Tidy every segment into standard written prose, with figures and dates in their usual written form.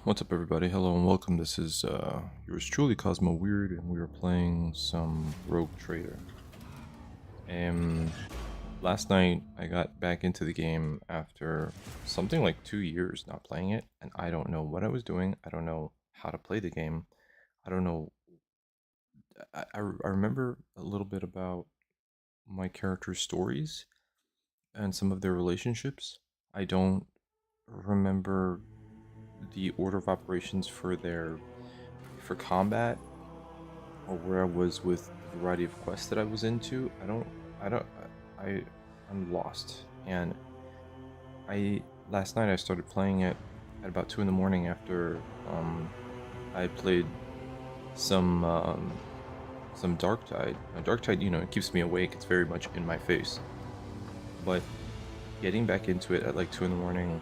What's up, everybody? Hello and welcome. This is yours truly, Cosmo Weird, and we are playing some Rogue Trader. And last night I got back into the game after something like 2 years not playing it, and I don't know what I was doing. I don't know how to play the game. I don't know. I remember a little bit about my character's stories and some of their relationships. I don't remember the order of operations for combat, or where I was with the variety of quests that I was into. I don't, I, I'm lost. And last night I started playing it at about 2 in the morning after, I played some Dark Tide. Now, Dark Tide, it keeps me awake. It's very much in my face. But getting back into it at like 2 in the morning,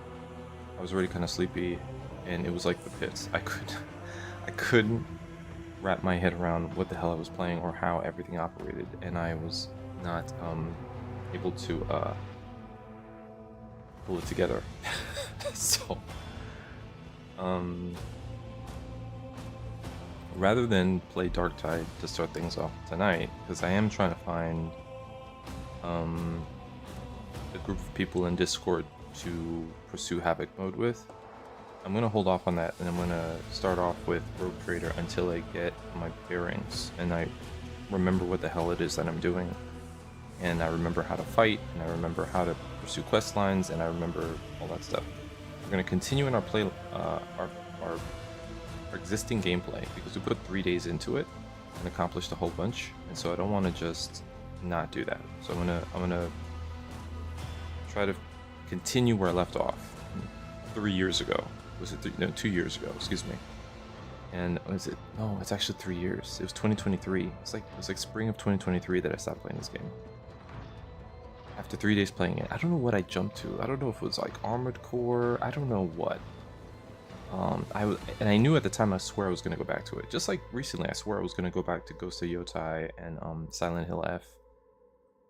I was already kind of sleepy, and it was like the pits. I couldn't wrap my head around what the hell I was playing or how everything operated, and I was not able to pull it together. So rather than play Dark Tide to start things off tonight, because I am trying to find a group of people in Discord to pursue Havoc mode with, I'm gonna hold off on that, and I'm gonna start off with Rogue Trader until I get my bearings and I remember what the hell it is that I'm doing, and I remember how to fight, and I remember how to pursue quest lines, and I remember all that stuff. We're gonna continue in our our existing gameplay, because we put 3 days into it and accomplished a whole bunch, and so I don't want to just not do that. So I'm gonna try to continue where I left off 3 years ago. Was it no, 2 years ago? Excuse me. And was it? No, it's actually 3 years. It was 2023. It was like spring of 2023 that I stopped playing this game. After 3 days playing it, I don't know what I jumped to. I don't know if it was like Armored Core. I don't know what. I knew at the time. I swear I was gonna go back to it. Just like recently, I swear I was gonna go back to Ghost of Yotai and Silent Hill F.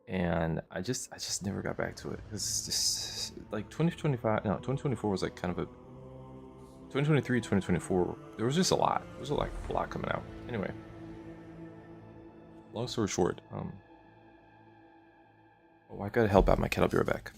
And I just never got back to it. It's just like 2025. No, 2024 was like kind of a 2023, 2024, there was just a lot. There was like a lot coming out. Anyway, long story short, oh, I gotta help out my cat. I'll be right back.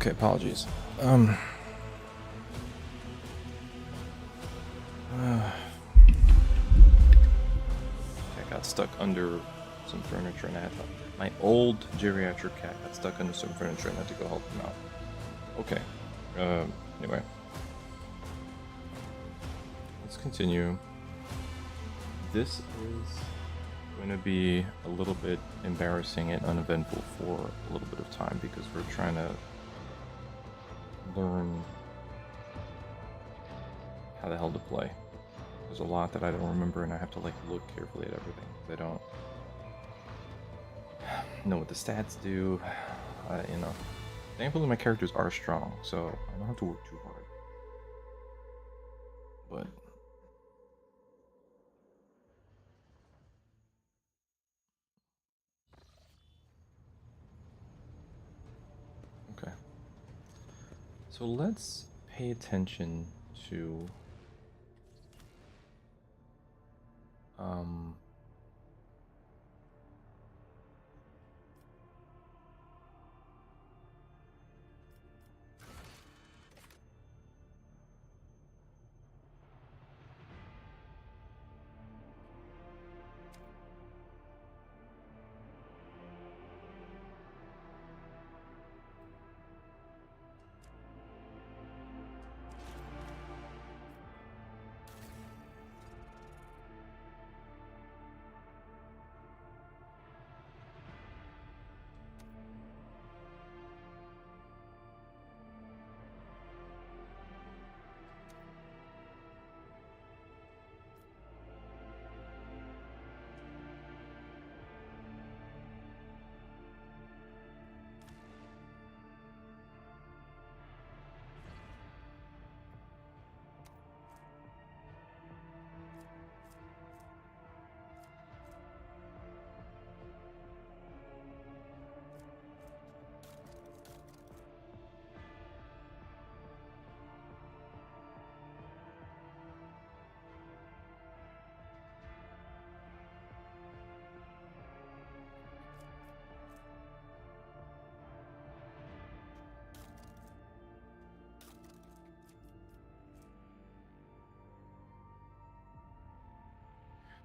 Okay, apologies. I got stuck under some furniture and I had to, my old geriatric cat got stuck under some furniture and I had to go help him out. Okay. Anyway. Let's continue. This is going to be a little bit embarrassing and uneventful for a little bit of time because we're trying to learn how the hell to play. There's a lot that I don't remember and I have to like look carefully at everything because I don't know what the stats do. You know, thankfully my characters are strong, so I don't have to work too hard. But okay. So let's pay attention to um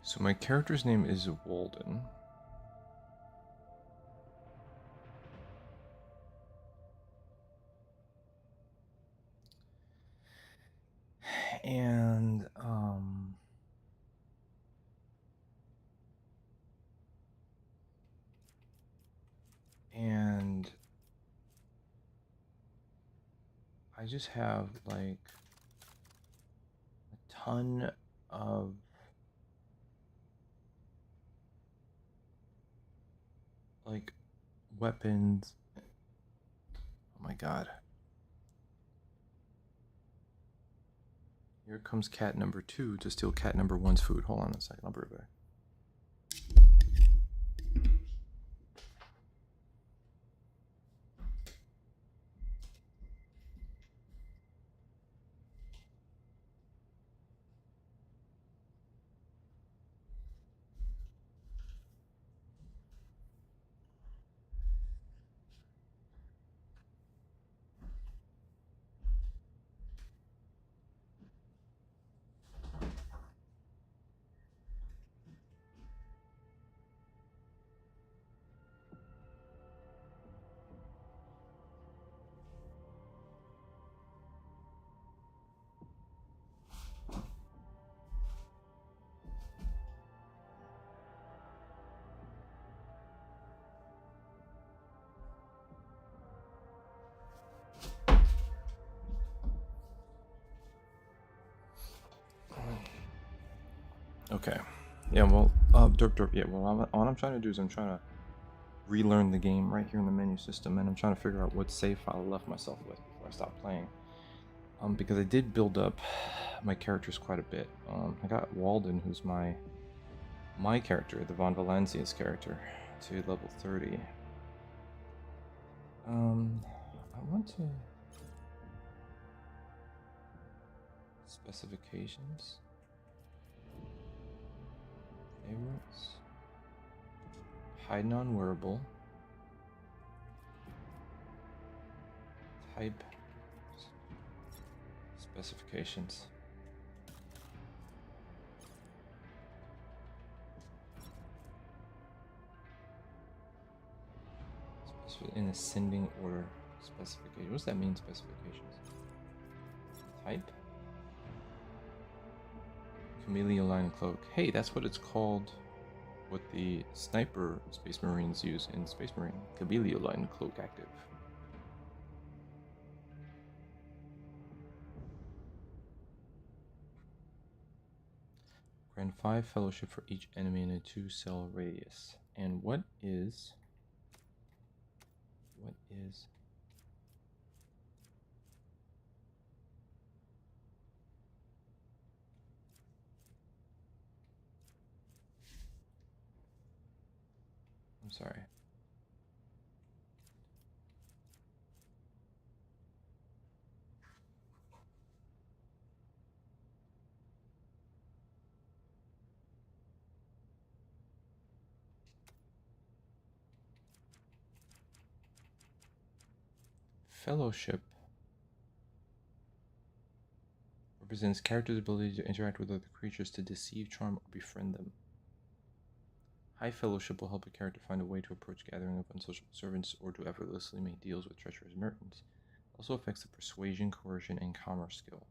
so my character's name is Walden. And I just have like a ton of like weapons. Oh my god. Here comes cat number 2 to steal cat number 1's food. Hold on a second, I'll be right back. Okay. Yeah, well, derp derp. Yeah, well, what I'm trying to do is I'm trying to relearn the game right here in the menu system, and I'm trying to figure out what save file I left myself with before I stopped playing. Because I did build up my characters quite a bit. I got Walden, who's my character, the Von Valencia's character, to level 30. I want to specifications, favorites, hide non-wearable, Type specifications. In ascending order specification. What does that mean, specifications? Type? Chameleon line cloak. Hey, that's what it's called. What the sniper Space Marines use in Space Marine. Chameleon line cloak active. Grant 5 fellowship for each enemy in a 2-cell radius. And what is I'm sorry. Fellowship represents characters' ability to interact with other creatures to deceive, charm, or befriend them. High fellowship will help a character find a way to approach gathering of unsociable servants or to effortlessly make deals with treacherous merchants. It also affects the persuasion, coercion, and commerce skill.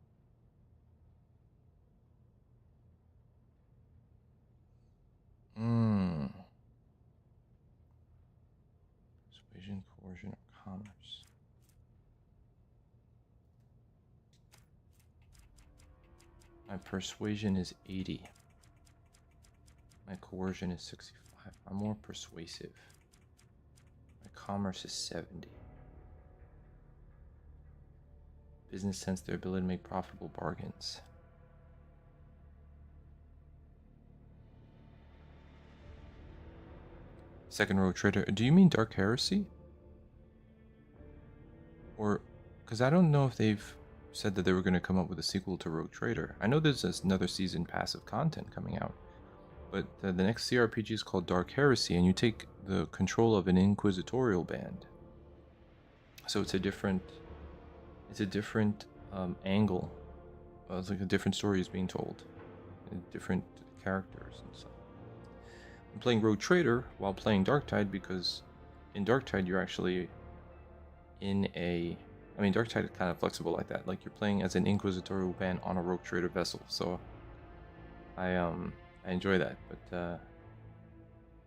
Persuasion, coercion, or commerce. My persuasion is 80. My coercion is 65. I'm more persuasive. My commerce is 70. Business sense, their ability to make profitable bargains. Second row trader. Do you mean Dark Heresy? Or, because I don't know if they've said that they were going to come up with a sequel to Rogue Trader. I know there's another season passive content coming out, but the next CRPG is called Dark Heresy, and you take the control of an inquisitorial band. So it's a different angle. It's like a different story is being told, and different characters and stuff. I'm playing Rogue Trader while playing Darktide because in Darktide you're actually in a... I mean, Darktide is kind of flexible like that. Like, you're playing as an inquisitorial band on a Rogue Trader vessel, so I enjoy that. But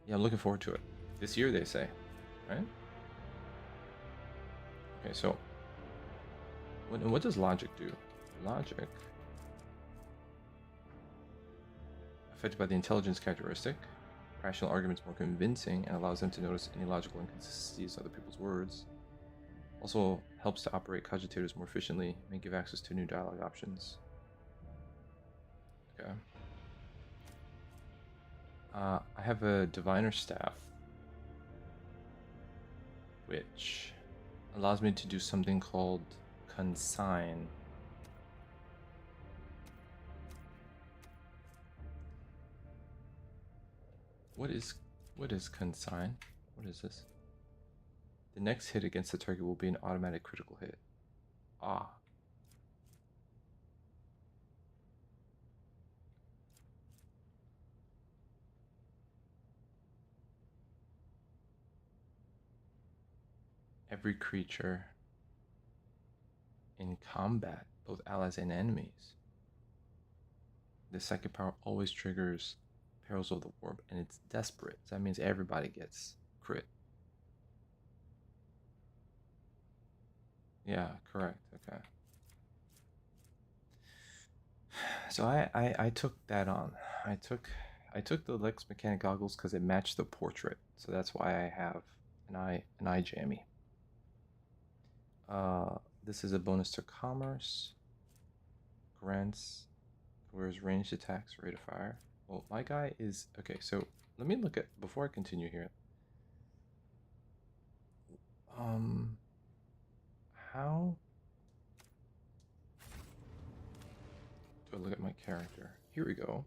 yeah, I'm looking forward to it. This year, they say, right? Okay, so what does logic do? Logic, affected by the intelligence characteristic, rational arguments more convincing, and allows them to notice any logical inconsistencies in other people's words. Also helps to operate cogitators more efficiently, may give access to new dialogue options. Okay. I have a diviner staff, which allows me to do something called consign. What is consign? What is this? The next hit against the target will be an automatic critical hit. Ah. Every creature in combat, both allies and enemies. The second power always triggers Perils of the Warp, and it's desperate. So that means everybody gets crit. Yeah, correct. Okay. So I took that on. I took the Lex Mechanic goggles because it matched the portrait. So that's why I have an eye jammy. This is a bonus to commerce. Grants, whereas ranged attacks, rate of fire. Well, my guy is okay. So let me look at before I continue here. How do I look at my character? Here we go.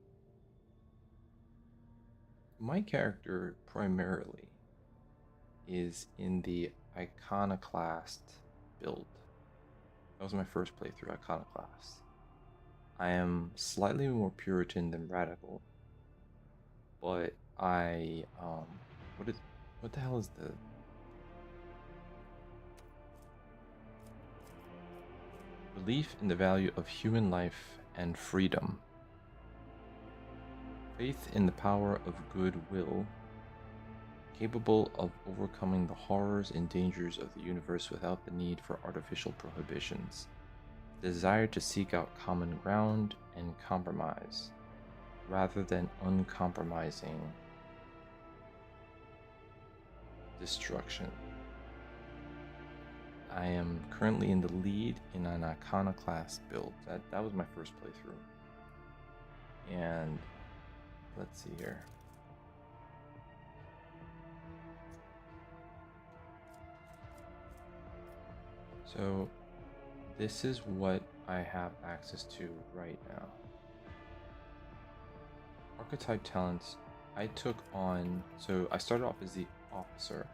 My character primarily is in the iconoclast build. That was my first playthrough, Iconoclast. I am slightly more Puritan than radical, but what the hell is the belief in the value of human life and freedom? Faith in the power of goodwill, capable of overcoming the horrors and dangers of the universe without the need for artificial prohibitions. Desire to seek out common ground and compromise, rather than uncompromising destruction. I am currently in the lead in an Iconoclast build. That was my first playthrough. And let's see here. So this is what I have access to right now. Archetype talents. I took on, so I started off as the officer,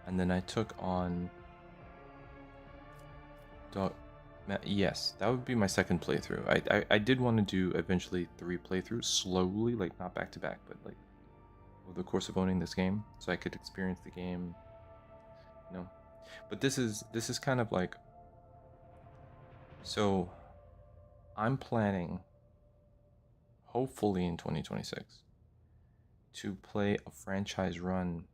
and then I took on yes, that would be my second playthrough. I did want to do eventually 3 playthroughs slowly, like not back to back, but like over the course of owning this game, so I could experience the game, you know. But this is kind of like, so I'm planning, hopefully in 2026, to play a franchise run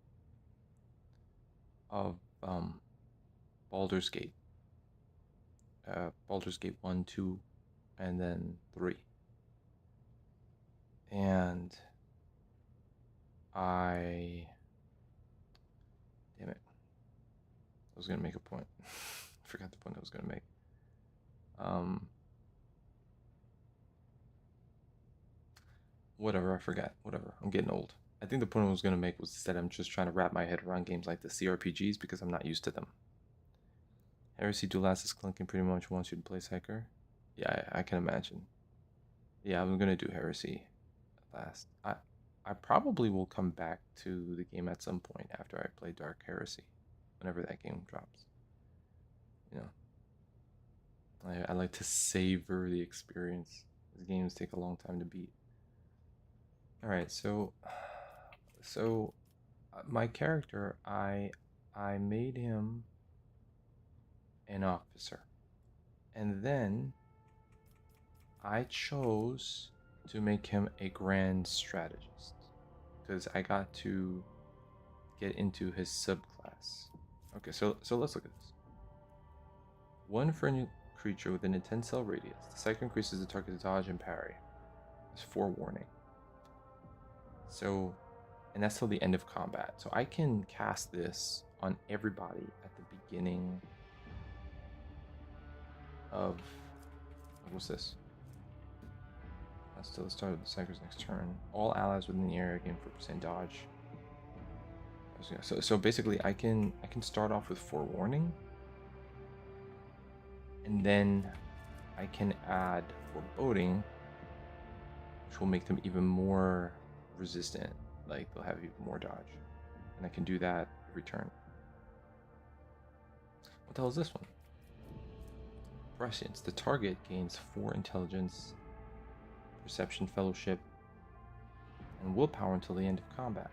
of Baldur's Gate. Baldur's Gate 1, 2, and then 3. And damn it. I was going to make a point. I forgot the point I was going to make. Whatever, I forgot. Whatever. I'm getting old. I think the point I was going to make was that I'm just trying to wrap my head around games like the CRPGs because I'm not used to them. Heresy Duelas is clunking pretty much wants you to play Psyker. Yeah, I can imagine. Yeah, I'm going to do Heresy last. I probably will come back to the game at some point after I play Dark Heresy, whenever that game drops. You know, I like to savor the experience. These games take a long time to beat. All right, so my character, I made him an officer, and then I chose to make him a grand strategist because I got to get into his subclass. Okay, so let's look at this. One friendly creature within a 10-cell radius. The cycle increases the target's dodge and parry. That's forewarning. So, and that's till the end of combat. So I can cast this on everybody at the beginning of, what's this? That's till the start of the cycle's next turn. All allies within the area gain 4% dodge. So basically, I can start off with forewarning, and then I can add foreboding, which will make them even more resistant. Like they'll have even more dodge, and I can do that every turn. What the hell is this one? Prescience. The target gains 4 intelligence, perception, fellowship, and willpower until the end of combat.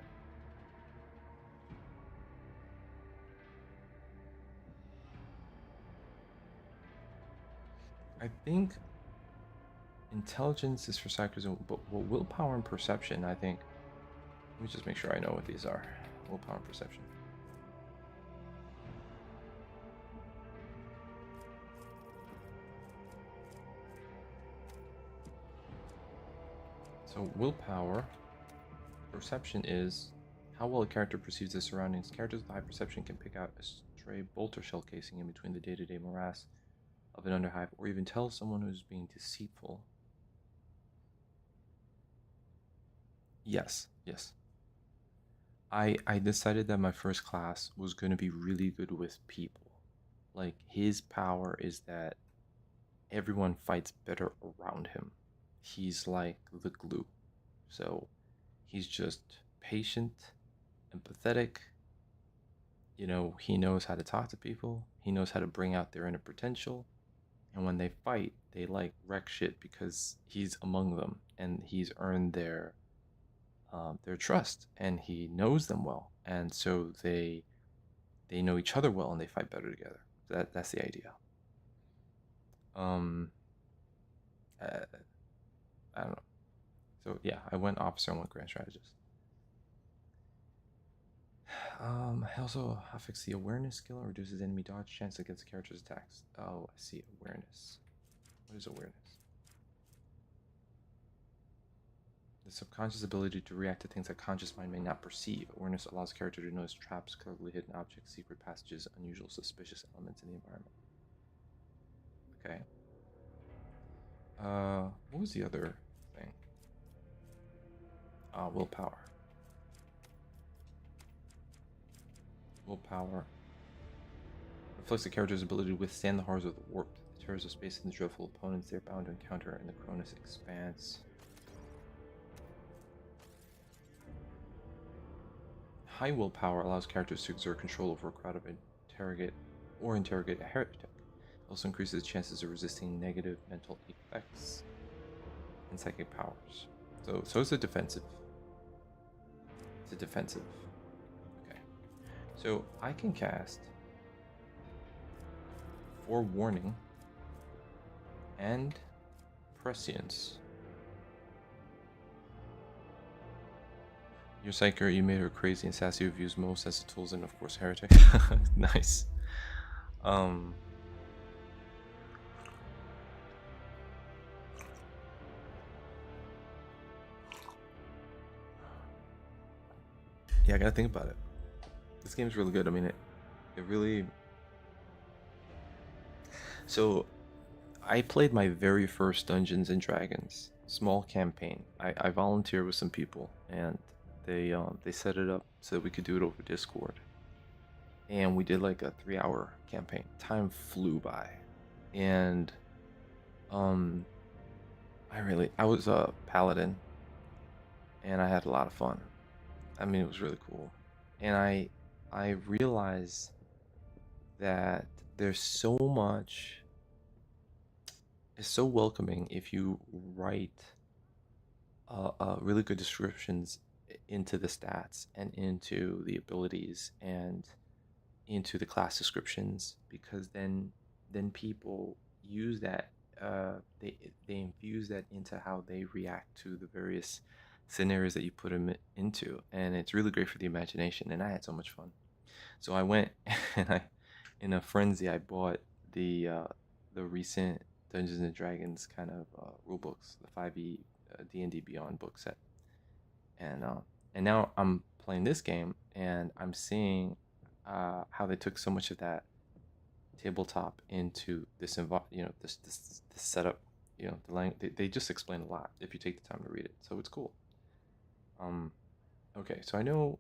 I think intelligence is for psychers, but willpower and perception, I think. Let me just make sure I know what these are. Willpower and perception. So willpower, perception is how well a character perceives the surroundings. Characters with high perception can pick out a stray bolt or shell casing in between the day-to-day morass of an underhive, or even tell someone who's being deceitful. Yes. I decided that my first class was going to be really good with people. Like, his power is that everyone fights better around him. He's like the glue. So he's just patient, empathetic, you know, he knows how to talk to people. He knows how to bring out their inner potential. And when they fight, they like wreck shit because he's among them and he's earned their trust and he knows them well, and so they know each other well and they fight better together. That's the idea. Um, uh, I don't know. So yeah, I went officer and went grand strategist. Also affects the awareness skill and reduces enemy dodge chance against the character's attacks. Oh, I see. Awareness. What is awareness? The subconscious ability to react to things that conscious mind may not perceive. Awareness allows the character to notice traps, cleverly hidden objects, secret passages, unusual suspicious elements in the environment. Okay. What was the other thing? Willpower. Willpower reflects the character's ability to withstand the horrors of the warped, the terrors of space, and the dreadful opponents they're bound to encounter in the Cronus Expanse. High willpower allows characters to exert control over a crowd of interrogate a heretic. It also increases chances of resisting negative mental effects and psychic powers. So it's a defensive. It's a defensive. Okay. So I can cast Forewarning and Prescience. Your Psyker, you made her crazy and sassy reviews most as the tools, and of course Heretic. Nice. Yeah, I gotta think about it. This game's really good. I mean, it really. So, I played my very first Dungeons and Dragons small campaign. I volunteered with some people, and they set it up so that we could do it over Discord. And we did like a 3-hour campaign. Time flew by, and um, I was a paladin, and I had a lot of fun. I mean, it was really cool, and I realized that there's so much. It's so welcoming if you write really good descriptions into the stats and into the abilities and into the class descriptions, because then people use that, they infuse that into how they react to the various scenarios that you put them into, and it's really great for the imagination, and I had so much fun. So I went and I, in a frenzy, I bought the recent Dungeons and Dragons kind of rule books, the 5e D&D Beyond book set, and uh, and now I'm playing this game and I'm seeing how they took so much of that tabletop into this this setup. You know, they just explain a lot if you take the time to read it, so it's cool. Um, okay, so I know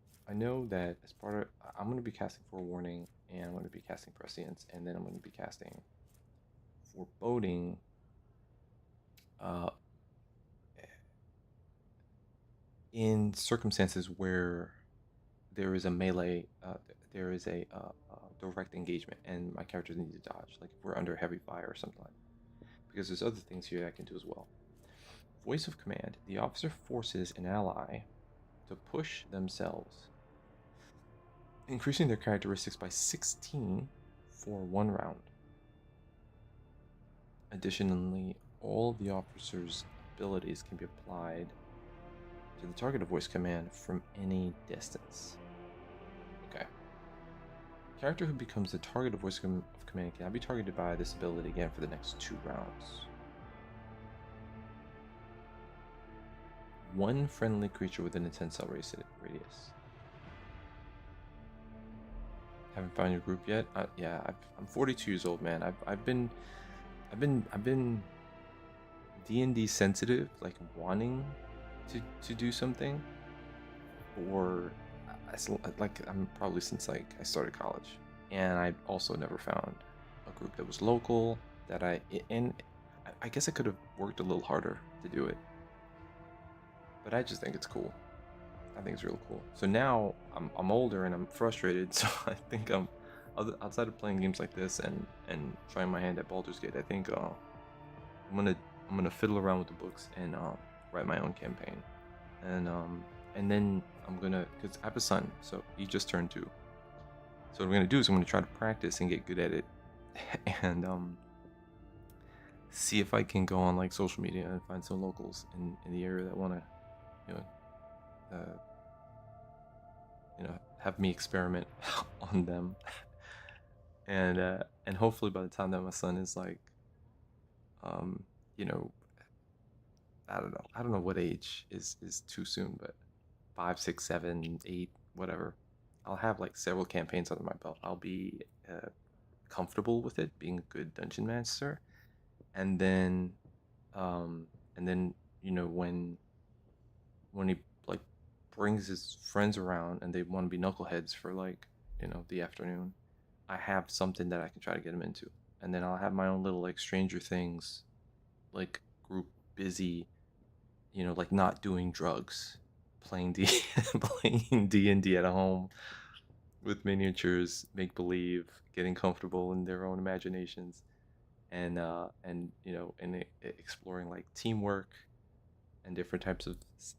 that as part of, I'm going to be casting Forewarning, and I'm going to be casting Prescience, and then I'm going to be casting Foreboding. Uh, in circumstances where there is a melee, there is a direct engagement, and my characters need to dodge, like if we're under heavy fire or something like that. Because there's other things here I can do as well. Voice of command: the officer forces an ally to push themselves, increasing their characteristics by 16 for 1 round. Additionally, all the officer's abilities can be applied to the target of voice command from any distance. Okay. Character who becomes the target of voice of command cannot be targeted by this ability again for the next 2 rounds. One friendly creature within a 10 cell radius. Haven't found your group yet? Yeah, I'm 42 years old, man. I've been D&D sensitive, like wanting to do something, or like I'm probably since like I started college, and I also never found a group that was local that and I guess I could have worked a little harder to do it, but I just think it's cool. I think it's real cool. So now I'm older and I'm frustrated. So I think outside of playing games like this and trying my hand at Baldur's Gate. I think I'm gonna I'm gonna fiddle around with the books and write my own campaign, and then I'm gonna, because I have a son, so he just turned 2. So what I'm gonna do is I'm gonna try to practice and get good at it, and see if I can go on like social media and find some locals in the area that want to, you know, uh, have me experiment on them, and hopefully by the time that my son is like, um, you know, I don't know what age is too soon, but 5, 6, 7, 8, whatever. I'll have like several campaigns under my belt. I'll be comfortable with it, being a good dungeon master, and then, um, and then when he like brings his friends around and they want to be knuckleheads for like the afternoon, I have something that I can try to get them into, and then I'll have my own little like Stranger Things like group busy, like not doing drugs, playing D playing D&D at home with miniatures, make believe, getting comfortable in their own imaginations, and exploring like teamwork and different types of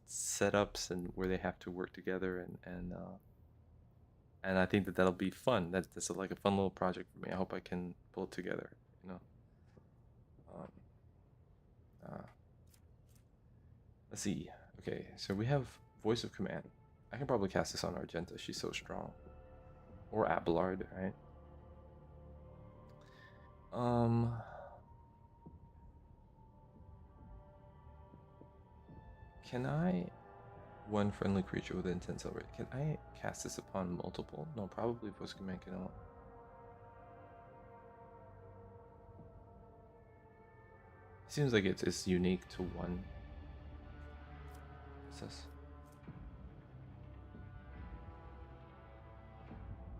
setups and where they have to work together, and I think that that'll be fun. That's like a fun little project for me. I hope I can pull it together. You know. Um, uh, let's see. Okay, so we have Voice of Command. I can probably cast this on Argenta. She's so strong. Or Abelard, right? Um, can I one friendly creature with intense celebrate? Can I cast this upon multiple? No, probably Voice of Command cannot. Seems like it's unique to one. What's this?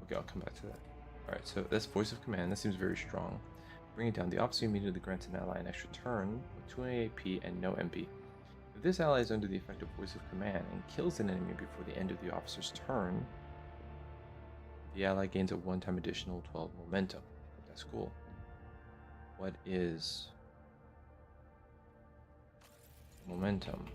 Okay, I'll come back to that. Alright, so that's Voice of Command. That seems very strong. Bring it down. The officer immediately grants an ally an extra turn with 2 AP and no MP. If this ally is under the effect of Voice of Command and kills an enemy before the end of the officer's turn, the ally gains a one-time additional 12 momentum. That's cool. What is momentum?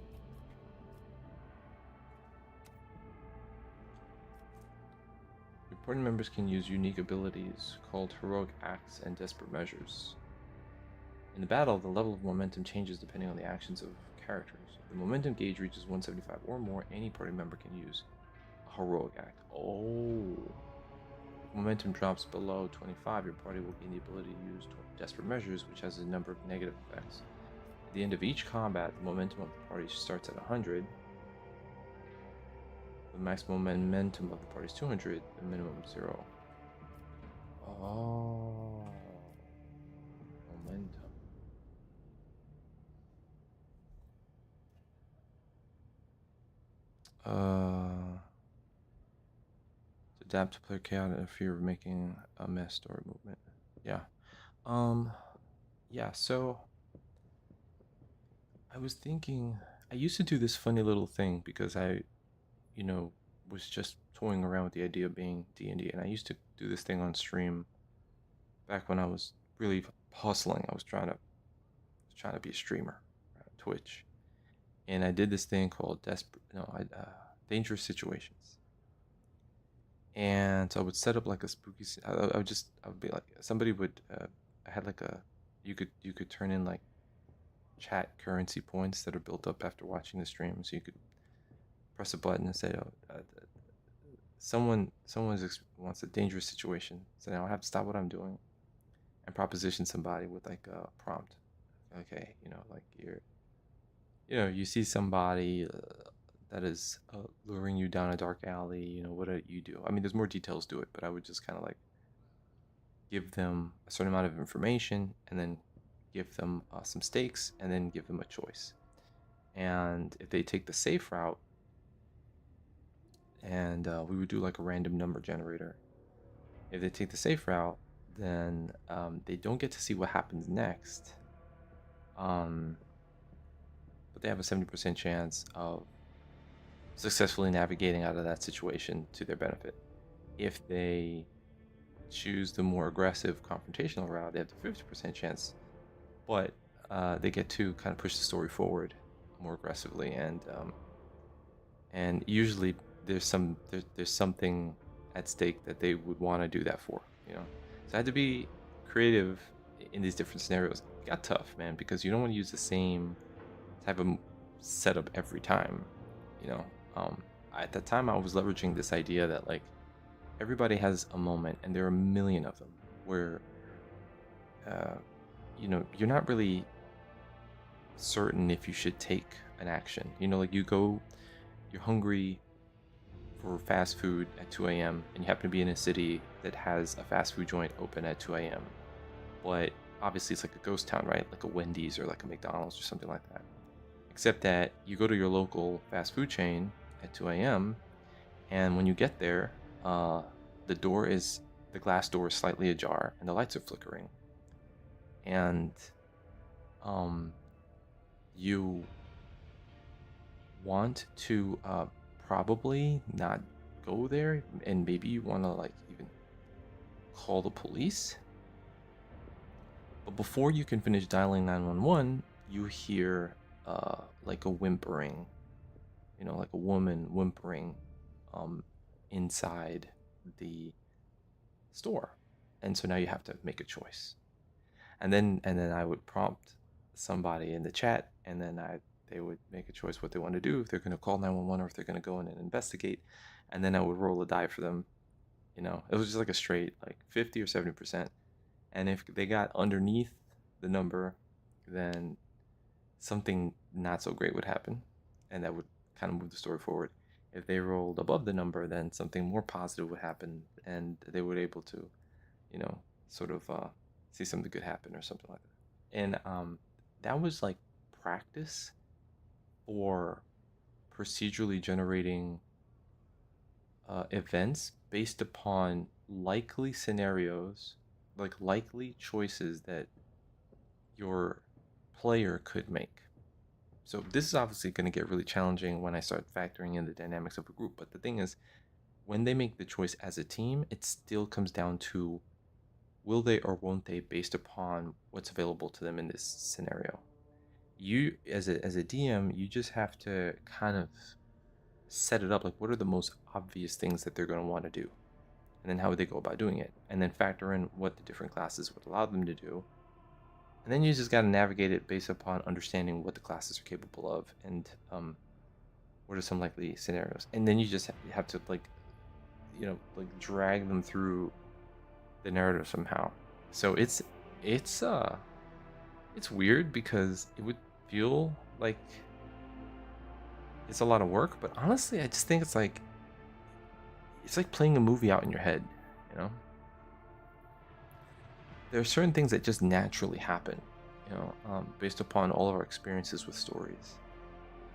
Your party members can use unique abilities called Heroic Acts and Desperate Measures. In the battle, the level of momentum changes depending on the actions of characters. If the momentum gauge reaches 175 or more, any party member can use a Heroic Act. Oh. If momentum drops below 25, your party will gain the ability to use Desperate Measures, which has a number of negative effects. At the end of each combat, the momentum of the party starts at 100. The maximum momentum of the party is 200, the minimum 0. Oh. Momentum. To adapt to player chaos and fear of making a mess story movement. Yeah. Yeah, so I was thinking I used to do this funny little thing because I, was just toying around with the idea of being D&D, and I used to do this thing on stream back when I was really hustling. I was trying to be a streamer on Twitch. And I did this thing called dangerous situations. And so I would set up like a spooky. I would be like somebody would. I had like a. You could turn in like chat currency points that are built up after watching the stream. So you could press a button and say, "Oh, someone wants a dangerous situation." So now I have to stop what I'm doing and proposition somebody with like a prompt. Okay, like you see somebody that is luring you down a dark alley. What do you do? I mean, there's more details to it, but I would just kind of like give them a certain amount of information and then give them some stakes and then give them a choice. And if they take the safe route, and we would do like a random number generator. If they take the safe route, then they don't get to see what happens next. But they have a 70% chance of successfully navigating out of that situation to their benefit. If they choose the more aggressive confrontational route, they have the 50% chance, but they get to kind of push the story forward more aggressively, and usually there's something at stake that they would want to do that for, you know. So I had to be creative in these different scenarios. It got tough, man, because you don't want to use the same type of setup every time, you know. At that time I was leveraging this idea that like everybody has a moment, and there are a million of them, where uh, you know, you're not really certain if you should take an action. You know, like you're hungry for fast food at 2 a.m. and you happen to be in a city that has a fast food joint open at 2 a.m. But obviously it's like a ghost town, right? Like a Wendy's or like a McDonald's or something like that. Except that you go to your local fast food chain at 2 a.m. and when you get there, the door is the glass door is slightly ajar and the lights are flickering. And um, you want to probably not go there, and maybe you want to like even call the police. But before you can finish dialing 911, you hear like a whimpering, you know, like a woman whimpering um, inside the store. And so now you have to make a choice. And then I would prompt somebody in the chat, and then they would make a choice what they want to do, if they're going to call 911 or if they're going to go in and investigate. And then I would roll a die for them. You know, it was just like a straight like 50 or 70%. And if they got underneath the number, then something not so great would happen, and that would kind of move the story forward. If they rolled above the number, then something more positive would happen, and they were able to, you know, sort of see something good happen or something like that. And that was like practice for procedurally generating events based upon likely scenarios, like likely choices that your player could make. So this is obviously going to get really challenging when I start factoring in the dynamics of a group. But the thing is, when they make the choice as a team, it still comes down to will they or won't they based upon what's available to them in this scenario. You as a DM, you just have to kind of set it up like what are the most obvious things that they're going to want to do, and then how would they go about doing it, and then factor in what the different classes would allow them to do. And then you just got to navigate it based upon understanding what the classes are capable of, and what are some likely scenarios. And then you just have to like, you know, like drag them through the narrative somehow. So it's weird because it would feel like it's a lot of work, but honestly, I just think it's like playing a movie out in your head, you know? There are certain things that just naturally happen, you know, based upon all of our experiences with stories.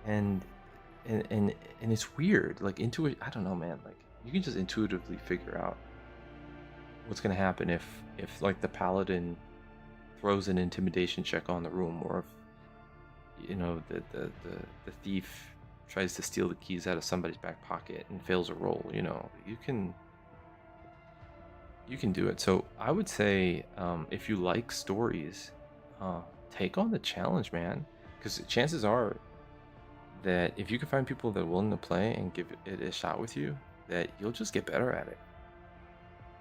And and it's weird. Like I don't know, man. Like you can just intuitively figure out what's gonna happen if like the paladin throws an intimidation check on the room, or if you know the thief tries to steal the keys out of somebody's back pocket and fails a roll. You know, you can do it. So I would say, if you like stories, take on the challenge, man, because chances are that if you can find people that are willing to play and give it a shot with you, that you'll just get better at it.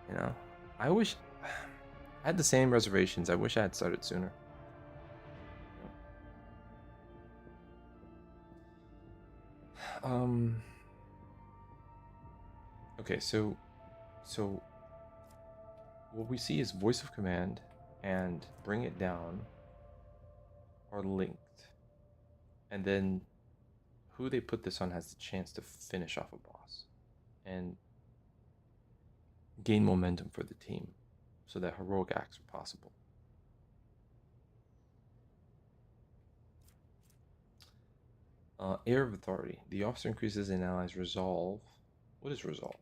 You know, I wish I had the same reservations. I wish I had started sooner. Um. Okay, so what we see is voice of command and bring it down are linked, and then who they put this on has the chance to finish off a boss and gain momentum for the team, so that heroic acts are possible. Air of authority. The officer increases an ally's resolve. What is resolve?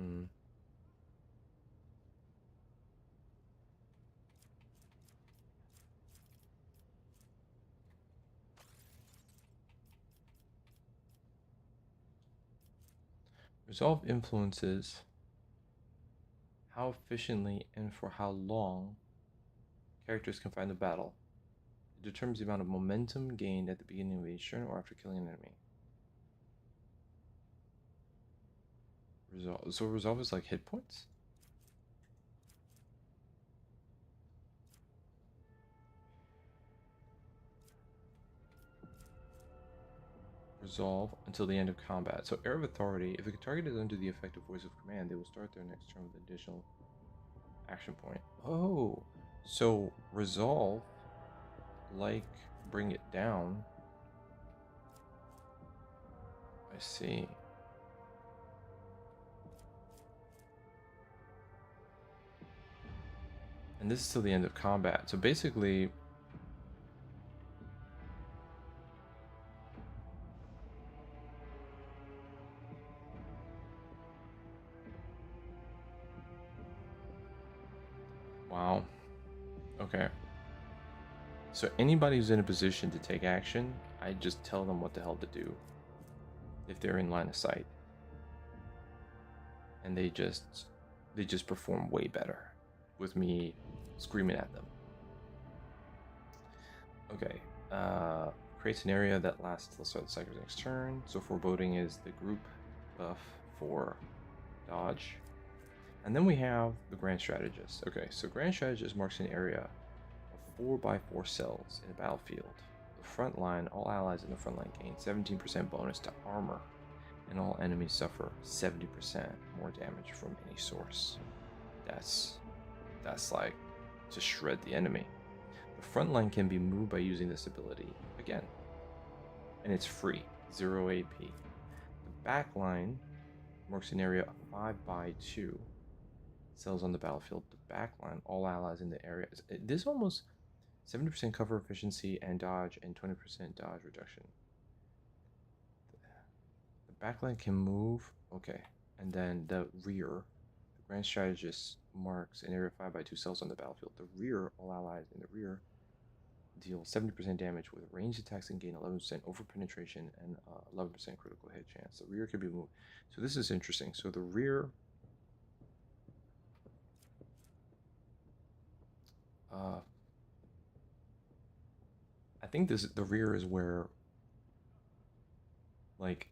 Mm. Resolve influences how efficiently and for how long characters can find the battle. It determines the amount of momentum gained at the beginning of each turn or after killing an enemy. Resolve. So resolve is like hit points? Resolve until the end of combat. So Air of Authority, if a target is under the effective voice of command, they will start their next turn with an additional action point. Oh, so resolve, like bring it down. I see. And this is till the end of combat. So basically, wow. Okay. So anybody who's in a position to take action, I just tell them what the hell to do if they're in line of sight. And they just perform way better with me screaming at them. Okay. Creates an area that lasts till the start of the cycle's next turn. So foreboding is the group buff for dodge. And then we have the Grand Strategist. Okay, so Grand Strategist marks an area of 4x4 cells in a battlefield. The front line, all allies in the front line gain 17% bonus to armor, and all enemies suffer 70% more damage from any source. That's like to shred the enemy. The front line can be moved by using this ability again, and it's free, 0 AP. The back line marks an area of 5x2 cells on the battlefield. The back line, all allies in the area. This almost 70% cover efficiency and dodge, and 20% dodge reduction. The backline can move. Okay. And then the rear. The Grand Strategist marks an area of 5x2 cells on the battlefield. The rear, all allies in the rear, deal 70% damage with ranged attacks and gain 11% over penetration and 11% critical hit chance. The rear can be moved. So this is interesting. So the rear. I think the rear is where, like,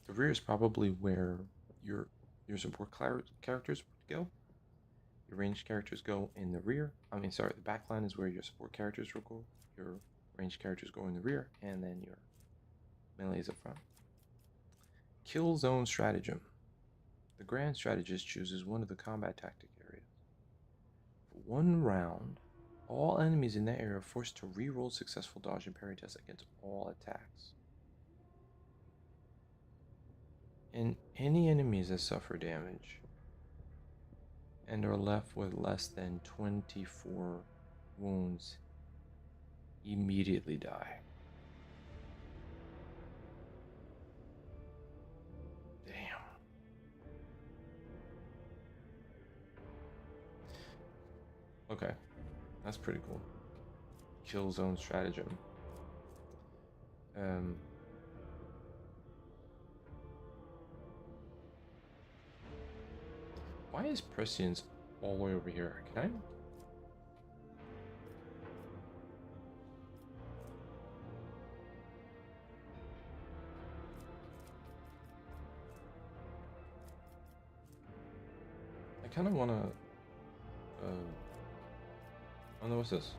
the rear is probably where your support characters would go. Your ranged characters go in the rear. I mean, sorry, the back line is where your support characters will go. Your ranged characters go in the rear, and then your melee is up front. Kill zone stratagem. The Grand Strategist chooses one of the combat tactic areas. For 1 round, all enemies in that area are forced to re-roll successful dodge and parry tests against all attacks. And any enemies that suffer damage and are left with less than 24 wounds immediately die. Damn. Okay, that's pretty cool. Kill zone stratagem. Why is prescience all the way over here? Can I kind of want to. Oh no, what's this?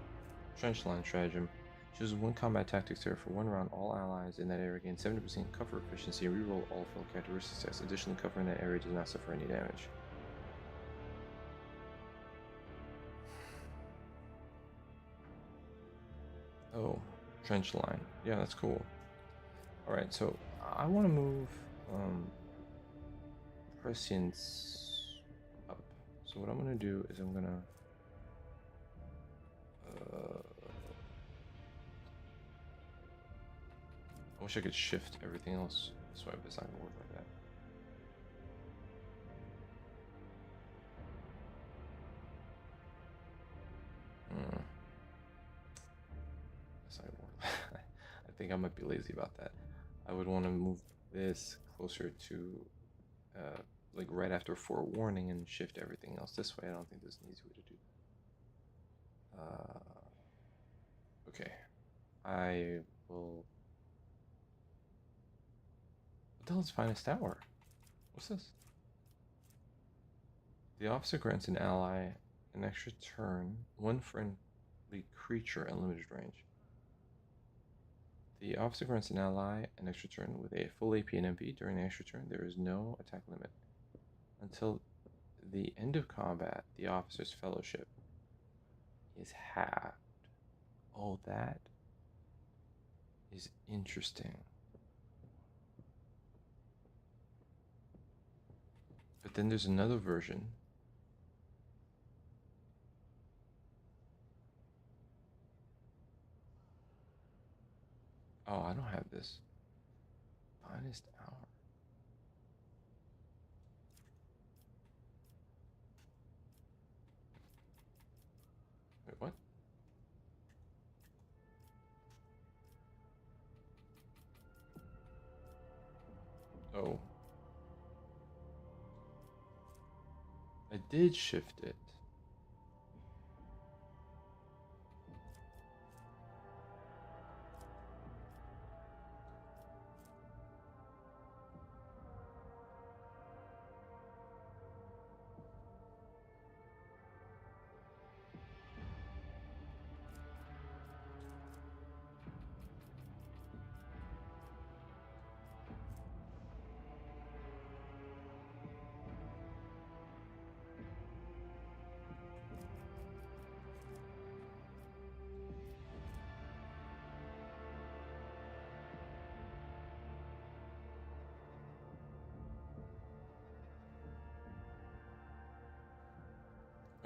Trench line stratagem. Choose one combat tactics there for 1 round. All allies in that area gain 70% cover efficiency and reroll all field characteristics tests. Additionally, cover in that area does not suffer any damage. Oh, trench line. Yeah, that's cool. Alright, so I want to move prescience up. So what I'm going to do is I'm going to wish I could shift everything else this way, but it's not gonna work like that. That's not gonna work. I think I might be lazy about that. I would want to move this closer to like right after forewarning and shift everything else this way. I don't think there's an easy way to do that. Okay, I will. What the hell's finest tower? What's this? The officer grants an ally an extra turn, one friendly creature at limited range. The officer grants an ally an extra turn with a full AP and MP. During the extra turn, there is no attack limit. Until the end of combat, the officer's fellowship is halved. Oh, that is interesting. But then there's another version. Oh, I don't have this. Finest hour. Wait, what? Oh. I did shift it.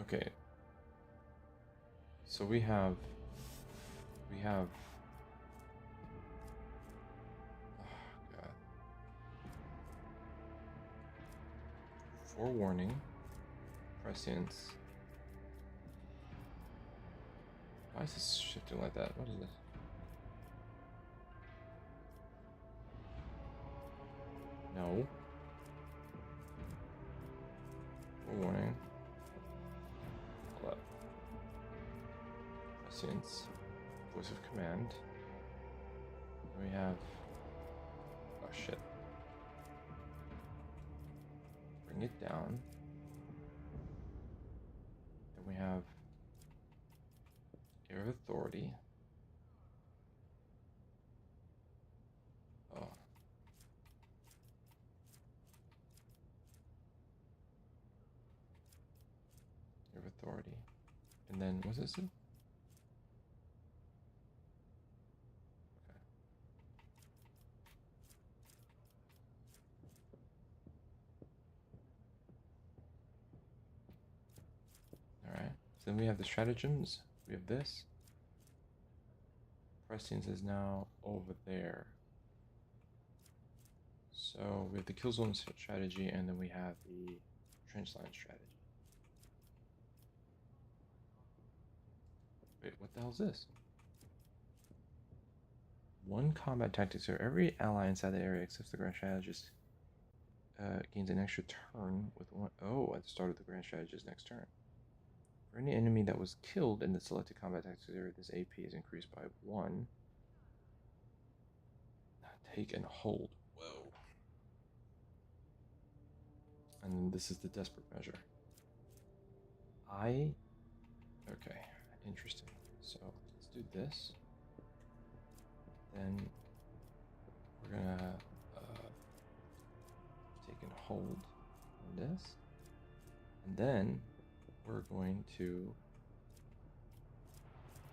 Okay. So we have oh god. Forewarning. Prescience. Why is this shifting like that? What is this? No. Forewarning. Hold up. Prescience. Voice of command. We have. Oh shit. Bring it down. Then we have Air of Authority. Oh. Air of Authority. And then, what's this? Okay. Alright. So then we have the stratagems. We have this. Prescience is now over there. So we have the kill zone strategy, and then we have the trench line strategy. Wait, what the hell is this? One combat tactic, so every ally inside the area except the grand strategist gains an extra turn with one. Oh, at the start of the grand strategist's next turn. For any enemy that was killed in the selected combat tactics area, this AP is increased by 1. Take and hold. Whoa. And then this is the desperate measure. Okay, interesting. So let's do this. Then we're gonna take and hold on this. And then we're going to,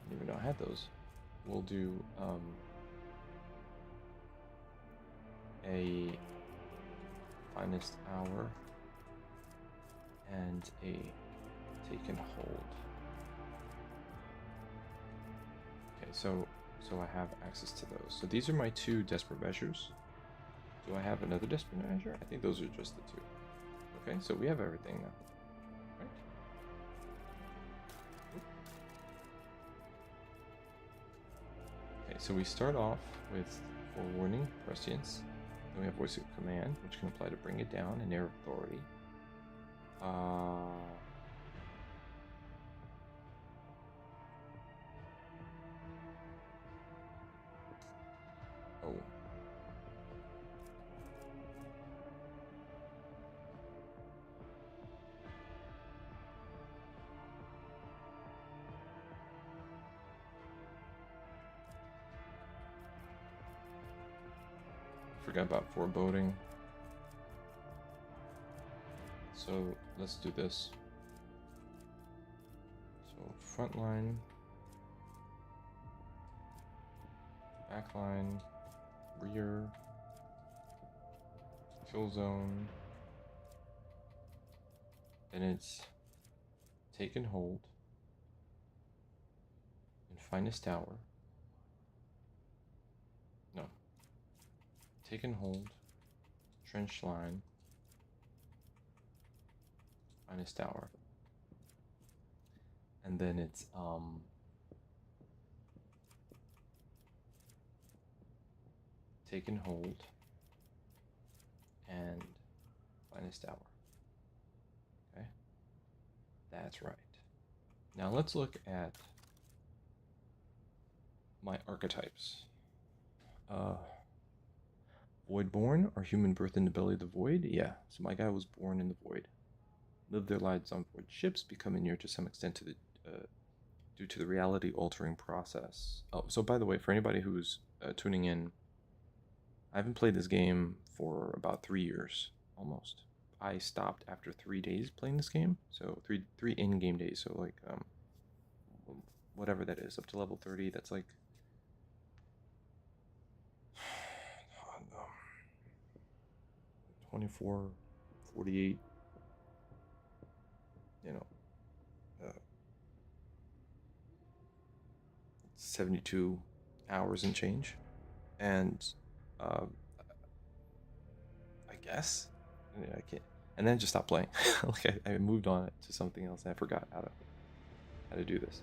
I didn't even know I had those. We'll do a finest hour and a take and hold. Okay, so so I have access to those. So these are my 2 desperate measures. Do I have another desperate measure? I think those are just the 2. Okay, so we have everything now. Right? Okay, so we start off with forewarning, prescience. Then we have voice of command, which can apply to bring it down, and air of authority. Oh. Forgot about foreboding. So let's do this. So front line, back line, rear, kill zone. Then it's take and hold, and finest hour. No. Take and hold, trench line, finest hour. And then it's take and hold and finest hour. Okay, that's right. Now let's look at my archetypes. Voidborn, or human birth in the belly of the void. Yeah, so my guy was born in the void. Lived their lives on void ships, becoming near to some extent to the due to the reality-altering process. Oh, so by the way, for anybody who's tuning in, I haven't played this game for about 3 years, almost. I stopped after 3 days playing this game, so three in-game days. So like whatever that is, up to level 30. That's like 24, 48. You know, 72 hours and change, and I guess I can't. And then just stopped playing. Like I moved on to something else, and I forgot how to do this.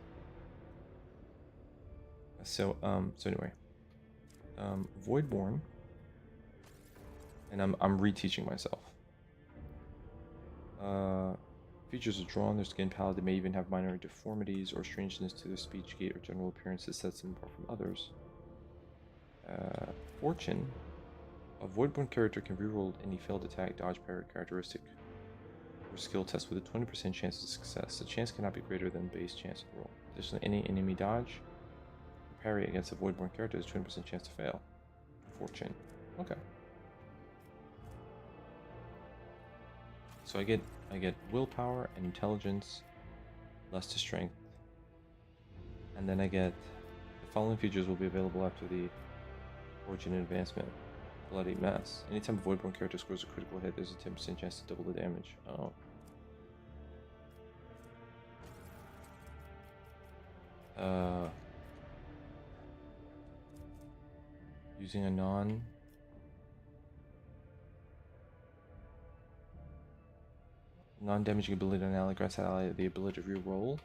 So anyway, Voidborn, and I'm reteaching myself. Features are drawn, their skin palette. They may even have minor deformities or strangeness to their speech, gait, or general appearance that sets them apart from others. Fortune. A Voidborn character can reroll any failed attack, dodge, parry characteristic, or skill test with a 20% chance of success. The chance cannot be greater than the base chance of roll. Additionally, any enemy dodge or parry against a Voidborn character has 20% chance to fail. Fortune. Okay. So I get willpower and intelligence, less to strength, and then I get the following features will be available after the Fortune advancement. Bloody mess. Anytime a Voidborn character scores a critical hit, there's a 10% chance to double the damage. Oh. Using a non-damaging ability on ally grants ally the ability to reroll.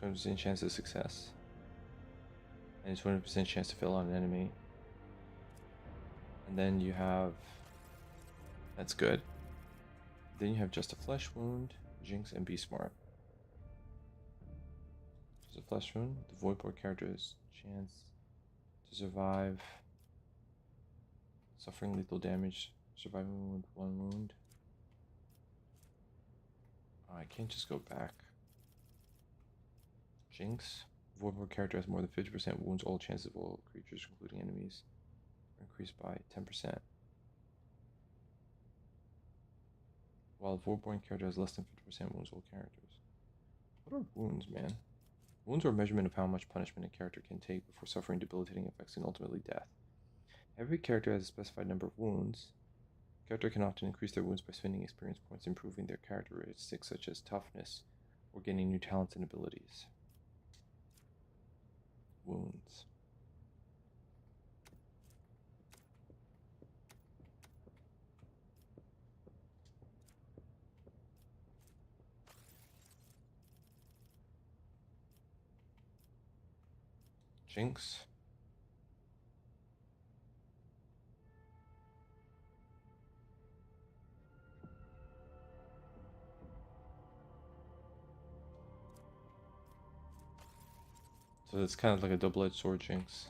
20% chance of success. And a 20% chance to fail on an enemy. And then you have... That's good. Then you have just a flesh wound, Jinx, and Be Smart. Just a flesh wound. The Voidborn character's chance to survive suffering lethal damage, surviving with 1 wound. Oh, I can't just go back. Jinx. Voidborn character has more than 50% wounds. All chances of all creatures, including enemies, are increased by 10%. While a Voidborn character has less than 50% wounds, all characters. What are wounds, man? Wounds are a measurement of how much punishment a character can take before suffering debilitating effects and ultimately death. Every character has a specified number of wounds. A character can often increase their wounds by spending experience points, improving their characteristics such as toughness, or gaining new talents and abilities. wounds. Jinx. So it's kind of like a double-edged sword, Jinx.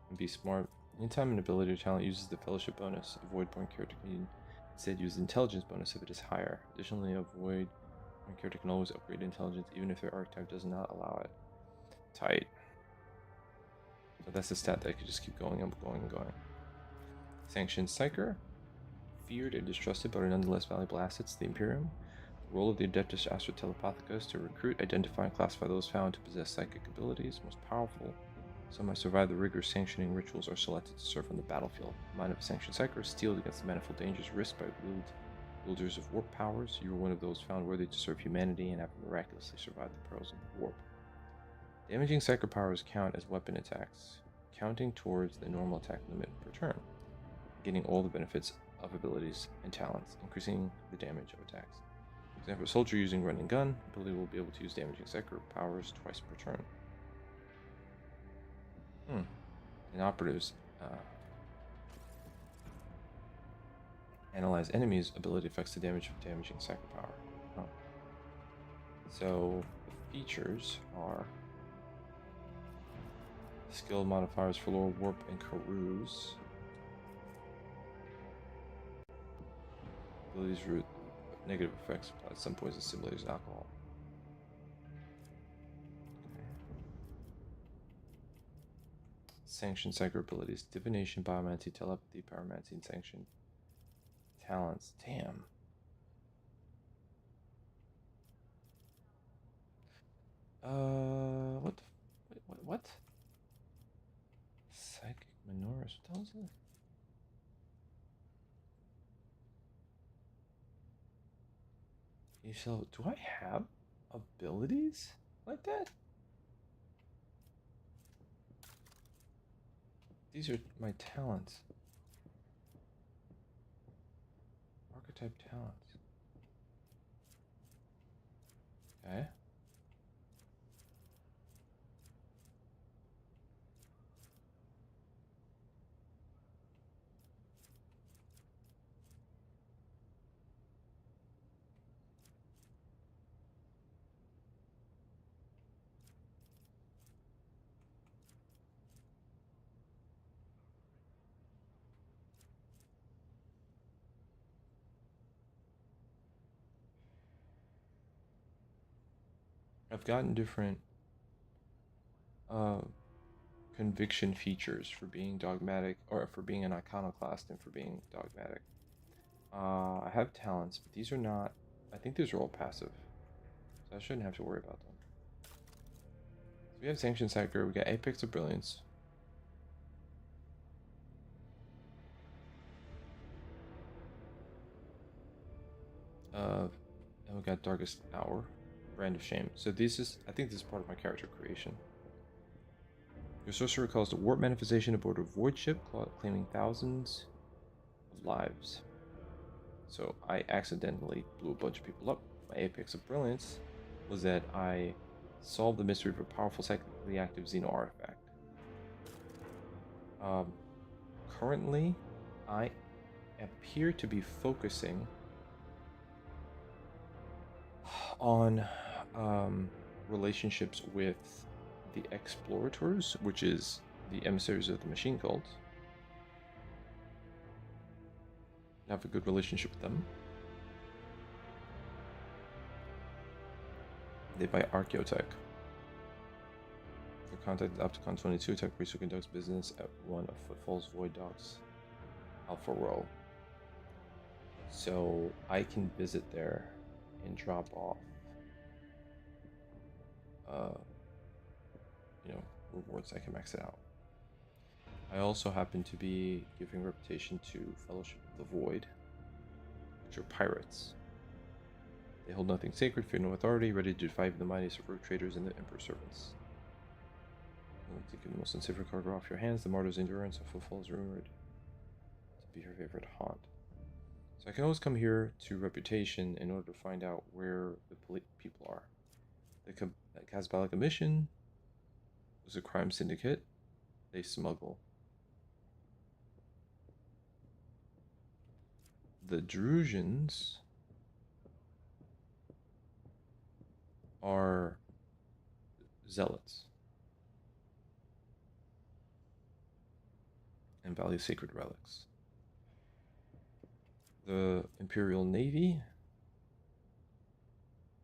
And be smart. Anytime an ability or talent uses the fellowship bonus, a void point character can instead use the intelligence bonus if it is higher. Additionally, a void point character can always upgrade intelligence even if their archetype does not allow it. Tight. So that's a stat that could just keep going and going and going. Sanctioned Psyker. Feared and distrusted, but are nonetheless valuable assets to the Imperium. The role of the Adeptus Astra Telepathica is to recruit, identify, and classify those found to possess psychic abilities. Most powerful, some might survive the rigorous sanctioning rituals are selected to serve on the battlefield. The mind of a sanctioned psyker is steeled against the manifold dangers risked by wielders of warp powers. You are one of those found worthy to serve humanity and have miraculously survived the perils of the warp. Damaging psyker powers count as weapon attacks, counting towards the normal attack limit per turn, getting all the benefits of abilities and talents, increasing the damage of attacks. For example, a soldier using run and gun ability will be able to use damaging psyker powers twice per turn. And operatives analyze enemies' ability effects to damage with damaging psyker power. So the features are skill modifiers for lore, warp, and carouse. Abilities root negative effects apply at some points in simulators and alcohol. Sanctioned psyker abilities: divination, biomancy, telepathy, pyromancy, and sanctioned talents. Damn. What? What? Psychic menorahs. What the hell is this? You shall. Do I have abilities like that? These are my talents. Archetype talents. Okay. I've gotten different conviction features for being dogmatic, or for being an iconoclast and for being dogmatic. I have talents, but these are not. I think these are all passive, so I shouldn't have to worry about them. So we have Sanctioned Psyker, we got Apex of Brilliance. And we got Darkest Hour, Brand of Shame. So I think this is part of my character creation. Your sorcerer calls the warp manifestation aboard a void ship, claiming thousands of lives. So I accidentally blew a bunch of people up. My apex of brilliance was that I solved the mystery of a powerful psychically active Xeno artifact. Currently, I appear to be focusing on relationships with the explorators, which is the emissaries of the machine cult. I have a good relationship with them. They buy Archaeotech. For contact Opticon 22, Tech Research conducts business at one of Footfall's Void Docks, Alpha Row. So I can visit there and drop off, rewards. I can max it out. I also happen to be giving reputation to Fellowship of the Void, which are pirates. They hold nothing sacred, fear no authority, ready to defy the mightiest of rogue traders and the Emperor's servants. Only taking the most unsavory cargo off your hands. The martyr's endurance of footfall is rumored to be her favorite haunt. So I can always come here to reputation in order to find out where the people are. The Casbalica mission was a crime syndicate. They smuggle. The Drusians are zealots and value sacred relics. The Imperial Navy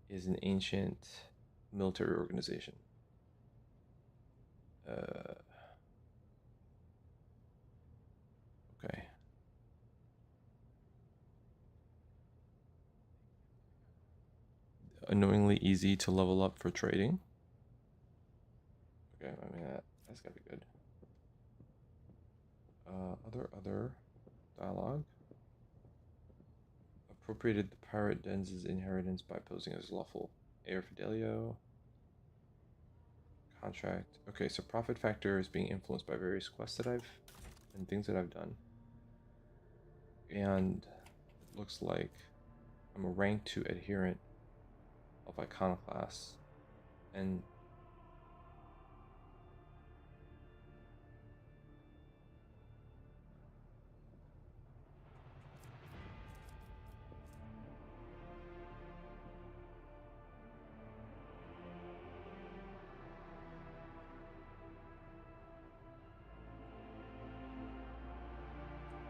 is an ancient military organization. Okay. Annoyingly easy to level up for trading. Okay, I mean that's gotta be good. Other dialogue. Appropriated the pirate den's inheritance by posing as lawful heir fidelio. Contract. Okay, so profit factor is being influenced by various quests that I've and things that I've done. And it looks like I'm a rank 2 adherent of Iconoclast. And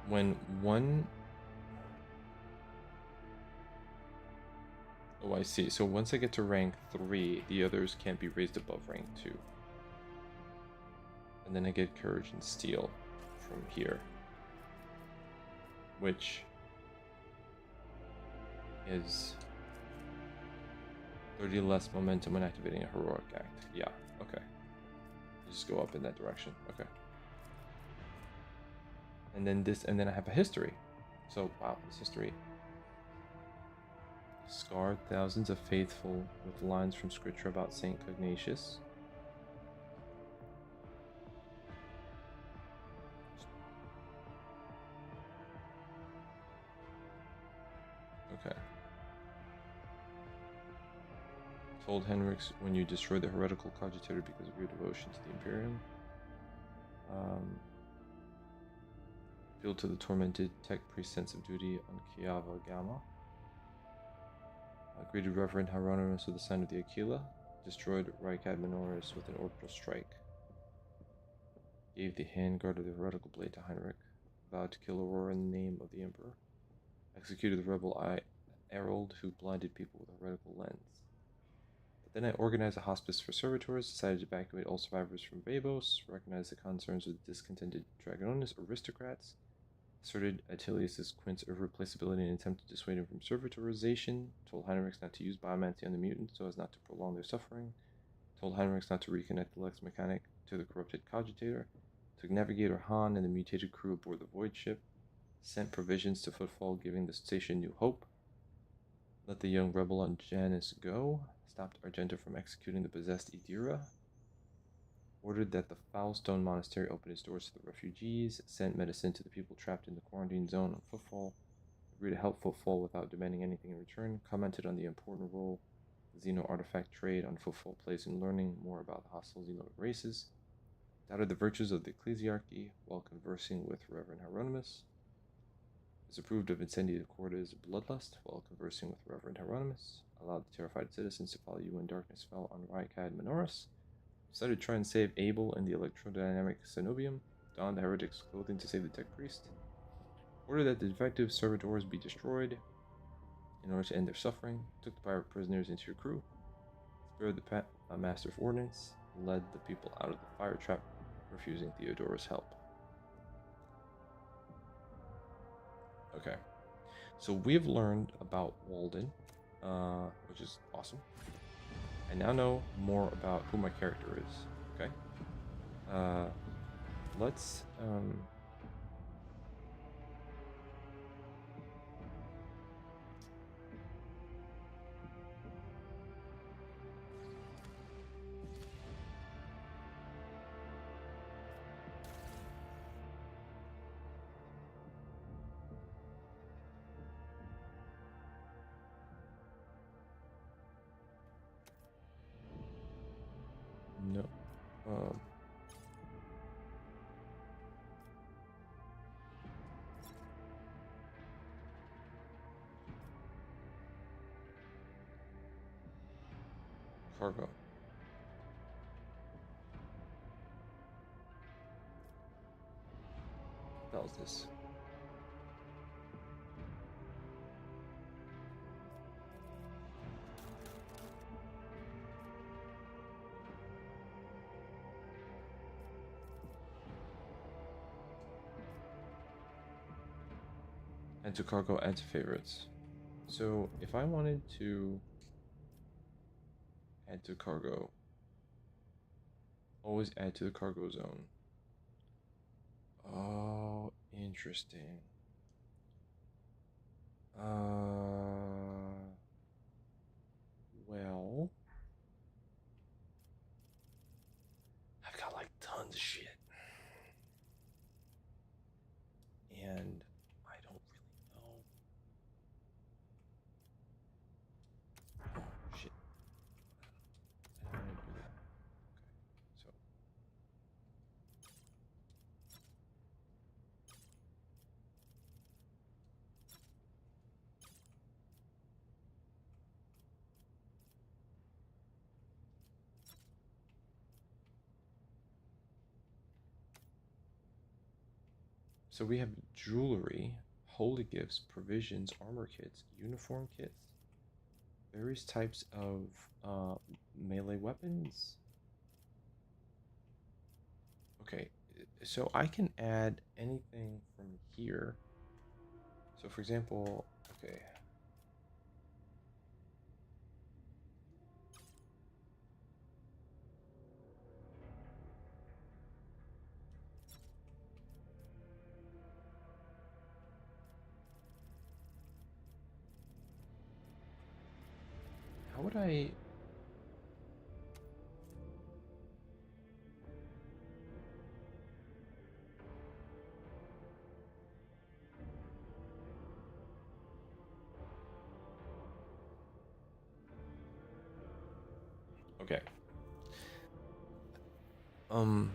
when one... Oh, I see. So once I get to rank 3, the others can't be raised above rank 2. And then I get Courage and Steel from here. Which is 30 less momentum when activating a heroic act. Yeah, okay. Just go up in that direction. Okay. And then this, and then I have a history. So, wow, this history. Scarred thousands of faithful with lines from scripture about Saint Cognacious. Okay. Told Henrix when you destroyed the heretical cogitator because of your devotion to the Imperium. Appealed to the tormented tech priest sense of duty on Kiava Gamma. Greeted Reverend Hieronymus with the sign of the Aquila. Destroyed Rykad Minoris with an orbital strike. Gave the handguard of the heretical blade to Heinrich. Vowed to kill Aurora in the name of the Emperor. Executed the rebel Errold who blinded people with a heretical lens. But then I organized a hospice for servitors, decided to evacuate all survivors from Babos, recognized the concerns of the discontented Dragonis aristocrats, asserted Attilius' Quint's irreplaceability and attempted to dissuade him from servitorization, told Heinrich not to use biomancy on the mutants so as not to prolong their suffering, told Heinrich not to reconnect the Lex Mechanic to the corrupted cogitator, took Navigator Han and the mutated crew aboard the void ship, sent provisions to Footfall giving the station new hope, let the young rebel on Janus go, stopped Argenta from executing the possessed Idira, ordered that the Foulstone Monastery open its doors to the refugees, sent medicine to the people trapped in the quarantine zone on Footfall, agreed to help Footfall without demanding anything in return, commented on the important role the Xeno artifact trade on Footfall plays in learning more about the hostile Xenoid races, doubted the virtues of the ecclesiarchy while conversing with Reverend Hieronymus, disapproved of Incendio Corda's bloodlust while conversing with Reverend Hieronymus, allowed the terrified citizens to follow you when darkness fell on Rykad Minoris, decided to try and save Abel and the electrodynamic Cenobium, donned the heretic's clothing to save the tech priest, ordered that the defective servitors be destroyed in order to end their suffering, took the pirate prisoners into your crew, spared the Master of Ordnance, led the people out of the fire trap, refusing Theodora's help. Okay, so we've learned about Walden, which is awesome. I now know more about who my character is. Okay, let's No. Um, Cargo. What the hell is this? Add to cargo, add to favorites. So if I wanted to add to cargo, always add to the cargo zone. Oh, interesting. Well, I've got like tons of shit, and I don't really know. Oh shit! I don't want to do that. Okay, so we have jewelry, holy gifts, provisions, armor kits, uniform kits, various types of melee weapons. Okay, so I can add anything from here. So for example, okay. How would I... Okay. Um,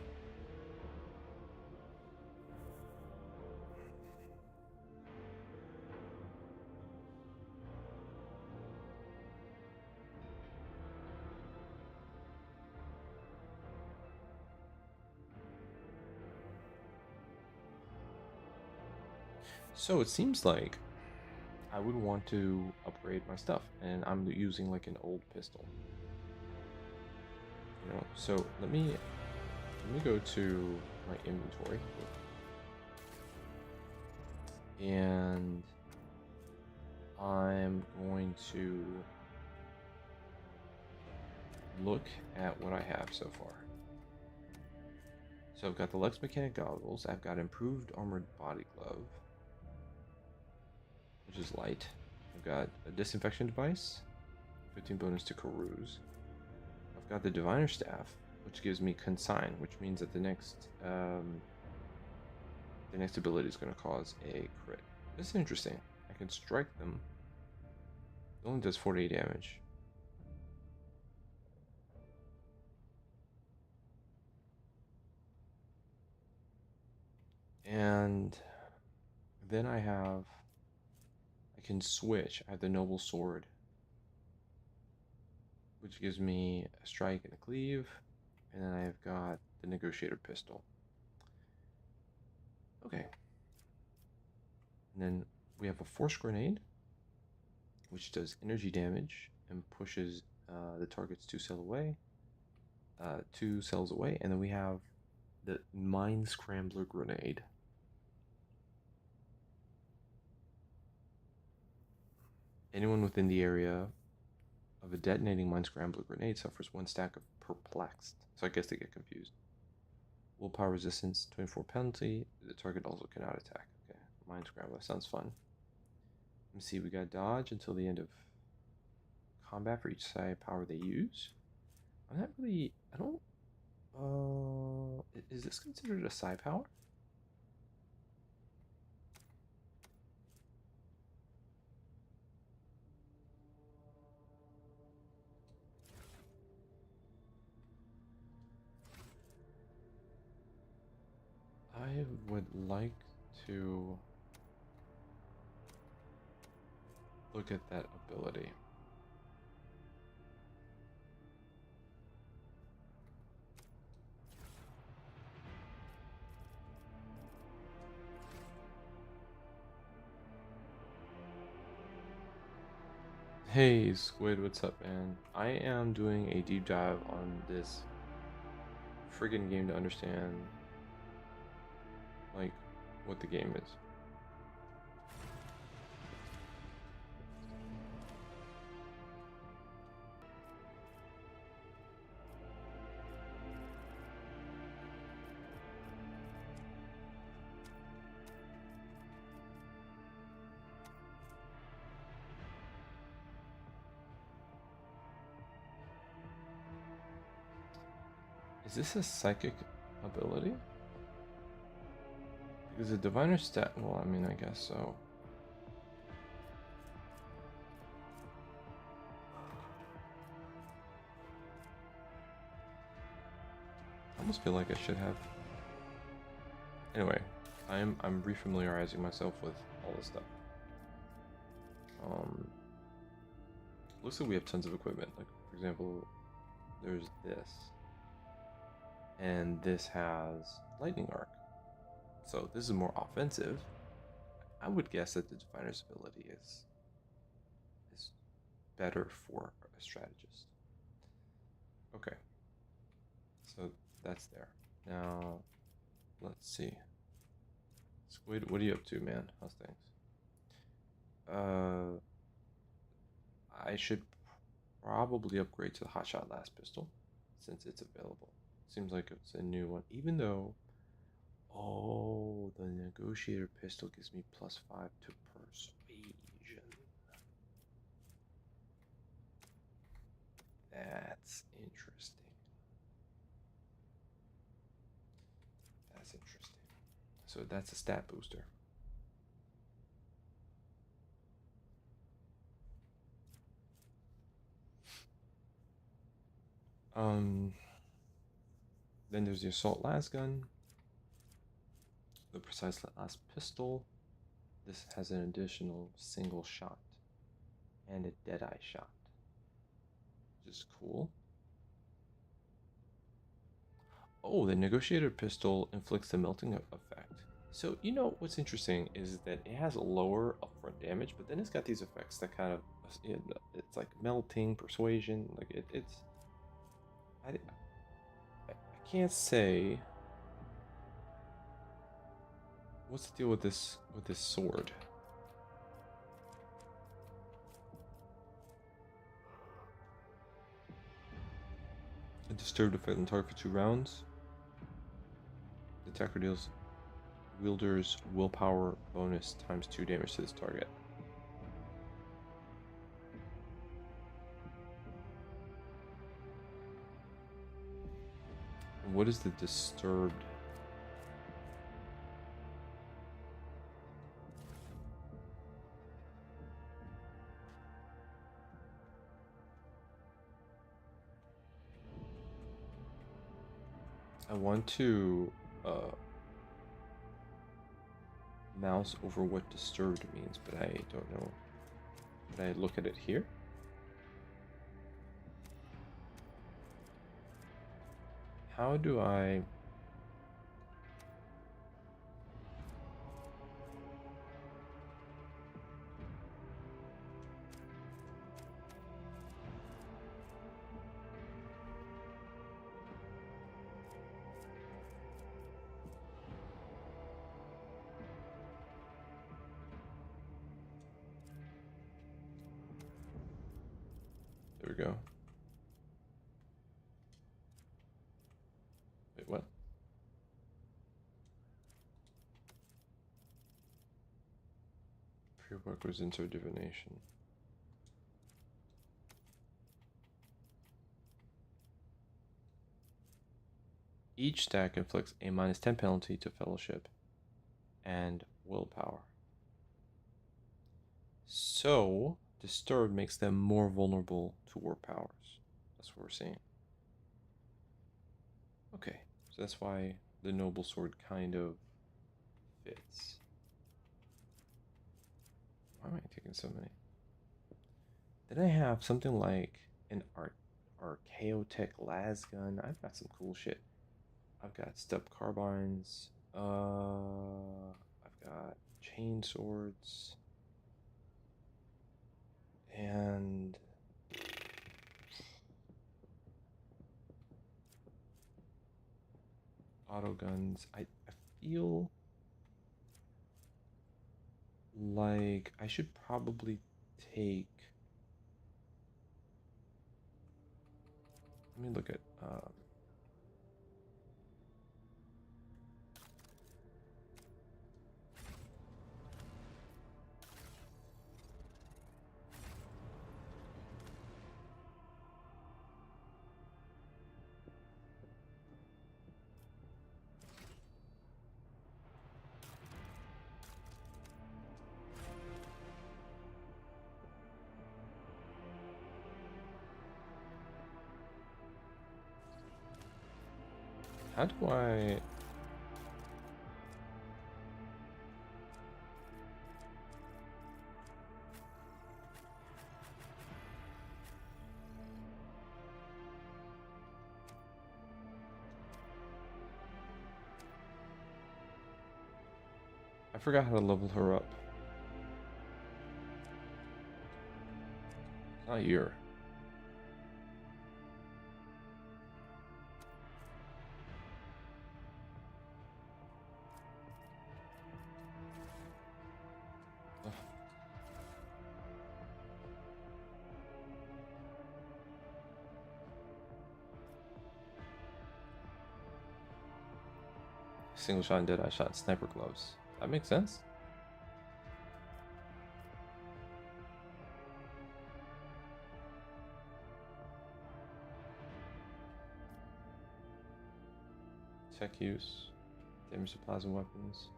so it seems like I would want to upgrade my stuff, and I'm using like an old pistol. You know, so let me go to my inventory, and I'm going to look at what I have so far. So I've got the Lex Mechanic goggles, I've got improved armored body glove, which is light. I've got a disinfection device, 15 bonus to Carouse. I've got the Diviner Staff, which gives me Consign, which means that the next ability is going to cause a crit. This is interesting. I can strike them. It only does 48 damage. And then I can switch. I have the Noble Sword, which gives me a strike and a cleave. And then I've got the Negotiator Pistol. Okay. And then we have a Force Grenade, which does energy damage and pushes the targets 2 cells away. 2 cells away. And then we have the Mind Scrambler Grenade. Anyone within the area of a detonating Mind Scrambler grenade suffers 1 stack of perplexed. So I guess they get confused. Willpower resistance, 24 penalty. The target also cannot attack. Okay, Mind Scrambler sounds fun. Let me see, we got dodge until the end of combat for each psi power they use. I'm not really, I don't, is this considered a psi power? I would like to look at that ability. Hey Squid, what's up, man? I am doing a deep dive on this friggin' game to understand, like, what the game is. Is this a psychic ability? Because a diviner stat, well, I mean, I guess so. I almost feel like I should have. Anyway, I'm refamiliarizing myself with all this stuff. Looks like we have tons of equipment. Like, for example, there's this. And this has lightning arc. So this is more offensive. I would guess that the diviner's ability is better for a strategist. Okay. So that's there. Now let's see. Squid, what are you up to, man? How's things? I should probably upgrade to the hotshot last pistol since it's available. Seems like it's a new one, even though, oh, the negotiator pistol gives me +5 to persuasion. That's interesting. That's interesting. So that's a stat booster. Then there's the assault las gun, the precise las pistol. This has an additional single shot and a deadeye shot, which is cool. Oh, the negotiator pistol inflicts the melting effect. So, you know, what's interesting is that it has a lower upfront damage, but then it's got these effects that kind of, it's like melting, persuasion, like it's, I can't say, what's the deal with this sword? A disturbed effect on target for 2 rounds. The attacker deals wielder's willpower bonus ×2 damage to this target. What is the disturbed? I want to mouse over what disturbed means, but I don't know. Can I look at it here? How do I... There we go. Wait, what? Prerequisites or divination. Each stack inflicts a -10 penalty to fellowship and willpower. So, disturbed makes them more vulnerable to warp powers. That's what we're seeing. Okay, so that's why the noble sword kind of misfits. Why am I taking so many? Then I have something like an Archaeotech las gun. I've got some cool shit. I've got step carbines. I've got chain swords. And auto guns. I feel like I should probably take. Let me look at. How do I? I forgot how to level her up. It's not here. Ugh. Single shot and dead-eye shot, sniper gloves. That makes sense. Tech use, damage to plasma weapons.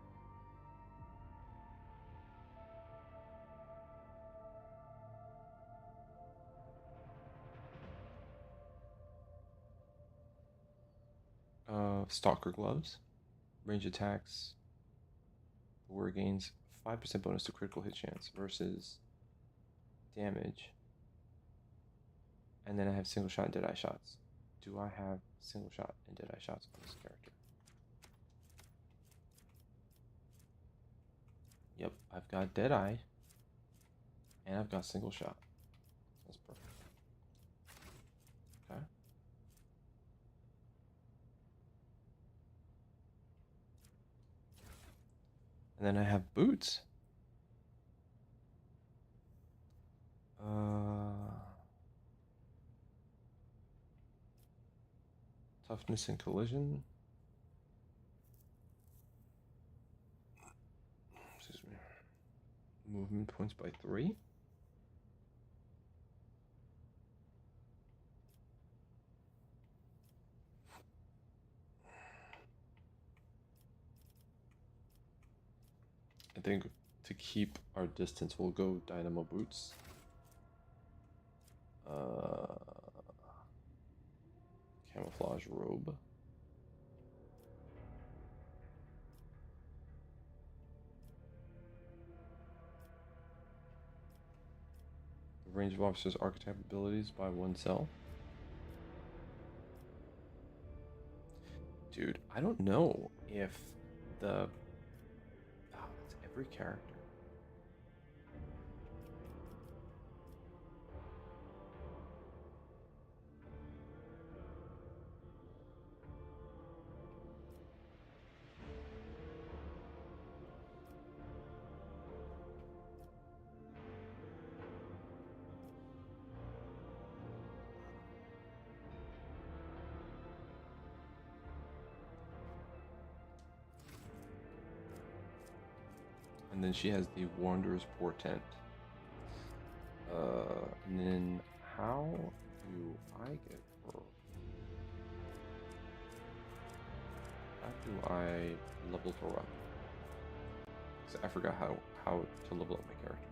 Stalker gloves, range attacks. The warrior gains 5% bonus to critical hit chance versus damage. And then I have single shot and dead-eye shots. Do I have single shot and dead-eye shots on this character? Yep, I've got dead-eye. And I've got single shot. That's perfect. Okay. And then I have boots. Toughness and collision. Excuse me. Movement points by 3. I think to keep our distance, we'll go dynamo boots. Camouflage robe. The range of officers' archetype abilities by 1 cell. Dude, I don't know if the... Oh, it's every character. And then she has the Wanderer's Portent. And then how do I get her? How do I level her up? Because I forgot how to level up my characters.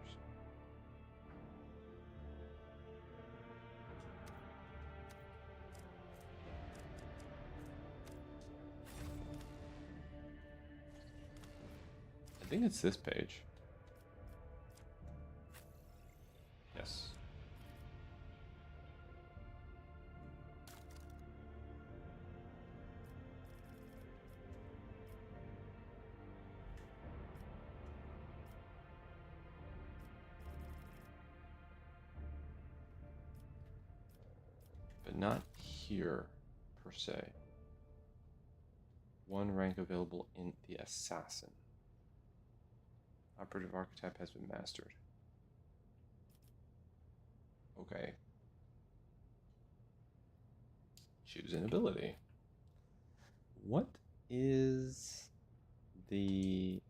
I think it's this page. Yes. But not here, per se. One rank available in the assassin. Operative archetype has been mastered. Okay. Choose an ability. What is the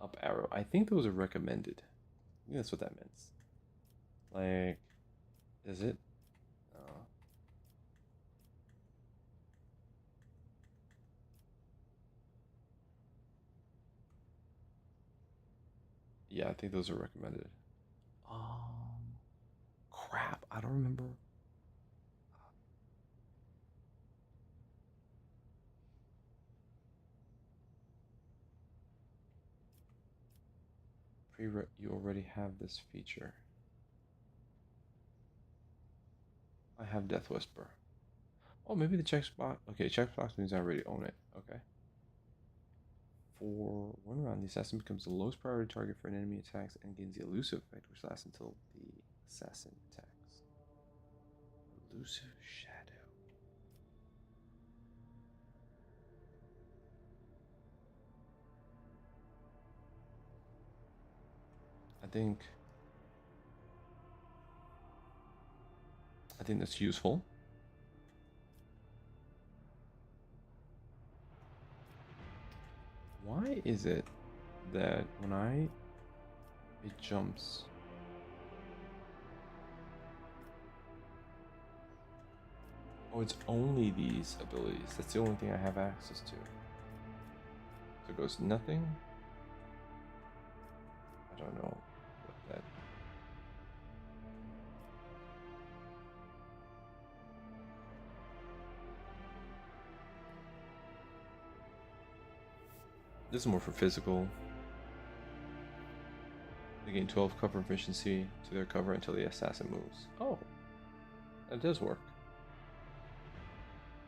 up arrow? I think those are recommended. I think that's what that means. Like, is it? Yeah, I think those are recommended. Crap, I don't remember. You already have this feature. I have Death Whisper. Oh, maybe the checkbox. Okay, checkbox means I already own it. Okay. For one round, the assassin becomes the lowest priority target for an enemy attacks and gains the elusive effect, which lasts until the assassin attacks. Elusive shadow. I think that's useful. Why is it that when it jumps? Oh, it's only these abilities. That's the only thing I have access to. So it goes nothing. I don't know what that. This is more for physical. They gain 12 cover efficiency to their cover until the assassin moves. Oh, that does work.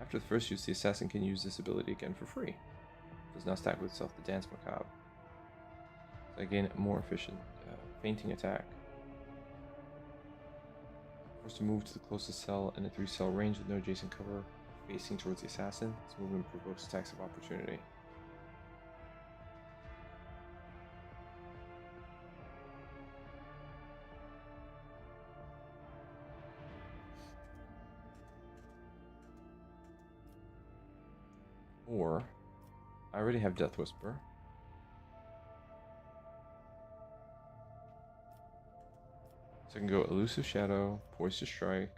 After the first use, the assassin can use this ability again for free. It does not stack with itself the Dance Macabre. So I gain a more efficient fainting attack. Forced to move to the closest cell in a 3-cell range with no adjacent cover facing towards the assassin. This movement provokes attacks of opportunity. Or, I already have Death Whisper. So I can go Elusive Shadow, Poised to Strike.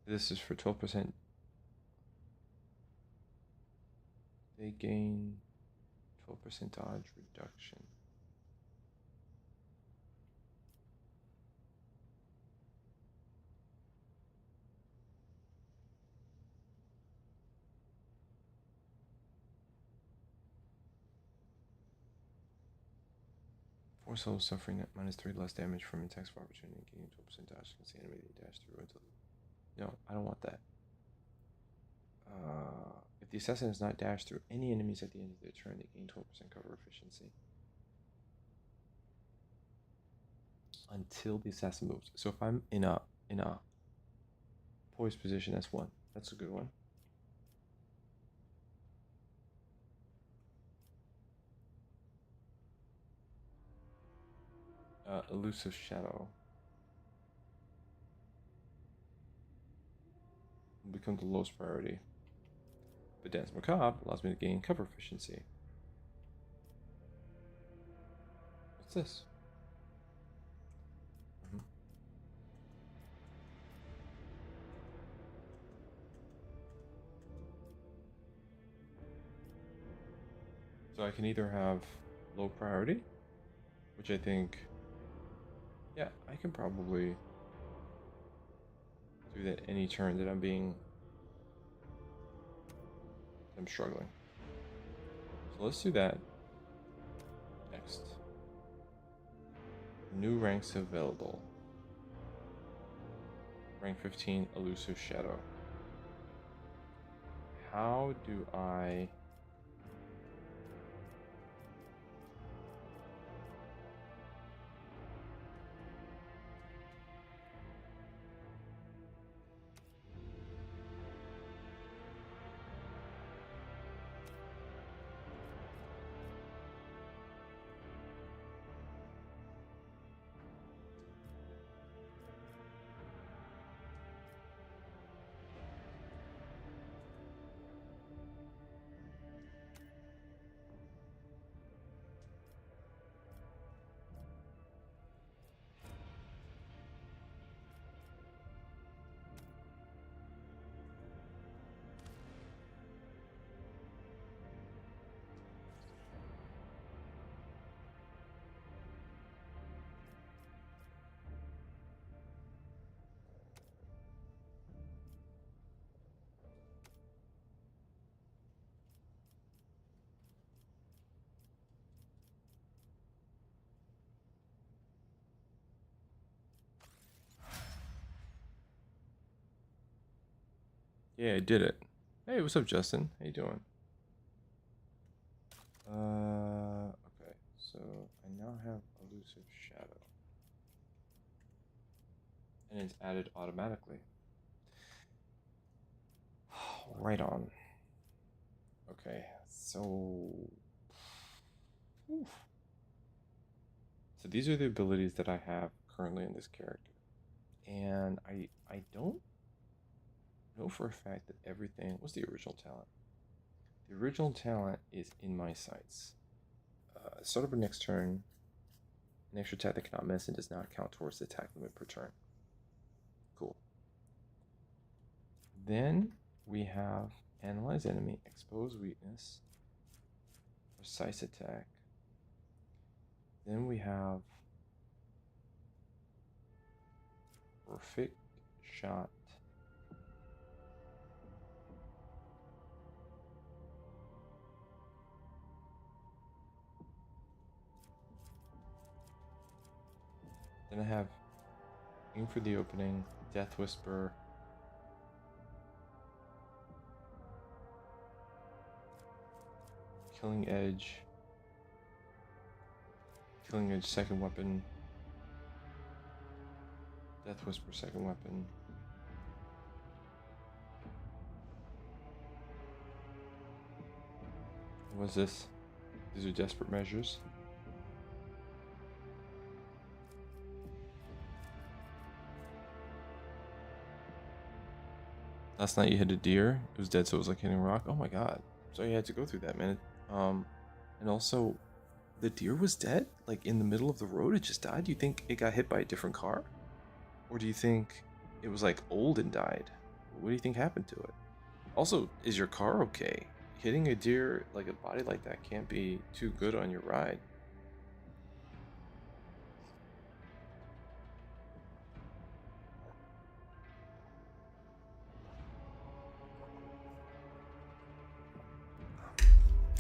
This is for 12%. They gain 12% dodge reduction. Four souls suffering at -3 less damage from attacks of opportunity, gaining 12% dodge against the enemy they dash through until. No, I don't want that. If the assassin has not dashed through any enemies at the end of their turn, they gain 12% cover efficiency. Until the assassin moves. So if I'm in a poised position, that's one. That's a good one. Elusive Shadow will become the lowest priority. But Dance Macabre allows me to gain cover efficiency. What's this? So I can either have low priority, which I think, yeah, I can probably do that any turn that I'm struggling. So let's do that next. New ranks available. Rank 15, Elusive Shadow. How do I... Yeah, I did it. Hey, what's up, Justin? How you doing? Okay, so I now have Elusive Shadow. And it's added automatically. Right on. Okay, so... Oof. So these are the abilities that I have currently in this character. And I don't know for a fact that everything... What's the original talent? The original talent is in my sights. Start of our next turn, an extra attack that cannot miss and does not count towards the attack limit per turn. Cool. Then we have Analyze Enemy, Expose Weakness, Precise Attack. Then we have Perfect Shot. Then I have Aim for the Opening, Death Whisper, Killing Edge second weapon, Death Whisper second weapon. What was this? These are desperate measures. Last night you hit a deer. It was dead, so it was like hitting a rock. Oh my god. Sorry you had to go through that, man. And also, the deer was dead? Like in the middle of the road, it just died? Do you think it got hit by a different car? Or do you think it was like old and died? What do you think happened to it? Also, is your car okay? Hitting a deer, like a body like that, can't be too good on your ride.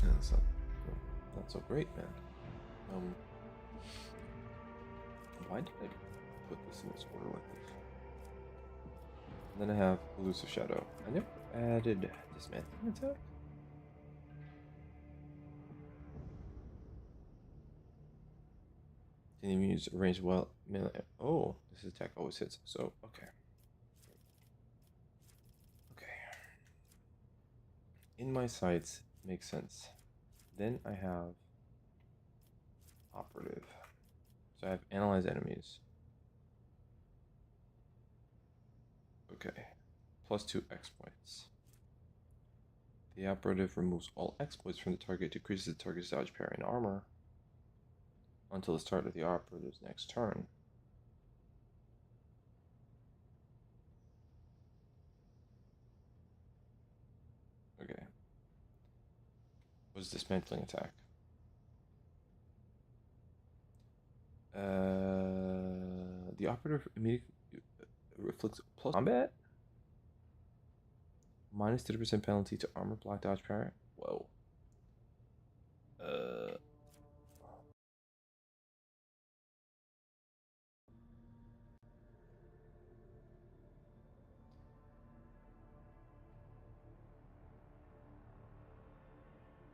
Yeah, that's not so great, man. Why did I put this in this order like this? And then I have Elusive Shadow. I never added Dismantling Attack. Didn't even use range well. Oh, this attack always hits. So, okay. Okay. In my sights makes sense. Then I have Operative. So I have Analyze Enemies. Okay. +2 exploits. The Operative removes all exploits from the target, decreases the target's dodge, parry, and armor until the start of the Operative's next turn. Okay. Was Dismantling Attack. operative immediately reflects plus combat. Minus 30% penalty to armor, block, dodge, parry. Whoa.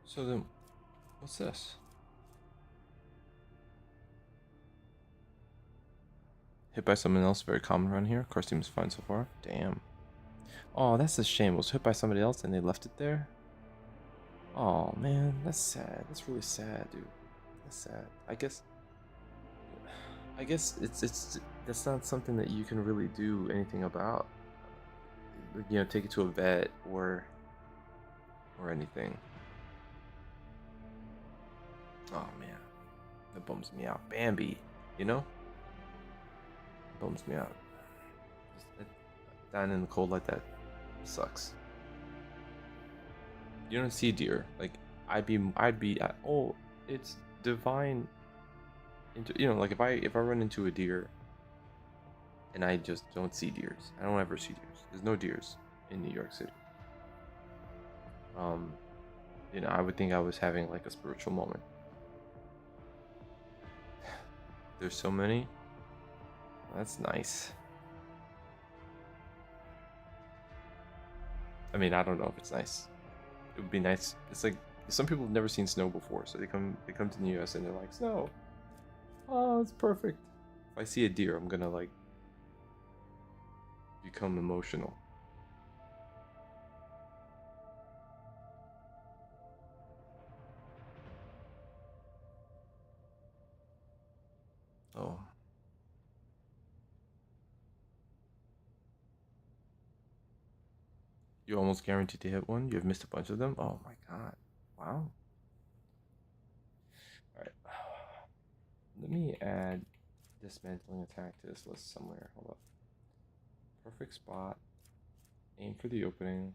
So then, what's this? Hit by someone else, very common around here. Car seems fine so far. Damn. Oh, that's a shame. It was hit by somebody else and they left it there. Oh man, that's sad. That's really sad, dude. That's sad. I guess it's that's not something that you can really do anything about. You know, take it to a vet or anything. Oh man, that bums me out. Bambi, you know, bums me out. Dying in the cold like that sucks. You don't see deer. Like I'd be oh, it's divine. You know, like if I run into a deer and I just don't see deers, I don't ever see deers. There's no deers in New York City. You know, I would think I was having like a spiritual moment. There's so many. That's nice. I mean, I don't know if it's nice. It would be nice. It's like some people have never seen snow before, so they come to the US and they're like, snow. Oh, it's perfect. If I see a deer, I'm gonna like become emotional. Oh. You're almost guaranteed to hit one. You've missed a bunch of them. Oh my god. Wow. Alright. Let me add dismantling attack to this list somewhere. Hold up. Perfect spot. Aim for the opening.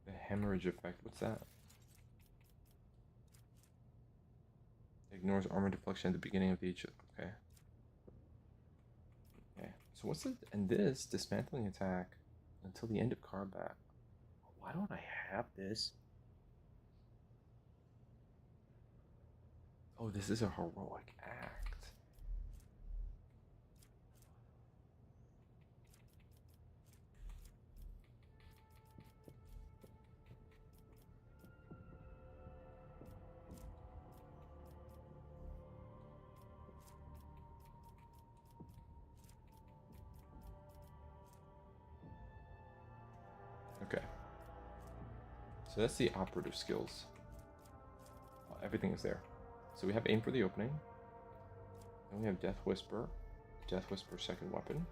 The hemorrhage effect. What's that? Ignores armor deflection at the beginning of each. Okay. Okay. So what's it? And this dismantling attack until the end of combat. Why don't I have this? Oh, this is a heroic act. Okay. So that's the operative skills. Everything is there. So we have aim for the opening. Then we have Death Whisper. Death Whisper second weapon.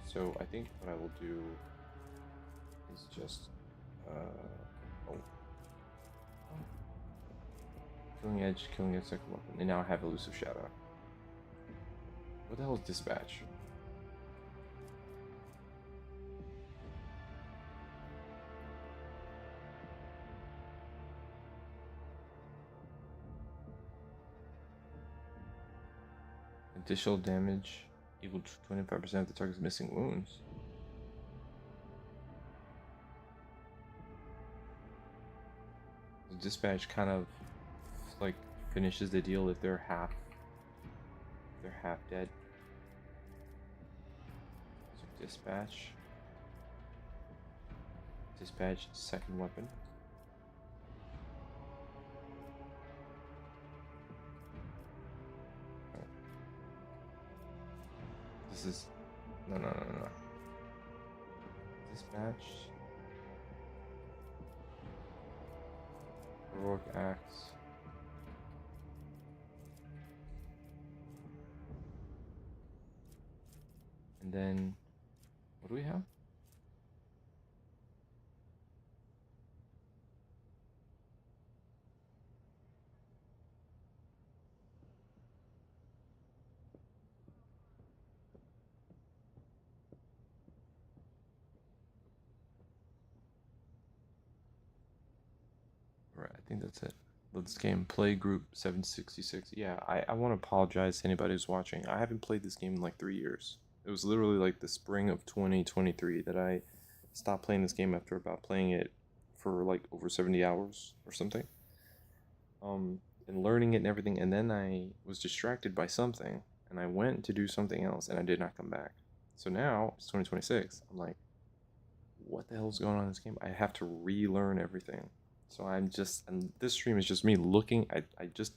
So I think what I will do is just Killing Edge second weapon. And now I have Elusive Shadow. What the hell is Dispatch? Additional damage equal to 25% of the target's missing wounds. The Dispatch kind of like finishes the deal if they're half dead. So Dispatch second weapon. This is no. Dispatch. Heroic acts. And then what do we have? Alright, I think that's it. Let's game play group 766. Yeah, I want to apologize to anybody who's watching. I haven't played this game in like 3 years. It was literally like the spring of 2023 that I stopped playing this game after about playing it for like over 70 hours or something. And learning it and everything, and then I was distracted by something, and I went to do something else, and I did not come back. So now it's 2026. I'm like, what the hell is going on in this game? I have to relearn everything. So and this stream is just me looking. I just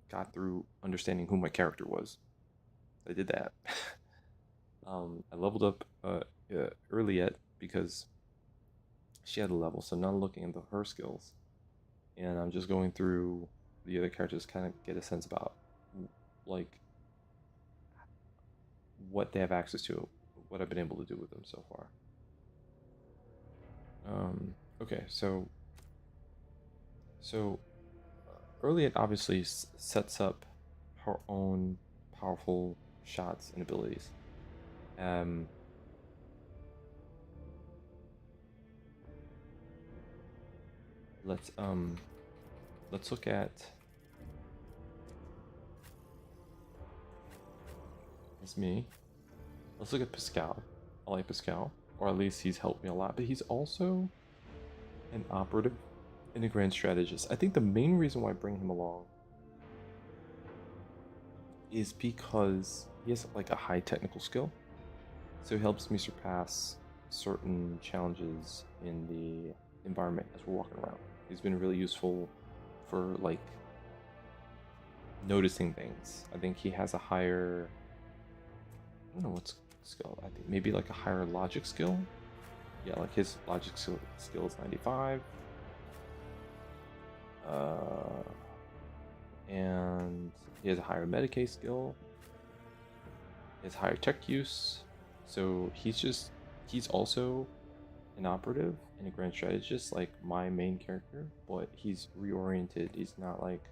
got through understanding who my character was. I did that. I leveled up early yet because she had a level, so now looking into her skills, and I'm just going through the other characters, kind of get a sense about like what they have access to, what I've been able to do with them so far. Okay, so Earliet obviously sets up her own powerful shots and abilities. Let's look at it's me. Let's look at Pascal. I like Pascal, or at least he's helped me a lot, but he's also an operative and a grand strategist. I think the main reason why I bring him along is because he has like a high technical skill, so he helps me surpass certain challenges in the environment as we're walking around. He's been really useful for like noticing things. I think he has a higher, I don't know what's skill. I think maybe like a higher logic skill. Yeah, like his logic skill is 95. And he has a higher Medicaid skill. He has higher tech use. So he's also an operative and a grand strategist like my main character, but he's reoriented. He's not like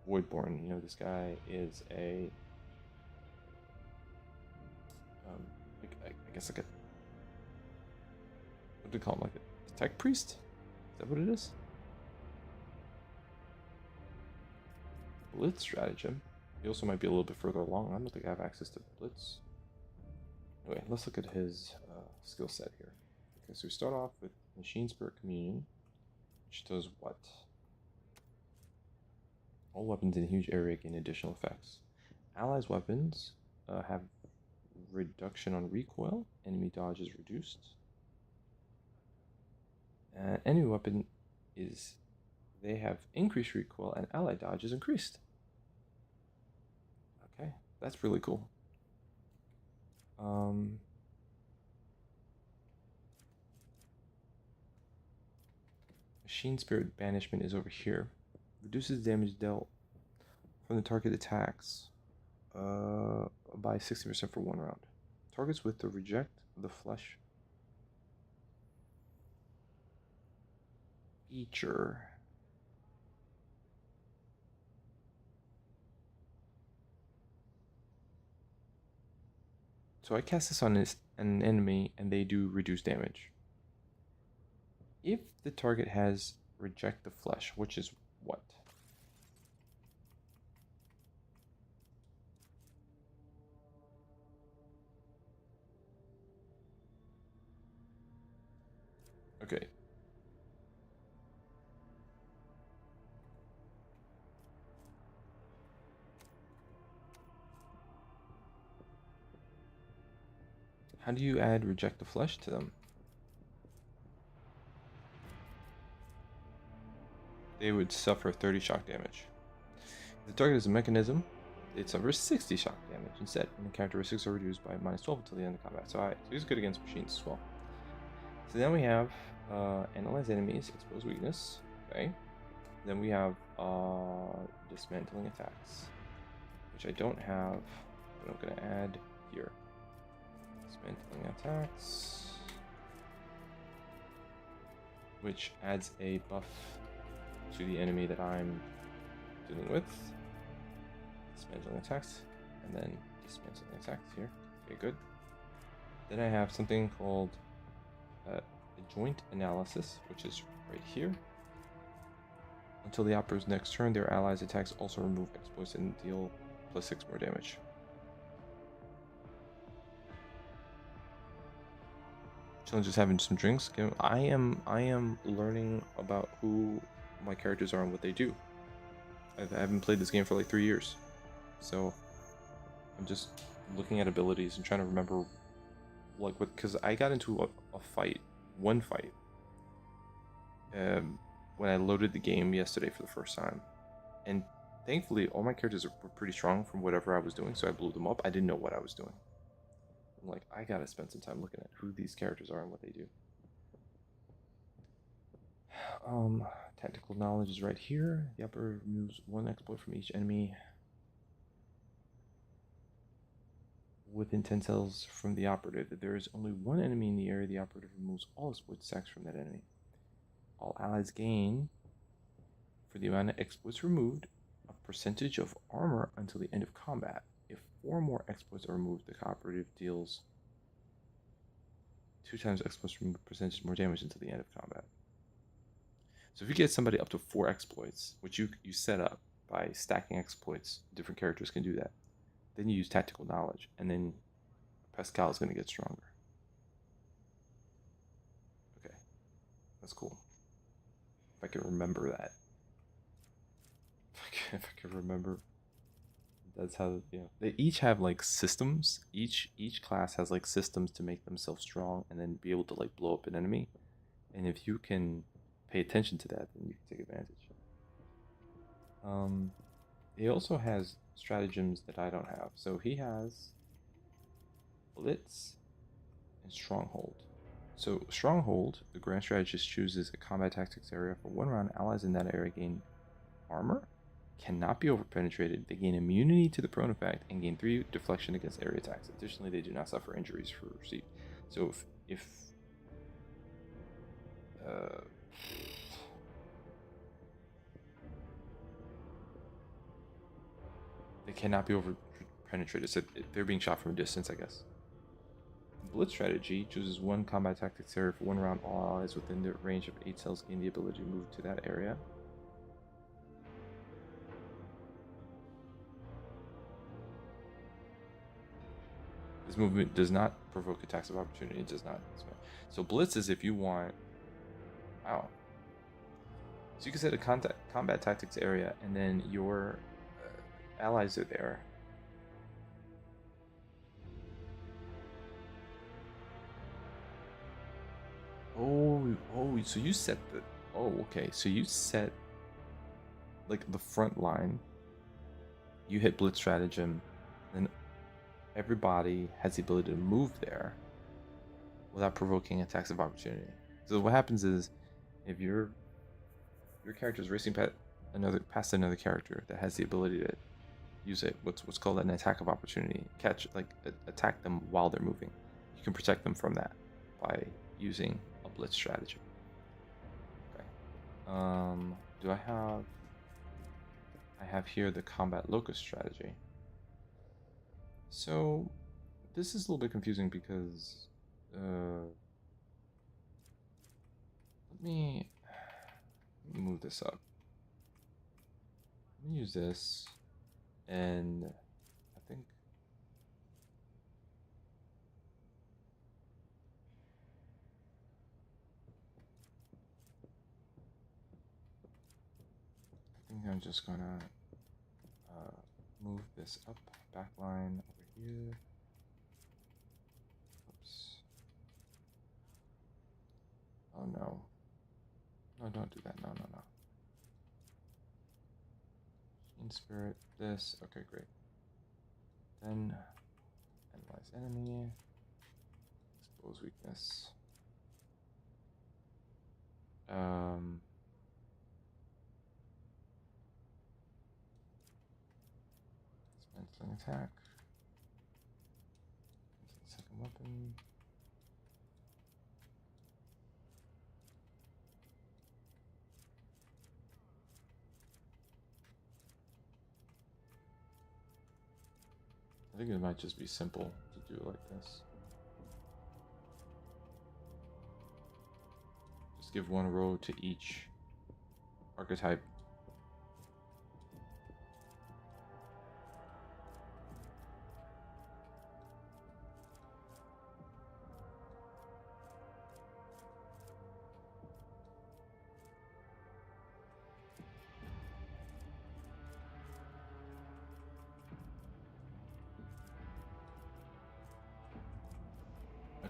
Voidborn. You know, this guy is a like I guess like a, what do they call him, like a tech priest? Is that what it is? Blitz stratagem. He also might be a little bit further along. I don't think I have access to Blitz. Anyway, let's look at his skill set here. Okay, so we start off with Machine Spirit Communion, which does what? All weapons in a huge area gain additional effects. Allies' weapons have reduction on recoil. Enemy dodge is reduced. Enemy weapon is, they have increased recoil and ally dodge is increased. Okay, that's really cool. Machine Spirit Banishment is over here. Reduces damage dealt from the target attacks by 60% for 1 round. Targets with the reject the flesh feature. So I cast this on an enemy and they do reduce damage. If the target has reject the flesh, which is what? Okay. How do you add reject the flesh to them? They would suffer 30 shock damage. If the target is a mechanism, it suffers 60 shock damage instead, and the characteristics are reduced by -12 until the end of combat. So he's good against machines as well. So then we have analyze enemies, expose weakness. Okay. Then we have dismantling attacks, which I don't have, but I'm going to add here. Dismantling attacks, which adds a buff to the enemy that I'm dealing with. Dismantling attacks, and then dismantling attacks here. Okay, good. Then I have something called the joint analysis, which is right here. Until the operator's next turn, their allies' attacks also remove exploits and deal +6 more damage. Chilling, just having some drinks. I am learning about who my characters are and what they do. I haven't played this game for like 3 years, so I'm just looking at abilities and trying to remember, like, what, because I got into one fight, when I loaded the game yesterday for the first time, and thankfully all my characters were pretty strong from whatever I was doing, so I blew them up. I didn't know what I was doing. I'm like, I gotta spend some time looking at who these characters are and what they do. Tactical knowledge is right here. The operator removes 1 exploit from each enemy within 10 cells from the operator. If there is only 1 enemy in the area, the operator removes all exploit stacks from that enemy. All allies gain, for the amount of exploits removed, a percentage of armor until the end of combat. If 4 more exploits are removed, the operative deals 2 times exploits removed percentage more damage until the end of combat. So if you get somebody up to 4 exploits, which you set up by stacking exploits, different characters can do that. Then you use tactical knowledge, and then Pascal is going to get stronger. Okay, that's cool. If I can remember that. If I can remember, that's how, you know, they each have like systems. Each class has like systems to make themselves strong and then be able to like blow up an enemy. And if you can pay attention to that, then you can take advantage. He also has stratagems that I don't have. So he has Blitz and Stronghold. So Stronghold, the Grand Strategist chooses a combat tactics area for 1 round. Allies in that area gain armor, cannot be overpenetrated. They gain immunity to the prone effect and gain 3 deflection against area attacks. Additionally, they do not suffer injuries for received. So if they cannot be overpenetrated, so they're being shot from a distance, I guess. Blitz strategy chooses 1 combat tactics area for 1 round. All allies within the range of 8 cells gain the ability to move to that area. This movement does not provoke attacks of opportunity. It does not. So Blitz is if you want. Wow. So you can set a combat tactics area, and then your allies are there. Oh, so you set the. Oh, okay. So you set like the front line. You hit Blitz stratagem, then everybody has the ability to move there without provoking attacks of opportunity. So what happens is, if your character is racing past another character that has the ability to use what's called an attack of opportunity, attack them while they're moving, you can protect them from that by using a Blitz strategy. Okay. Do I have here the combat locust strategy. So this is a little bit confusing because let me move this up. Let me use this, and I think I'm just gonna move this up, backline over here. Oops. Oh no. No, don't do that. No. In spirit, this. Okay, great. Then analyze enemy. Expose weakness. Spend attack. Second weapon. I think it might just be simple to do it like this. Just give 1 row to each archetype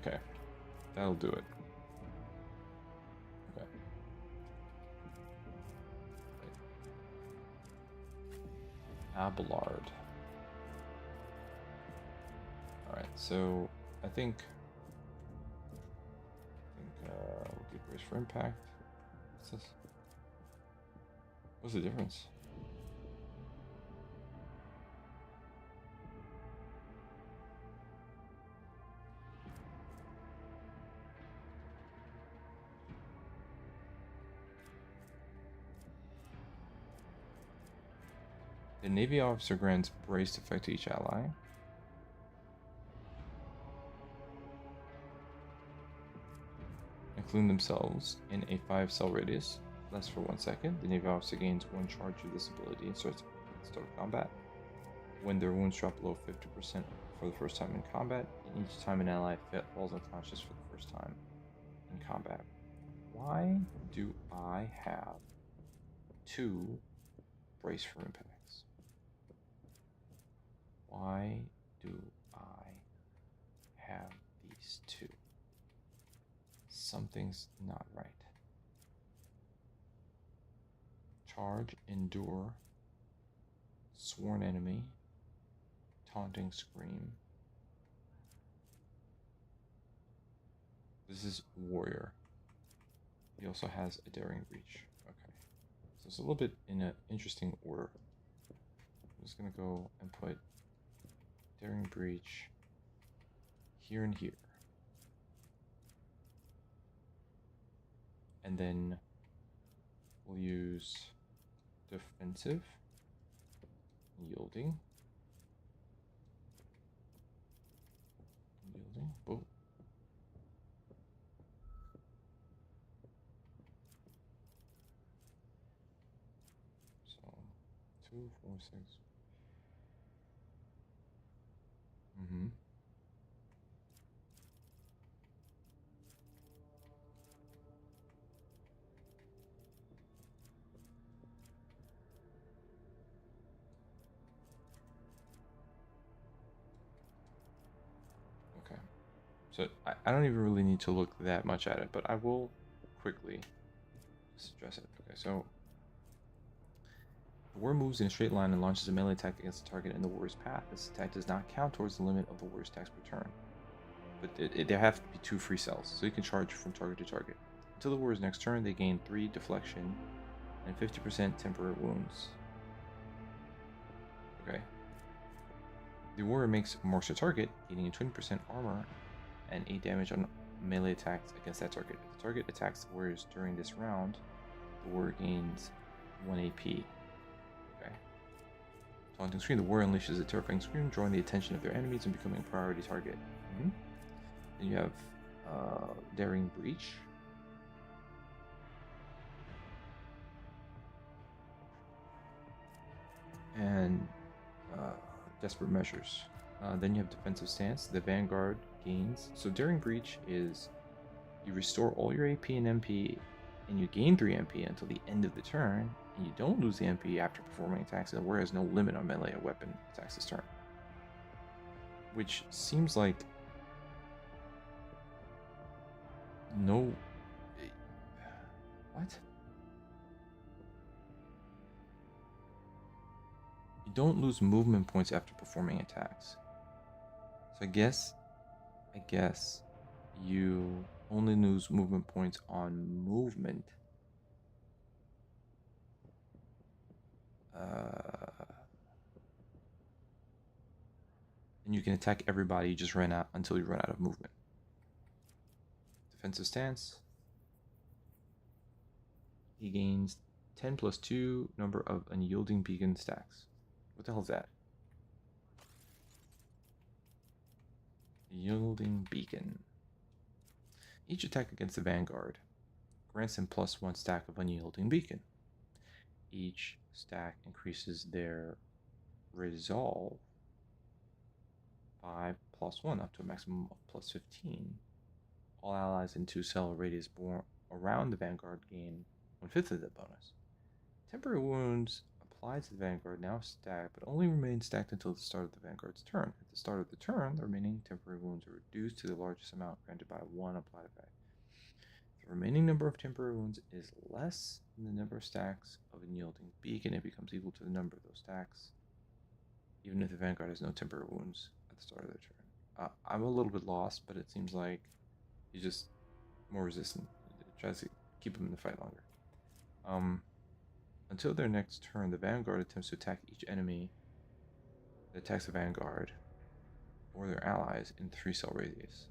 Okay, that'll do it. Okay. Abelard. Alright, so I think we'll do brace for impact. What's this? What's the difference? The Navy officer grants braced effect to each ally. Including themselves in a 5-cell radius. Lasts for 1 second. The Navy officer gains 1 charge of this ability and starts start combat. When their wounds drop below 50% for the first time in combat, and each time an ally falls unconscious for the first time in combat. Why do I have 2 brace for impacts? Why do I have these 2? Something's not right. Charge, endure, sworn enemy, taunting scream. This is warrior. He also has a daring breach. Okay, so it's a little bit in an interesting order. I'm just gonna go and put daring breach here and here, and then we'll use defensive, yielding, boom. So 2, 4, 6. Okay. So I don't even really need to look that much at it, but I will quickly just address it. Okay, so the warrior moves in a straight line and launches a melee attack against the target in the warrior's path. This attack does not count towards the limit of the warrior's attacks per turn. But there have to be 2 free cells, so you can charge from target to target. Until the warrior's next turn, they gain 3 deflection and 50% temporary wounds. Okay. The warrior marks a target, gaining a 20% armor and 8 damage on melee attacks against that target. If the target attacks the warriors during this round, the warrior gains 1 AP. Okay. Taunting scream. The warrior unleashes a terrifying scream, drawing the attention of their enemies and becoming a priority target. Then you have daring breach. And desperate measures. Then you have defensive stance. The vanguard gains. So daring breach is you restore all your AP and MP, and you gain 3 MP until the end of the turn, and you don't lose the MP after performing attacks. And the warrior has no limit on melee or weapon attacks this turn, which seems like no. What? You don't lose movement points after performing attacks. So I guess you only lose movement points on movement. And you can attack everybody you just ran out until you run out of movement. Defensive stance. He gains 10 plus 2 number of unyielding beacon stacks. What the hell is that? Yielding beacon. Each attack against the vanguard grants him plus 1 stack of unyielding beacon. Each stack increases their resolve by plus 1 up to a maximum of plus 15. All allies in 2-cell radius born around the vanguard gain 1/5 of the bonus. Temporary wounds applied to the Vanguard now stacked, but only remain stacked until the start of the Vanguard's turn. At the start of the turn, the remaining temporary wounds are reduced to the largest amount granted by 1 applied effect. The remaining number of temporary wounds is less than the number of stacks of unyielding beacon. It becomes equal to the number of those stacks, even if the Vanguard has no temporary wounds at the start of the turn. I'm a little bit lost, but it seems like he's just more resistant. It tries to keep him in the fight longer. Until their next turn, the Vanguard attempts to attack each enemy that attacks the Vanguard or their allies in 3-cell radius.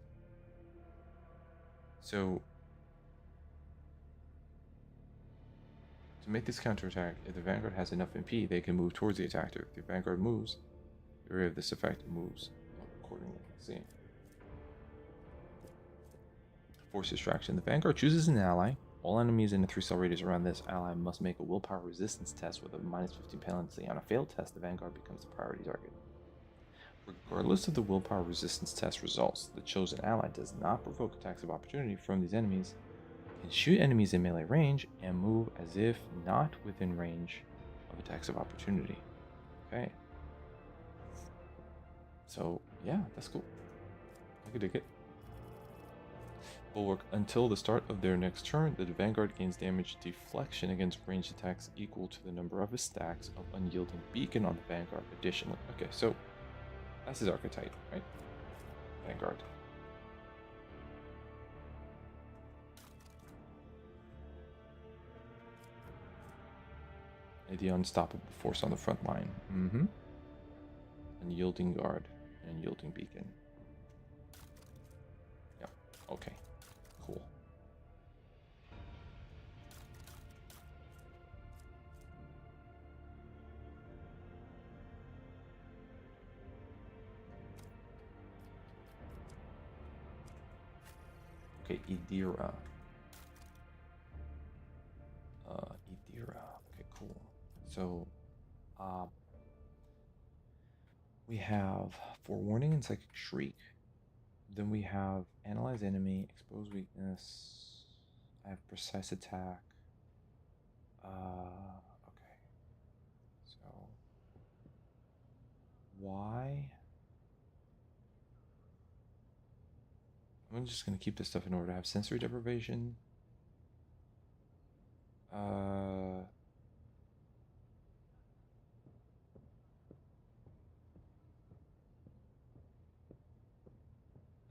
So, to make this counterattack, if the Vanguard has enough MP, they can move towards the attacker. If the Vanguard moves, the area of this effect moves accordingly. See. Force distraction. The Vanguard chooses an ally. All enemies in a 3-cell radius around this ally must make a willpower resistance test with a -15 penalty. On a failed test, the Vanguard becomes the priority target. Regardless of the willpower resistance test results, the chosen ally does not provoke attacks of opportunity from these enemies, can shoot enemies in melee range, and move as if not within range of attacks of opportunity. Okay. So, yeah, that's cool. I could dig it. Bulwark. Until the start of their next turn, the Vanguard gains damage deflection against ranged attacks equal to the number of his stacks of unyielding beacon on the Vanguard additionally. Okay, so that's his archetype, right? Vanguard. The unstoppable force on the front line. Unyielding guard, unyielding beacon. Yep, okay. Cool. Okay, Idira. Idira. Okay, cool. So, we have Forewarning and Psychic Shriek. Then we have Analyze Enemy, Expose Weakness. I have Precise Attack. Okay. So, why? I'm just going to keep this stuff in order. I have Sensory Deprivation.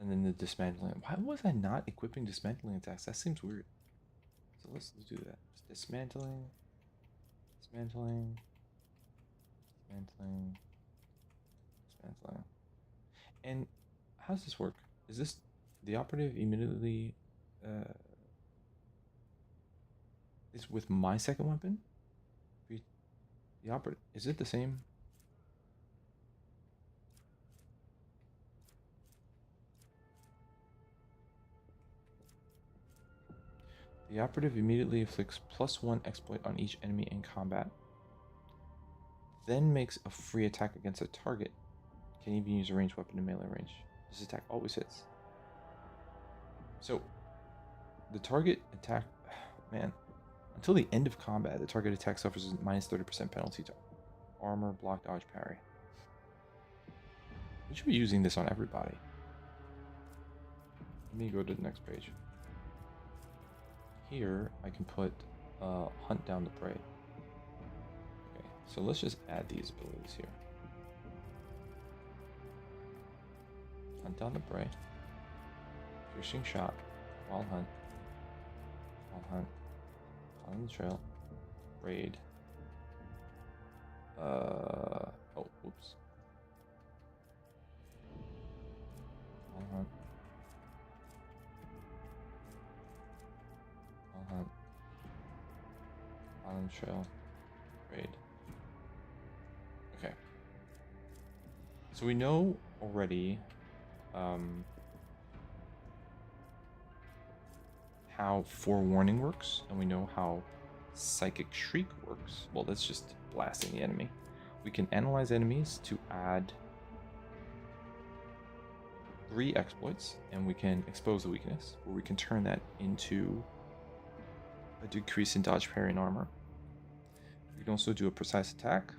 And then the dismantling. Why was I not equipping dismantling attacks? That seems weird. So let's do that. Just dismantling, dismantling, dismantling, dismantling. And how does this work? Is this the operative immediately is with my second weapon? The operative, is it the same? The operative immediately inflicts +1 exploit on each enemy in combat, then makes a free attack against a target. Can even use a ranged weapon in melee range. This attack always hits. So, the target attack, man, until the end of combat, the target attack suffers a -30% penalty to armor, block, dodge, parry. We should be using this on everybody. Let me go to the next page. Here, I can put Hunt Down the Prey. Okay, so let's just add these abilities here. Hunt Down the Prey. Piercing Shot. Wild Hunt. Wild Hunt. On the Trail. Raid. Oh, whoops. Wild Hunt. Hunt, on trail, raid. Okay. So we know already how Forewarning works, and we know how Psychic Shriek works. Well, that's just blasting the enemy. We can analyze enemies to add 3 exploits, and we can expose the weakness, where we can turn that into a decrease in dodge, parry, and armor. We can can also do a precise attack.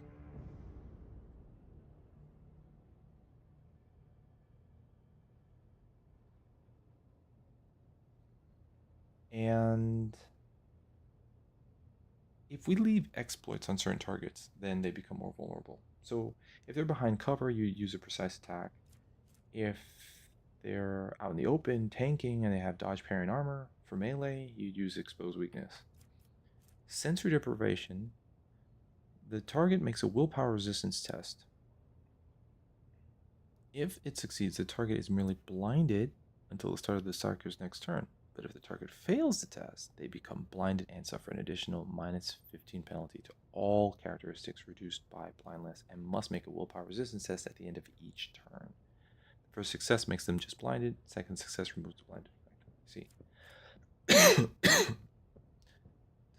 And if we leave exploits on certain targets, then they become more vulnerable. So if they're behind cover, you use a precise attack. If they're out in the open, tanking, and they have dodge, parry, and armor, for melee, you use expose weakness. Sensory deprivation. The target makes a willpower resistance test. If it succeeds, the target is merely blinded until the start of the striker's next turn. But if the target fails the test, they become blinded and suffer an additional -15 penalty to all characteristics reduced by blindness and must make a willpower resistance test at the end of each turn. The first success makes them just blinded. Second success removes the blinded effect. See.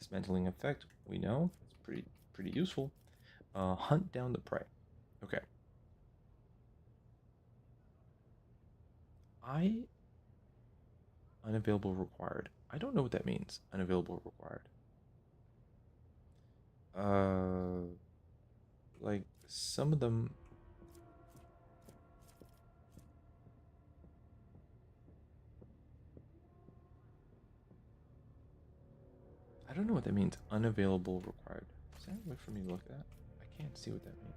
Dismantling effect, we know. It's pretty useful. Hunt down the prey. Okay. Unavailable required. I don't know what that means. Unavailable required. Like some of them. I don't know what that means. Unavailable required. Is that a way for me to look at? I can't see what that means.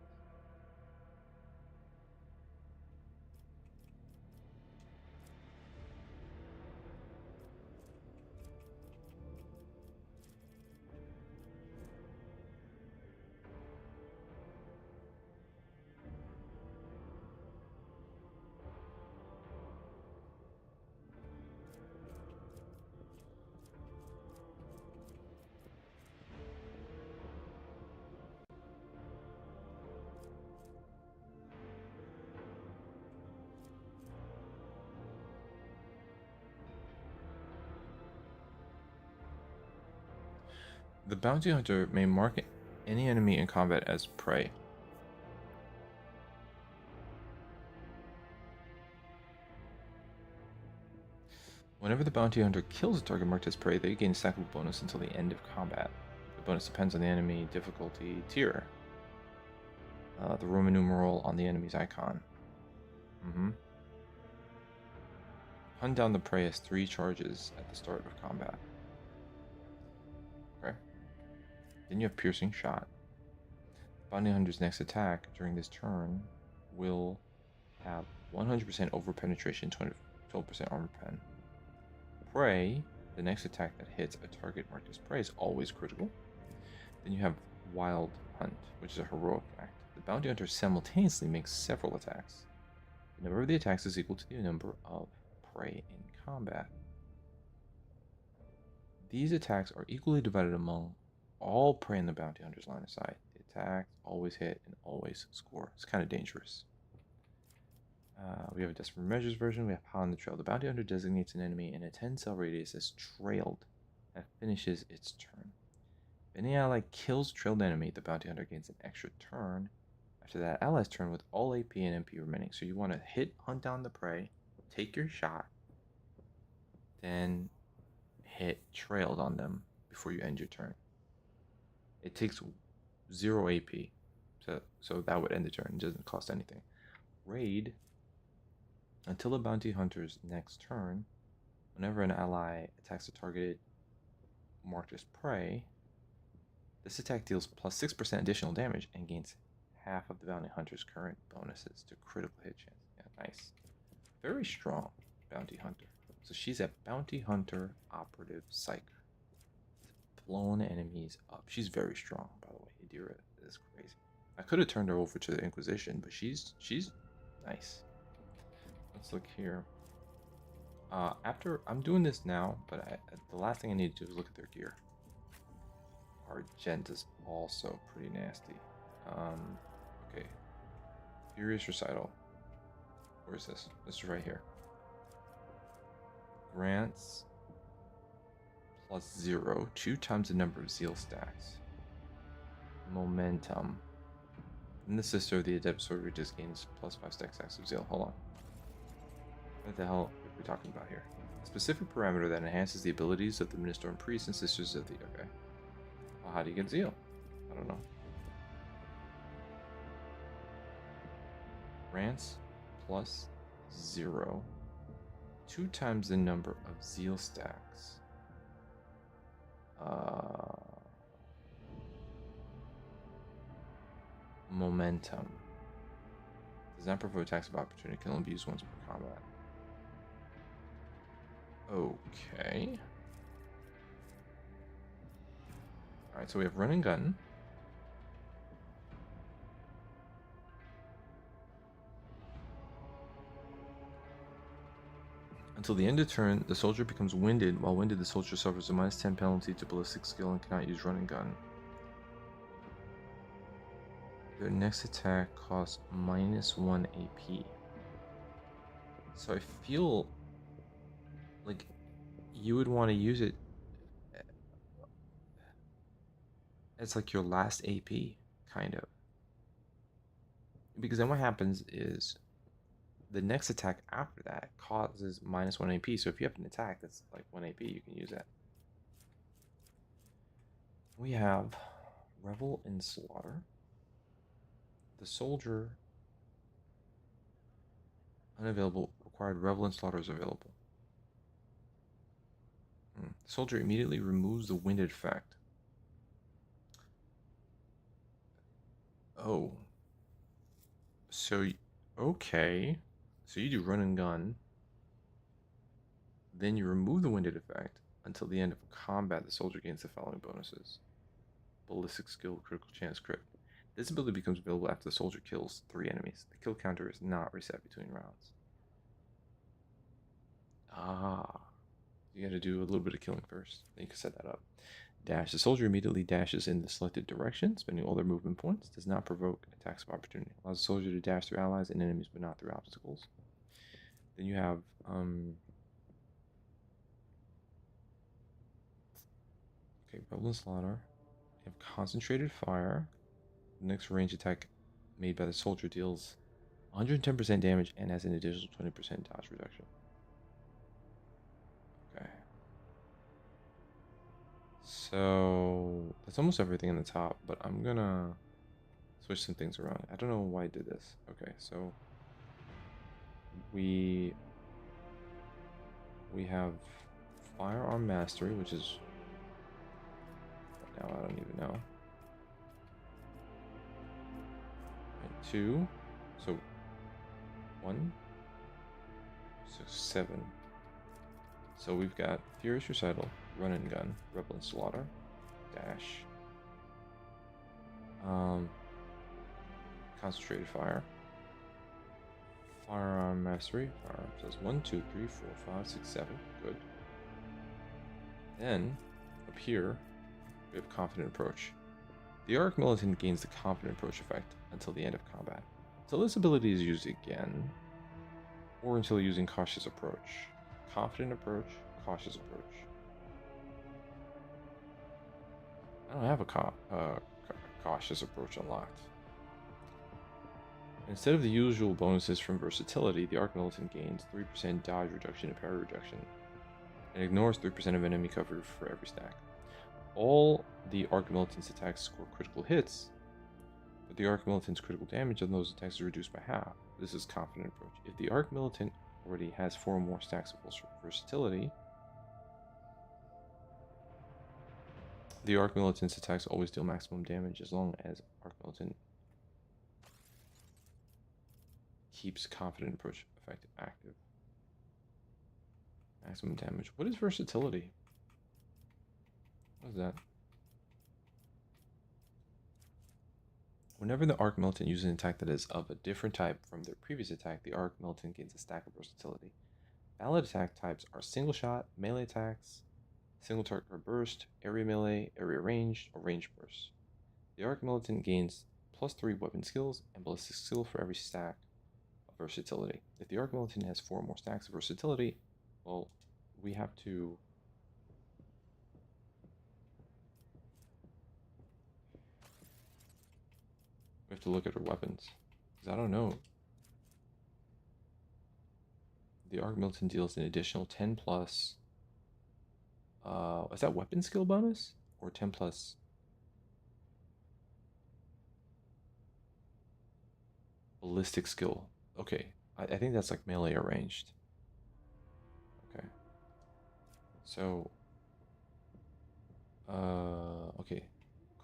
The bounty hunter may mark any enemy in combat as prey. Whenever the bounty hunter kills a target marked as prey, they gain a stackable bonus until the end of combat. The bonus depends on the enemy difficulty tier. The Roman numeral on the enemy's icon. Hunt down the prey has 3 charges at the start of combat. Okay. Then you have piercing shot. Bounty hunter's next attack during this turn will have 100% over penetration, 12% armor pen. Prey, the next attack that hits a target marked as prey is always critical. Then you have wild hunt, which is a heroic act. The bounty hunter simultaneously makes several attacks. The number of the attacks is equal to the number of prey in combat. These attacks are equally divided among all prey in the bounty hunter's line of sight. The attacks always hit and always score. It's kind of dangerous. We have a desperate measures version. We have Hot on the Trail. The bounty hunter designates an enemy in a 10-cell radius as trailed and finishes its turn. If any ally kills a trailed enemy, the bounty hunter gains an extra turn after that ally's turn with all AP and MP remaining. So you want to hunt down the prey, take your shot, then hit trailed on them before you end your turn. It takes 0 AP, so that would end the turn. It doesn't cost anything. Raid. Until the bounty hunter's next turn, whenever an ally attacks a target marked as prey, this attack deals plus 6% additional damage and gains half of the bounty hunter's current bonuses to critical hit chance. Yeah, nice. Very strong bounty hunter. So she's a bounty hunter operative psyker. Blown enemies up. She's very strong, by the way. Adira is crazy. I could have turned her over to the Inquisition, but she's nice. Let's look here. After I'm doing this now, but the last thing I need to do is look at their gear. Argenta's also pretty nasty. Okay. Furious Recital. Where is this? This is right here. Grants +0, 2 times the number of zeal stacks. Momentum. And the sister of the adept sorcerer just gains +5 stacks of zeal. Hold on. What the hell are we talking about here? A specific parameter that enhances the abilities of the Minister and Priests and Sisters of the... Okay. Well, how do you get zeal? I don't know. Rants plus 0. 2 times the number of zeal stacks. Momentum. Does not provoke attacks of opportunity. Can only be used once per combat. Okay. Alright, so we have run and gun. Until the end of turn, the soldier becomes winded. While winded, the soldier suffers a -10 penalty to ballistic skill and cannot use run and gun. Their next attack costs -1 AP. So I feel like you would want to use it as like your last AP, kind of. Because then what happens is the next attack after that causes -1 AP. So if you have an attack that's like 1 AP, you can use that. We have Revel in Slaughter. The soldier unavailable. Required Revel in Slaughter is available. The soldier immediately removes the winded effect. Oh. So, okay. So you do run and gun. Then you remove the winded effect. Until the end of combat, the soldier gains the following bonuses. Ballistic skill, critical chance, crit. This ability becomes available after the soldier kills 3 enemies. The kill counter is not reset between rounds. Ah. You gotta do a little bit of killing first. Then you can set that up. Dash. The soldier immediately dashes in the selected direction, spending all their movement points. Does not provoke attacks of opportunity. Allows the soldier to dash through allies and enemies, but not through obstacles. Then you have okay, Rebel and Slaughter. You have Concentrated Fire. The next range attack made by the soldier deals 110% damage and has an additional 20% dodge reduction. Okay. So that's almost everything in the top, but I'm gonna switch some things around. I don't know why I did this. Okay, so we have Firearm Mastery, which is now I don't even know. And 2, so 1, so 7. So we've got Furious Recital, Run and Gun, Rebel and Slaughter, Dash, Concentrated Fire, Firearm Mastery. Firearm says 1, 2, 3, 4, 5, 6, 7. Good. Then up here we have Confident Approach. The Arc Militant gains the Confident Approach effect until the end of combat. Until this ability is used again, or until using Cautious Approach. Confident Approach, Cautious Approach. I don't have a Cautious Approach unlocked. Instead of the usual bonuses from versatility, the Arc Militant gains 3% dodge reduction and parry reduction, and ignores 3% of enemy cover for every stack. All the Arc Militant's attacks score critical hits, but the Arc Militant's critical damage on those attacks is reduced by half. This is Confident Approach. If the Arc Militant already has 4 more stacks of versatility, the Arc Militant's attacks always deal maximum damage as long as Arc Militant keeps Confident Approach effect active. Maximum damage. What is versatility? What is that? Whenever the Arc Militant uses an attack that is of a different type from their previous attack, the Arc Militant gains a stack of versatility. Valid attack types are single shot, melee attacks, single target burst, area melee, area ranged, or range burst. The Arc Militant gains +3 weapon skills and ballistic skill for every stack of versatility. If the Arc Militant has 4 more stacks of versatility, well, we have to look at her weapons, because I don't know. The Arc Militant deals an additional 10 plus. Is that weapon skill bonus or 10 plus? Ballistic skill. Okay, I think that's like melee or ranged. Okay. So, okay,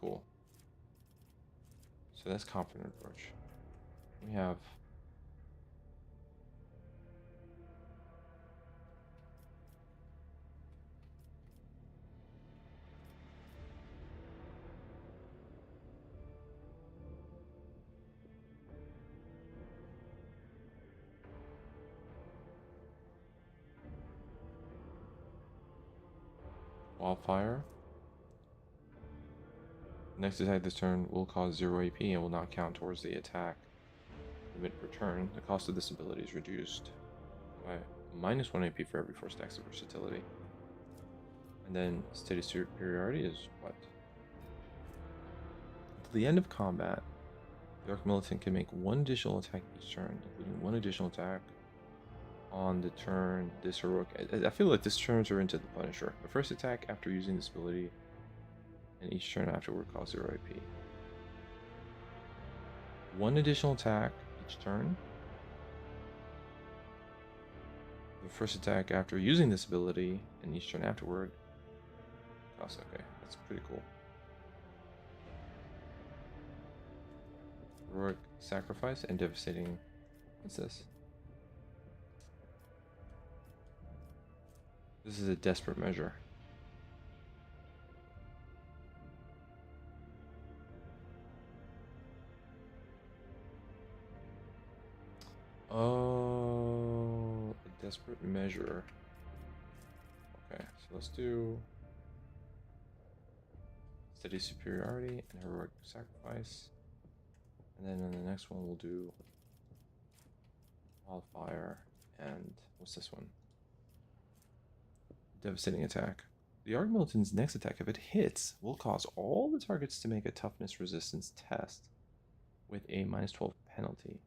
cool. So that's confident approach. We have wildfire. Next attack this turn will cause 0 AP and will not count towards the attack limit per turn. The cost of this ability is reduced by -1 AP for every 4 stacks of versatility. And then steady superiority is what? Until the end of combat, the Arc Militant can make 1 additional attack each turn, including 1 additional attack on the turn this heroic. I feel like this turns her into the Punisher. The first attack after using this ability, and each turn afterward costs 0 AP. 1 additional attack each turn. The first attack after using this ability, and each turn afterward costs. Okay, that's pretty cool. Heroic Sacrifice and Devastating. What's this? This is a desperate measure. Oh, a desperate measure. Okay, so let's do steady superiority and heroic sacrifice. And then in the next one we'll do wildfire and what's this one? Devastating attack. The Arc Militant's next attack, if it hits, will cause all the targets to make a toughness resistance test with a -12 penalty.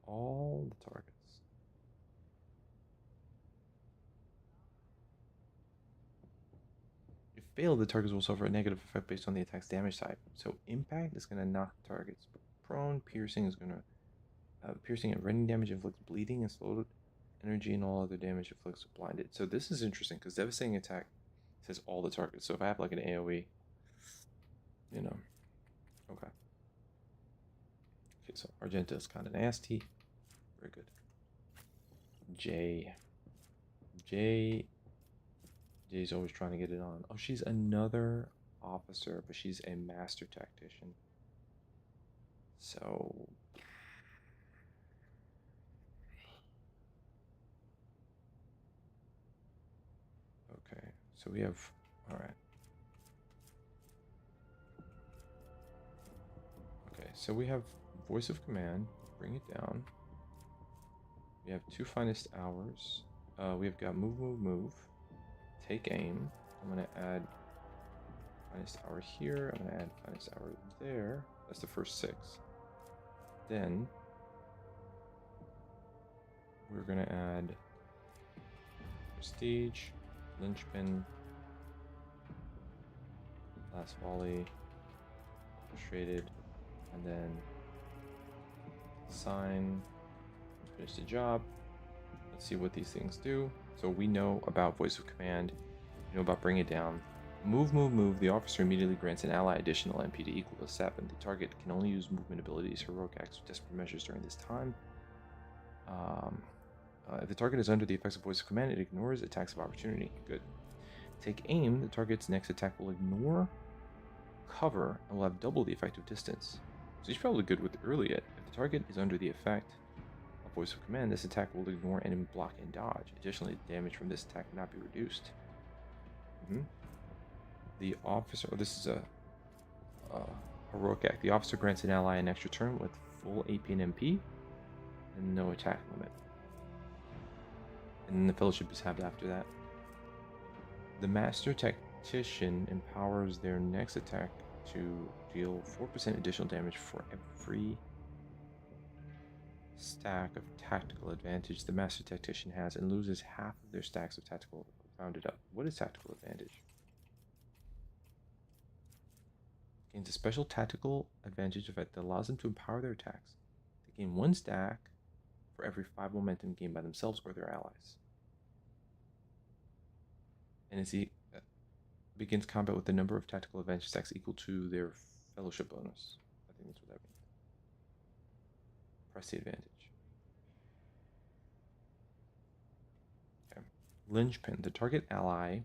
All the targets. If failed, the targets will suffer a negative effect based on the attack's damage type. So impact is going to knock targets prone. Piercing is going to piercing and rending damage inflicts bleeding and slowed energy, and all other damage inflicts blinded. So this is interesting because devastating attack says all the targets. So if I have like an AoE, you know, okay. Okay, so Argenta is kind of nasty. Very good. Jay's always trying to get it on. Oh, she's another officer, but she's a master tactician. So okay, so we have, all right. Okay, so we have voice of command, bring it down. We have 2 finest hours. We've got move, take aim. I'm gonna add finest hour here. I'm gonna add finest hour there. That's the first 6. Then we're gonna add prestige, linchpin, last volley, frustrated, and then sign, finish the job. Let's see what these things do. So we know about voice of command, we know about bring it down. Move. The officer immediately grants an ally additional MP to equal to 7. The target can only use movement abilities, heroic acts, or desperate measures during this time. If the target is under the effects of voice of command, it ignores attacks of opportunity. Good. Take aim. The target's next attack will ignore cover and will have double the effective distance. So he's probably good with early it. If the target is under the effect of voice of command, this attack will ignore enemy block and dodge. Additionally, the damage from this attack cannot be reduced. The officer, this is a heroic act. The officer grants an ally an extra turn with full AP and MP and no attack limit. And then the fellowship is halved after that. The master tactician empowers their next attack to deal 4% additional damage for every stack of tactical advantage the master tactician has, and loses half of their stacks of tactical rounded up. What is tactical advantage? Gains a special tactical advantage effect that allows them to empower their attacks. They gain 1 stack for every 5 momentum gained by themselves or their allies. And begins combat with the number of tactical advantage stacks equal to their fellowship bonus. I think that's what that means. Press the advantage. Okay. Linchpin. The target ally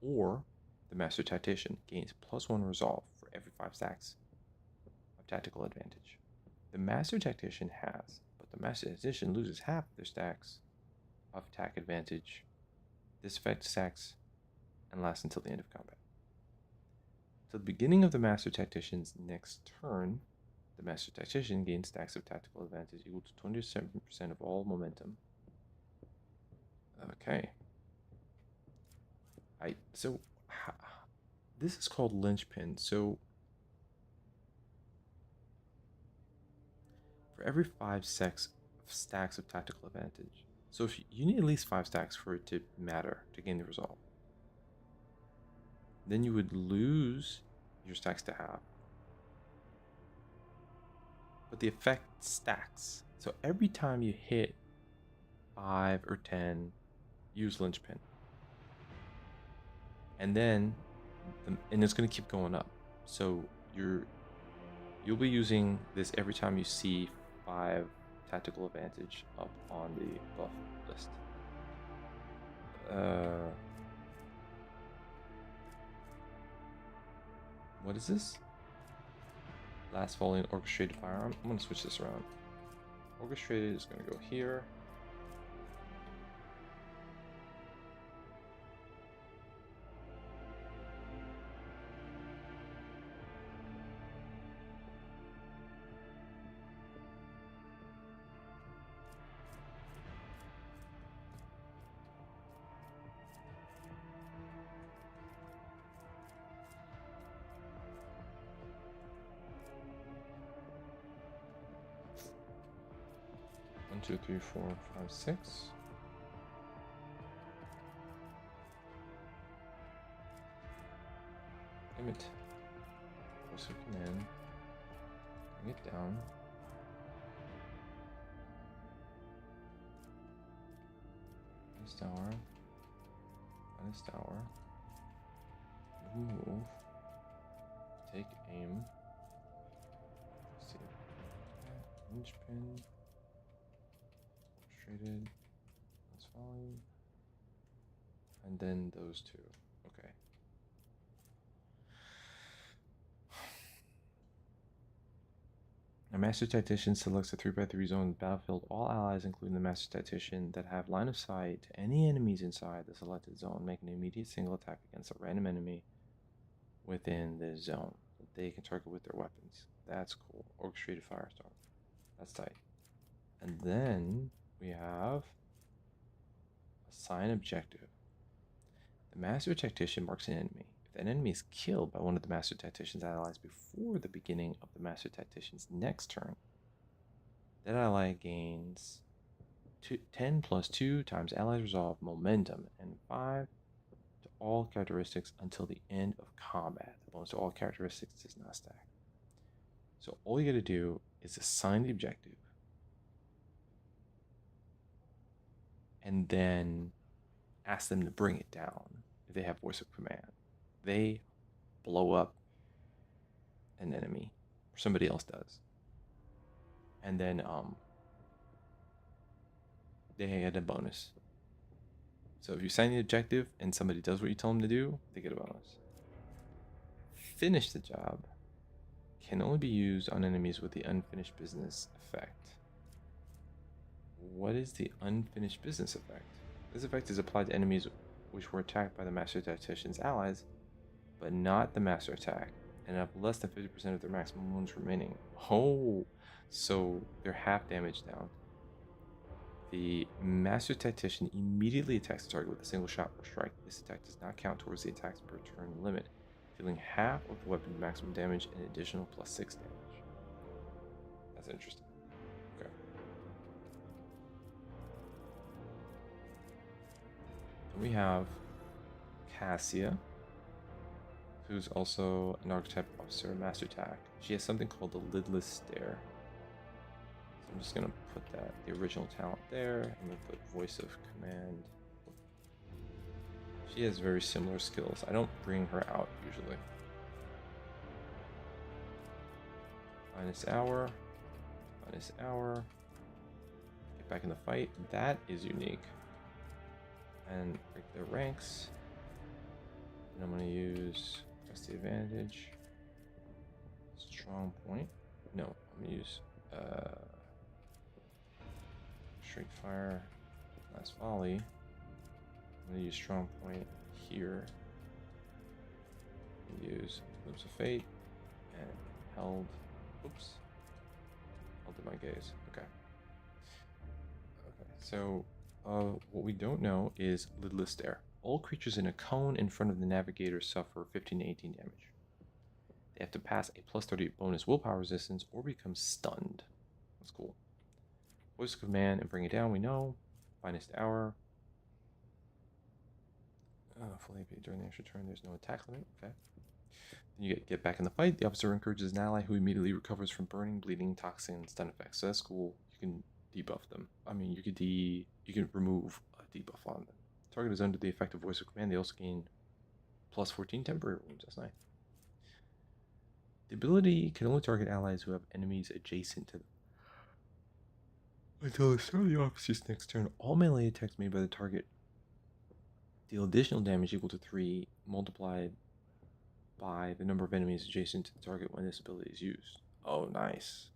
or the Master Tactician gains +1 resolve for every 5 stacks of tactical advantage. The Master Tactician has, but the Master Tactician loses half their stacks of attack advantage. This effect stacks and lasts until the end of combat. So the beginning of the Master Tactician's next turn, the Master Tactician gains stacks of tactical advantage equal to 27% of all momentum. Okay. This is called linchpin. So for every 5 stacks of tactical advantage. So if you need at least 5 stacks for it to matter to gain the resolve. Then you would lose your stacks to half. But the effect stacks. So every time you hit 5 or 10, use linchpin. And then, and it's going to keep going up. So you'll be using this every time you see 5 tactical advantage up on the buff list. What is this? Last volley and orchestrated firearm. I'm going to switch this around. Orchestrated is going to go here. One, two, three, 4, 5, 6. Aim it. Force of command. Bring it down. This tower. On this tower. Move. Take aim. Let's see. Linchpin. Orchestrated. That's volley. And then those two. Okay. A Master Tactician selects a 3x3 zone in the battlefield. All allies, including the Master Tactician, that have line of sight to any enemies inside the selected zone make an immediate single attack against a random enemy within the zone that they can target with their weapons. That's cool. Orchestrated Firestorm. That's tight. And then we have Assign Objective. The Master Tactician marks an enemy. If an enemy is killed by one of the Master Tactician's allies before the beginning of the Master Tactician's next turn, that ally gains 10 plus 2 times allies resolve momentum and 5 to all characteristics until the end of combat. The bonus to all characteristics does not stack. So all you gotta do is assign the objective and then ask them to bring it down if they have voice of command. They blow up an enemy, or somebody else does. And then they get a bonus. So if you assign the objective and somebody does what you tell them to do, they get a bonus. Finish the job can only be used on enemies with the unfinished business effect. What is the unfinished business effect? This effect is applied to enemies which were attacked by the Master Tactician's allies, but not the Master Attack, and have less than 50% of their maximum wounds remaining. Oh, so they're half damage down. The Master Tactician immediately attacks the target with a single shot or strike. This attack does not count towards the attack's per turn limit, dealing half of the weapon's maximum damage and additional +6 damage. That's interesting. Okay. Then we have Cassia, who's also an archetype officer, Master Attack. She has something called the Lidless Stare. I'm just gonna put that, the original talent there. I'm gonna put voice of command. She has very similar skills. I don't bring her out usually. Minus hour. Minus hour. Get back in the fight. That is unique. And break their ranks. And I'm gonna use press the advantage. Strong point. No, I'm gonna use straight fire. Last volley. I'm gonna use strong point here. Use glimpse of fate and held. Oops. Held in my gaze. Okay. Okay. So, what we don't know is lidless stare. All creatures in a cone in front of the navigator suffer 15 to 18 damage. They have to pass a plus 30 bonus willpower resistance or become stunned. That's cool. Voice of command and bring it down, we know. Finest hour. Full AP during the extra turn, there's no attack limit. Okay. Then you get back in the fight. The officer encourages an ally who immediately recovers from burning, bleeding, toxin, and stun effects. So that's cool. You can debuff them. I mean, you can remove a debuff on them. Target is under the effect of voice of command. They also gain plus 14 temporary wounds. That's nice. The ability can only target allies who have enemies adjacent to them. Until the start of the officer's next turn, all melee attacks made by the target deal additional damage equal to 3 multiplied by the number of enemies adjacent to the target when this ability is used. Oh, nice.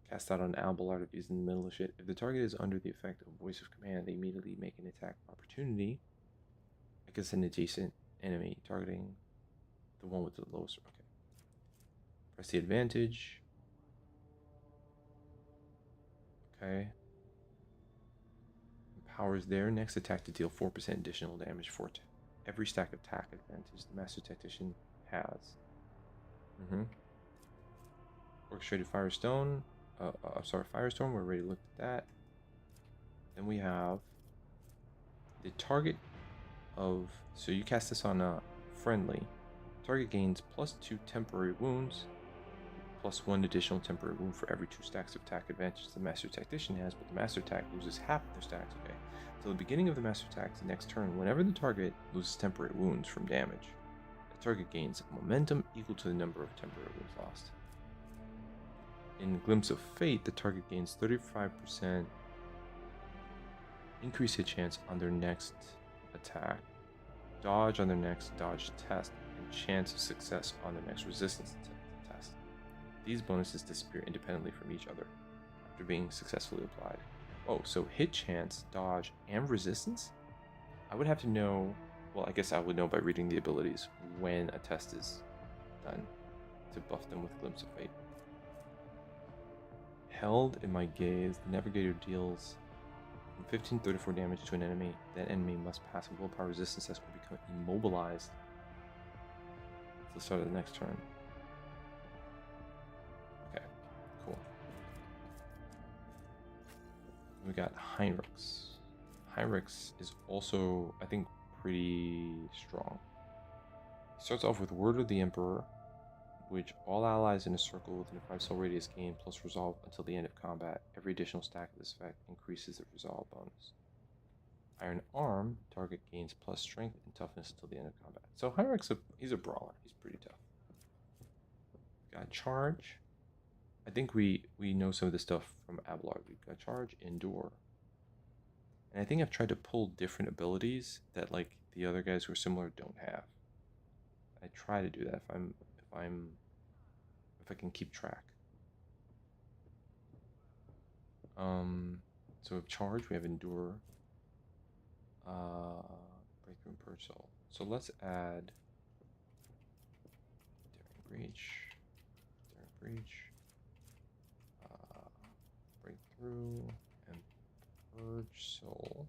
Cast out on Alballard if he's in the middle of shit. If the target is under the effect of voice of command, they immediately make an attack opportunity against an adjacent enemy, targeting the one with the lowest. Okay. Press the advantage. Okay. Empowers their next attack to deal 4% additional damage for every stack of attack advantage the Master Tactician has. Orchestrated Firestone. Firestorm. We already looked at that. Then we have the target of. So you cast this on a friendly. Target gains plus 2 temporary wounds, plus 1 additional temporary wound for every 2 stacks of attack advantage the Master Tactician has, but the Master Tac loses half of their stacks. Okay. Till the beginning of the Master Tac's next turn, whenever the target loses temporary wounds from damage, the target gains momentum equal to the number of temporary wounds lost. In Glimpse of Fate, the target gains 35% increased hit chance on their next attack, dodge on their next dodge test, and chance of success on their next resistance test. These bonuses disappear independently from each other after being successfully applied. Oh, so hit chance, dodge, and resistance? I would have to know, well, I guess I would know by reading the abilities when a test is done to buff them with Glimpse of Fate. Held in my gaze, the navigator deals 1534 damage to an enemy. That enemy must pass a willpower resistance test or become immobilized at the start of the next turn. Okay, cool. We got Heinrichs. Heinrichs is also, I think, pretty strong. He starts off with Word of the Emperor, which all allies in a circle within a 5 cell radius gain plus resolve until the end of combat. Every additional stack of this effect increases the resolve bonus. Iron Arm, target gains plus strength and toughness until the end of combat. So Heinrich's he's a brawler. He's pretty tough. Got Charge. I think we know some of the stuff from Abelard. We've got Charge, Endure. And I think I've tried to pull different abilities that like the other guys who are similar don't have. I try to do that if I can keep track. So we have Charge, we have Endure, Breakthrough and Purge Soul. So let's add Daring Breach, Breakthrough, and Purge Soul.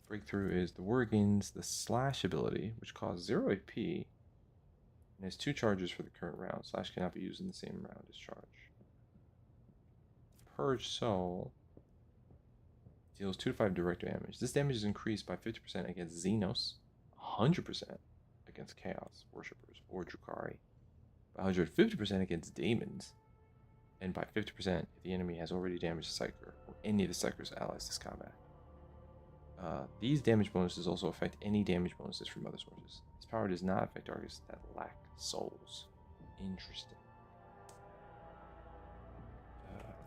Breakthrough is the warrior gains the Slash ability, which costs 0 AP, and has 2 charges for the current round. Slash cannot be used in the same round as Charge. Purge Soul deals 2 to 5 direct damage. This damage is increased by 50% against Xenos, 100% against Chaos Worshippers or Drukhari, by 150% against Demons, and by 50% if the enemy has already damaged the Psyker or any of the Psyker's allies this combat. These damage bonuses also affect any damage bonuses from other sources. This power does not affect targets that lack souls. Interesting.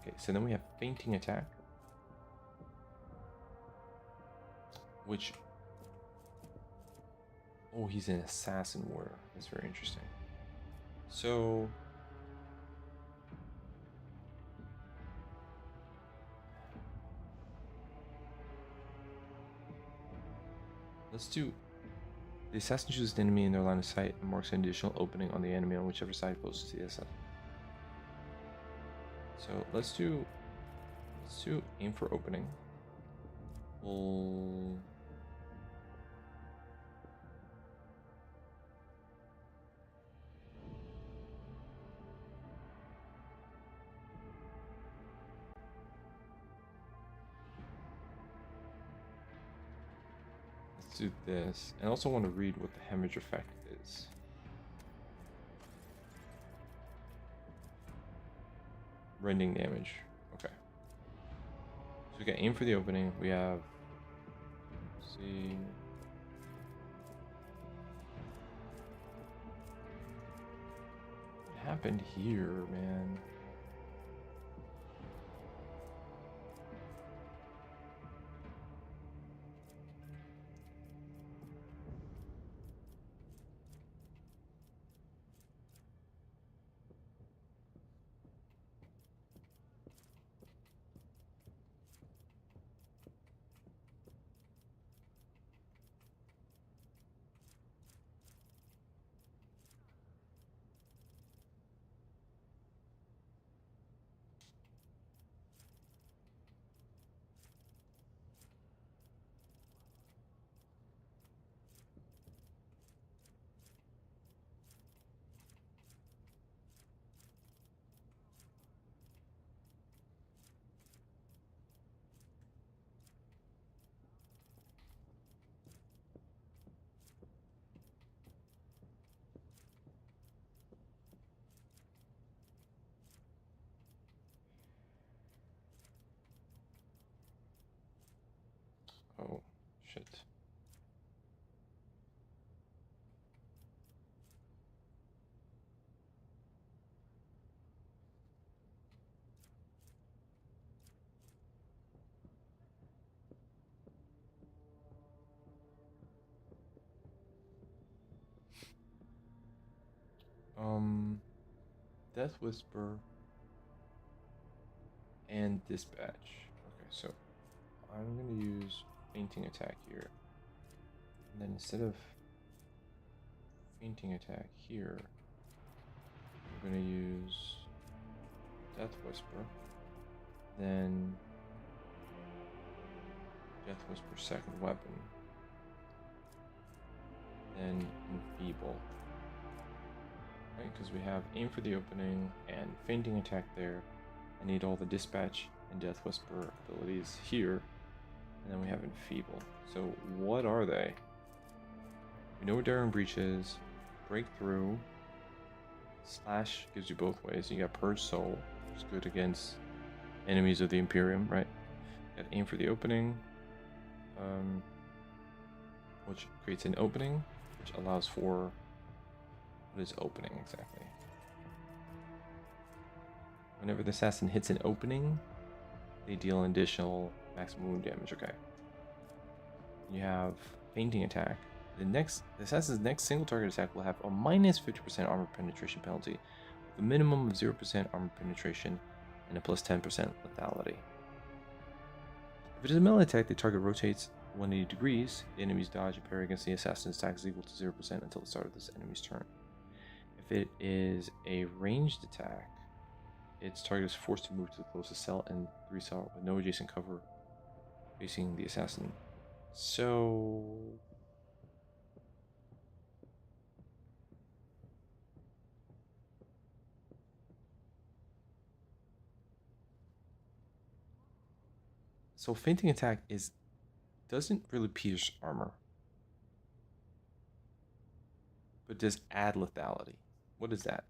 Okay, so then we have fainting attack, which... Oh, he's an assassin warrior. That's very interesting. So... let's do... The assassin chooses an enemy in their line of sight and marks an additional opening on the enemy on whichever side closest to the assassin. So let's do aim for opening. We'll... let's do this. And I also want to read what the hemorrhage effect is. Rending damage. Okay. So we got aim for the opening. We have... let's see... what happened here, man? Oh, shit. Death Whisper and Dispatch. Okay, so I'm gonna use fainting attack here. And then instead of fainting attack here, we're gonna use Death Whisper. Then Death Whisper second weapon. Then Enfeeble. Right, because we have aim for the opening and fainting attack there. I need all the dispatch and Death Whisper abilities here. And then we have Enfeeble. So what are they? We know what Daring Breach is. Breakthrough. Slash gives you both ways. You got Purge Soul, which is good against enemies of the Imperium, right? You got aim for the opening, which creates an opening, which allows for... what is opening exactly? Whenever the assassin hits an opening, they deal an additional maximum wound damage. Okay. You have fainting attack. The assassin's next single target attack will have a minus 50% armor penetration penalty, with a minimum of 0% armor penetration and a plus 10% lethality. If it is a melee attack, the target rotates 180 degrees. The enemy's dodge and parry against the assassin's attack is equal to 0% until the start of this enemy's turn. If it is a ranged attack, its target is forced to move to the closest cell and 3 cell with no adjacent cover facing the assassin. So... fainting attack doesn't really pierce armor, but does add lethality. What is that?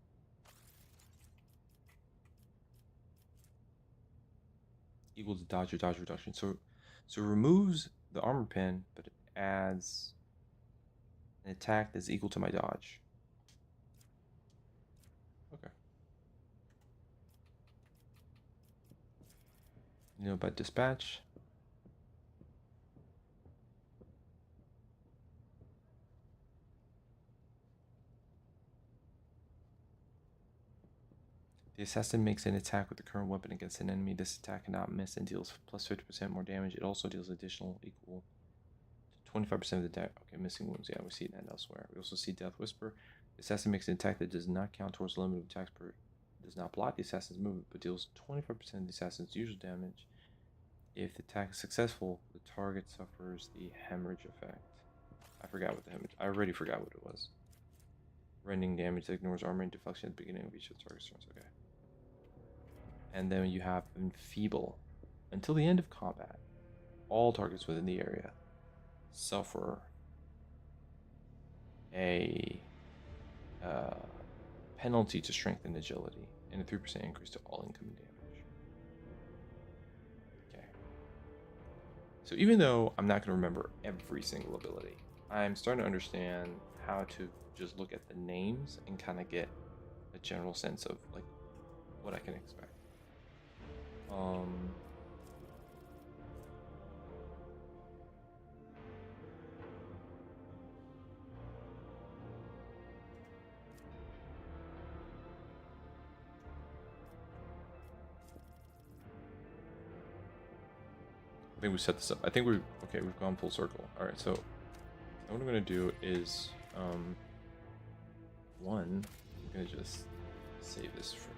equal to dodge or dodge reduction. So it removes the armor pen, but it adds an attack that's equal to my dodge. Okay. You know about dispatch? The assassin makes an attack with the current weapon against an enemy. This attack cannot miss and deals plus 50% more damage. It also deals additional equal to 25% of the attack. Okay, missing wounds. Yeah, we see that elsewhere. We also see Death Whisper. The assassin makes an attack that does not count towards the limit of attacks per. Does not block the assassin's movement, but deals 25% of the assassin's usual damage. If the attack is successful, the target suffers the hemorrhage effect. I forgot what the hemorrhage. I already forgot what it was. Rending damage that ignores armor and deflection at the beginning of each of the target's turns. Okay. And then you have Enfeeble. Until the end of combat, all targets within the area suffer a penalty to strength and agility, and a 3% increase to all incoming damage. Okay. So even though I'm not going to remember every single ability, I'm starting to understand how to just look at the names and kind of get a general sense of like what I can expect. I think we set this up. I think we've gone full circle. All right, so what I'm gonna do is, one, I'm gonna just save this for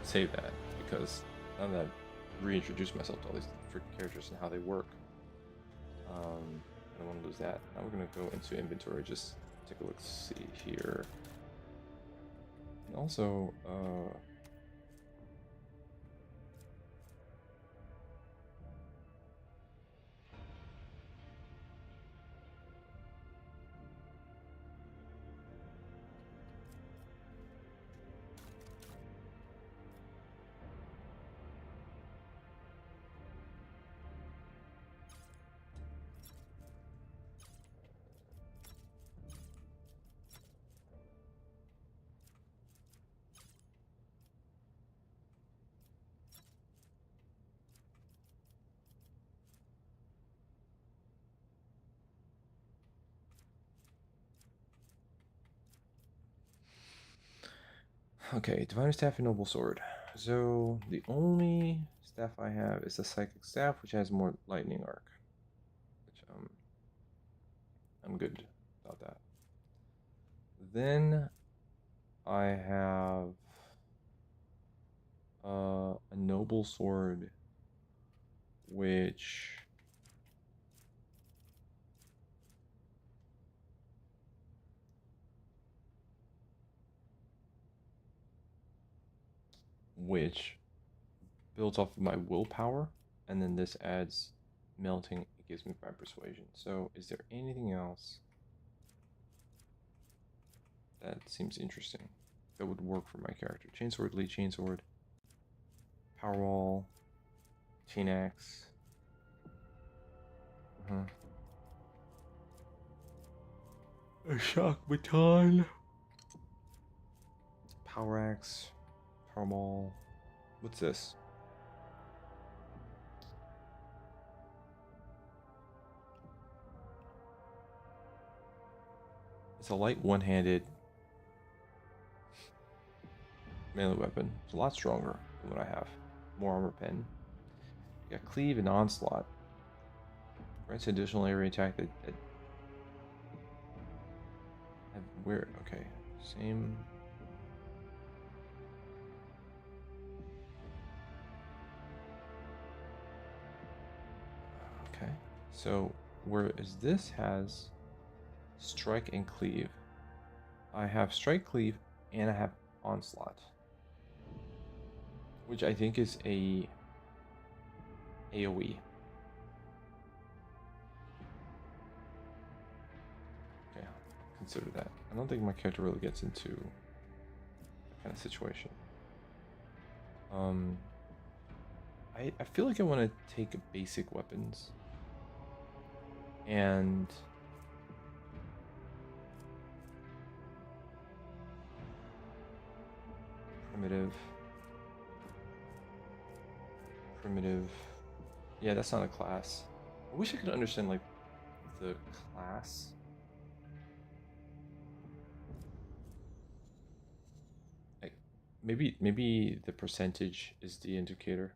save that because now that I've reintroduced myself to all these freaking characters and how they work, I don't want to lose that. Now we're gonna go into inventory, just take a look, see here, and also, okay, Diviner Staff and Noble Sword. So the only staff I have is the Psychic Staff, which has more Lightning Arc, which I'm good about that. Then I have a Noble Sword, which builds off of my willpower, and then this adds melting. It gives me 5 persuasion. So is there anything else that seems interesting that would work for my character? Chainsword, lead chainsword, powerwall, chain axe. A shock baton, power axe, powerball. What's this? It's a light one-handed melee weapon. It's a lot stronger than what I have. More armor pen. You got cleave and onslaught. Grants additional area attack that where? Okay, same. Okay, so whereas this has strike and cleave, I have strike, cleave, and I have onslaught, which I think is a AoE. Okay, I'll consider that. I don't think my character really gets into that kind of situation. Um, I feel like I want to take basic weapons and primitive. Primitive. Yeah, that's not a class. I wish I could understand like the class. Like maybe the percentage is the indicator.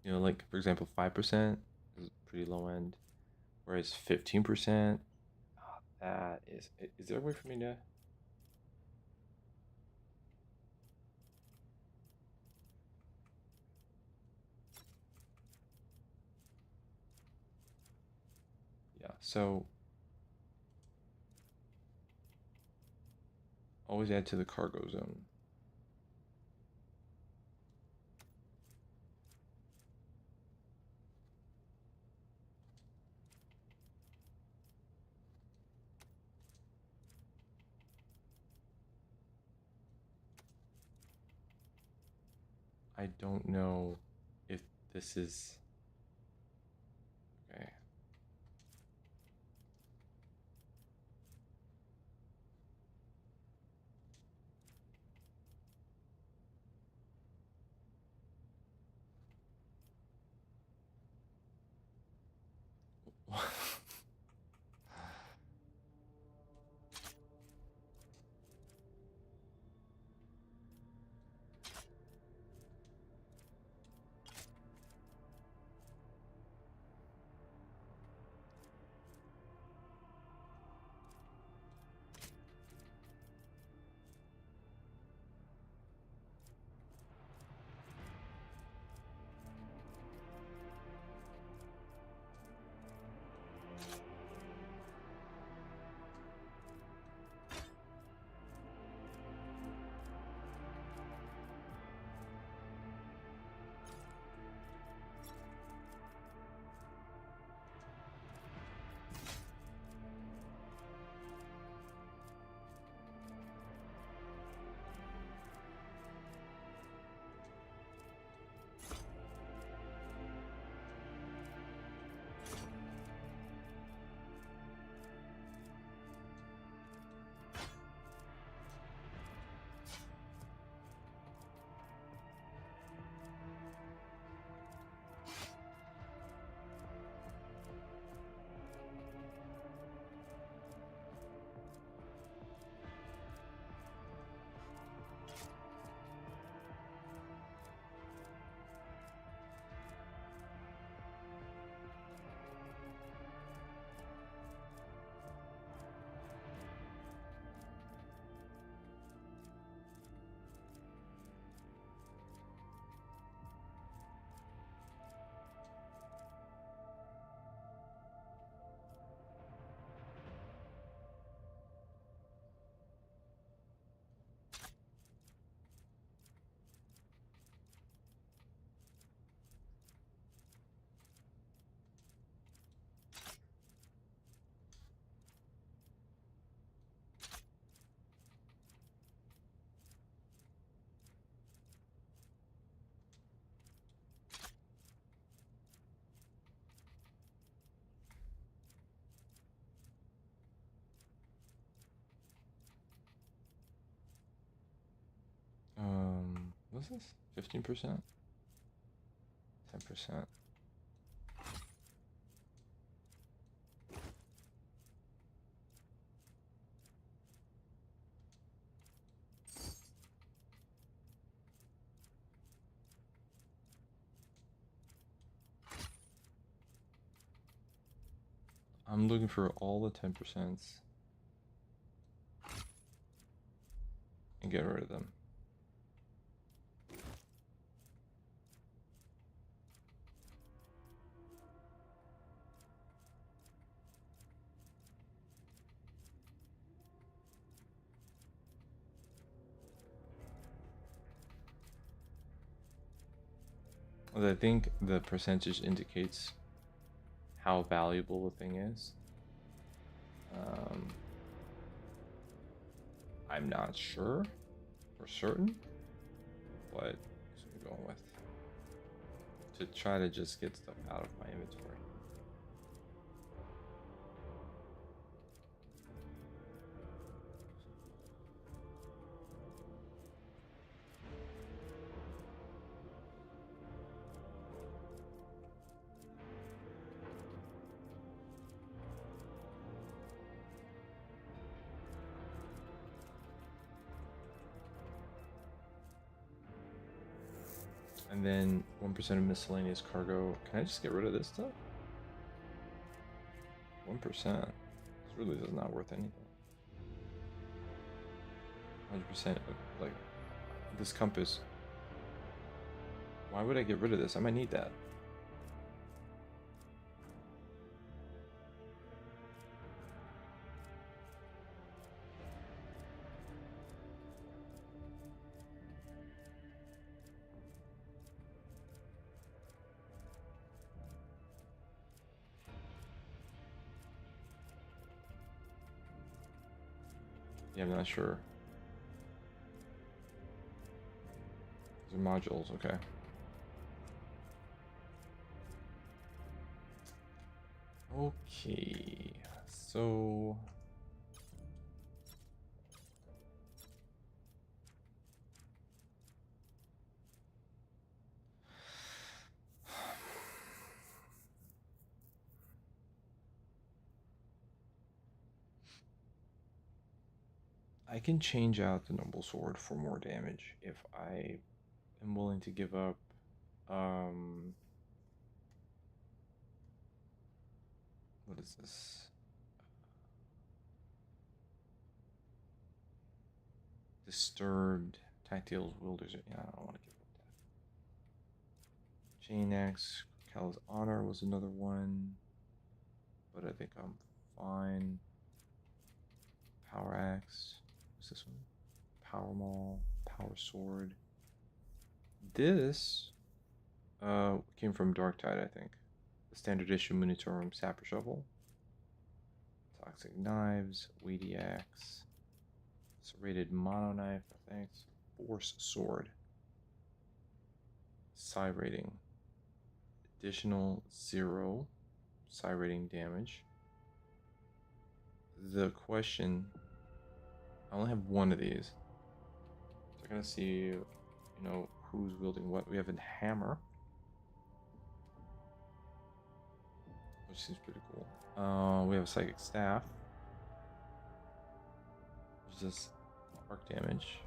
You know, like for example, 5% is pretty low end, whereas 15%, that is there a way for me to? Yeah, so always add to the cargo zone. I don't know if this is okay. What's this? 15%? 10%. I'm looking for all the 10% and get rid of them. I think the percentage indicates how valuable the thing is. Um, I'm not sure for certain, but that's what I'm going with. To try to just get stuff out of my inventory. And then 1% of miscellaneous cargo. Can I just get rid of this stuff? 1%. This really is not worth anything. 100% of, like, this compass. Why would I get rid of this? I might need that. Yeah, I'm not sure. These are modules, okay. Okay, so I can change out the noble sword for more damage if I am willing to give up what is this? Disturbed tactile wielders. Yeah, I don't want to give up that. Chain Axe, Callous Honor was another one, but I think I'm fine. Power Axe. What's this one? Power Maul, Power Sword. This came from Dark Tide, I think. The standard issue Munitorum Sapper Shovel. Toxic Knives, Weighty Axe. Serrated Mono Knife, I think. Force Sword. Psi rating. Additional 0 psi rating damage. The question, I only have one of these. So I'm gonna see, you know, who's wielding what. We have a hammer, which seems pretty cool. We have a psychic staff, which is just arc damage.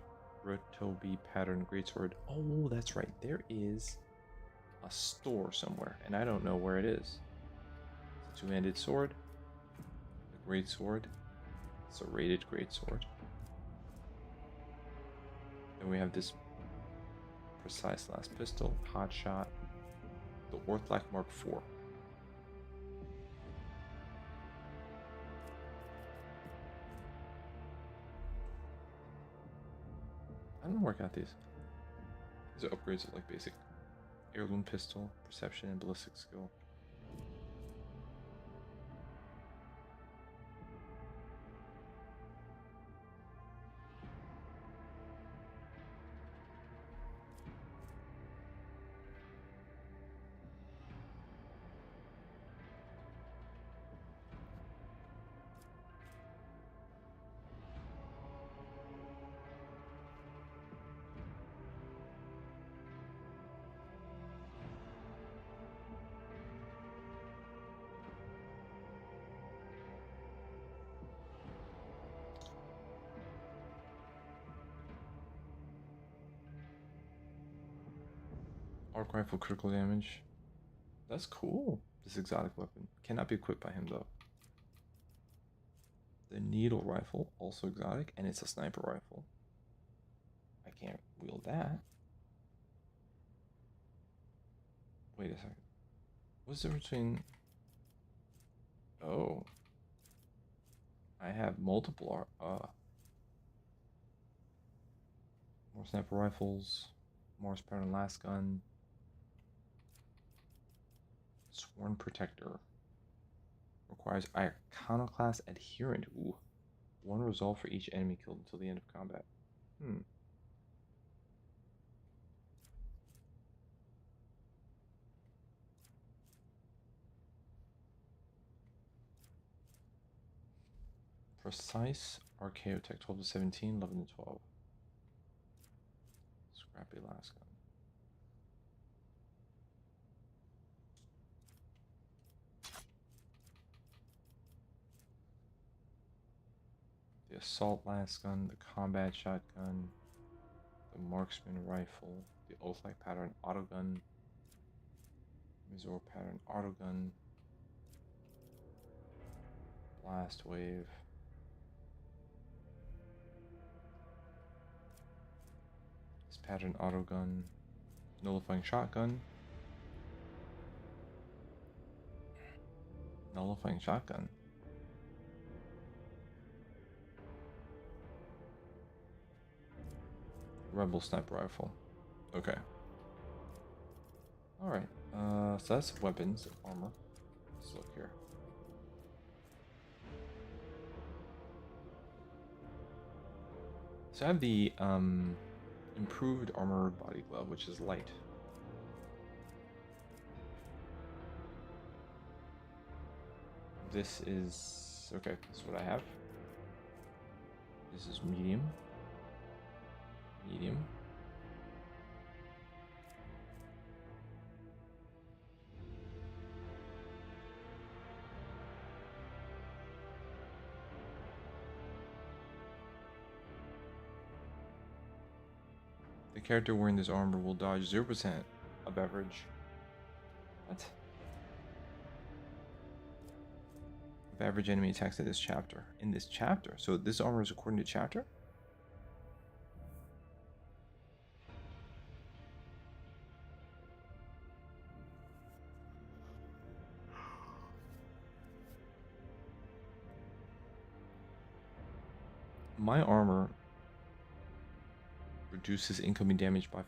Rotobi pattern greatsword. Oh, that's right. There is a store somewhere, and I don't know where it is. It's a two-handed sword, a great sword. It's a rated great sword. Then we have this precise last pistol, hot shot, the Orthlak Mark IV. I don't work out these. These are upgrades of like basic heirloom pistol, perception, and ballistic skill. Arc rifle critical damage. That's cool. This exotic weapon cannot be equipped by him though. The needle rifle, also exotic, and it's a sniper rifle. I can't wield that. Wait a second. What's the difference between... Oh. I have multiple more sniper rifles, Morris Pattern last gun, Sworn Protector. Requires Iconoclast Adherent. Ooh. 1 resolve for each enemy killed until the end of combat. Precise RKO Tech 12 to 17, 11 to 12. Scrappy last gun. The assault last gun, the combat shotgun, the marksman rifle, the oath-like pattern autogun, Mizor pattern autogun, blast wave, this pattern autogun, nullifying shotgun, nullifying shotgun. Rebel sniper rifle. Okay. Alright. So that's weapons and armor. Let's look here. So I have the improved armored body glove, which is light. This is okay. This is what I have. This is medium. Medium. The character wearing this armor will dodge 0% of average. What? Of average enemy attacks in this chapter. In this chapter? So this armor is according to chapter? My armor reduces incoming damage by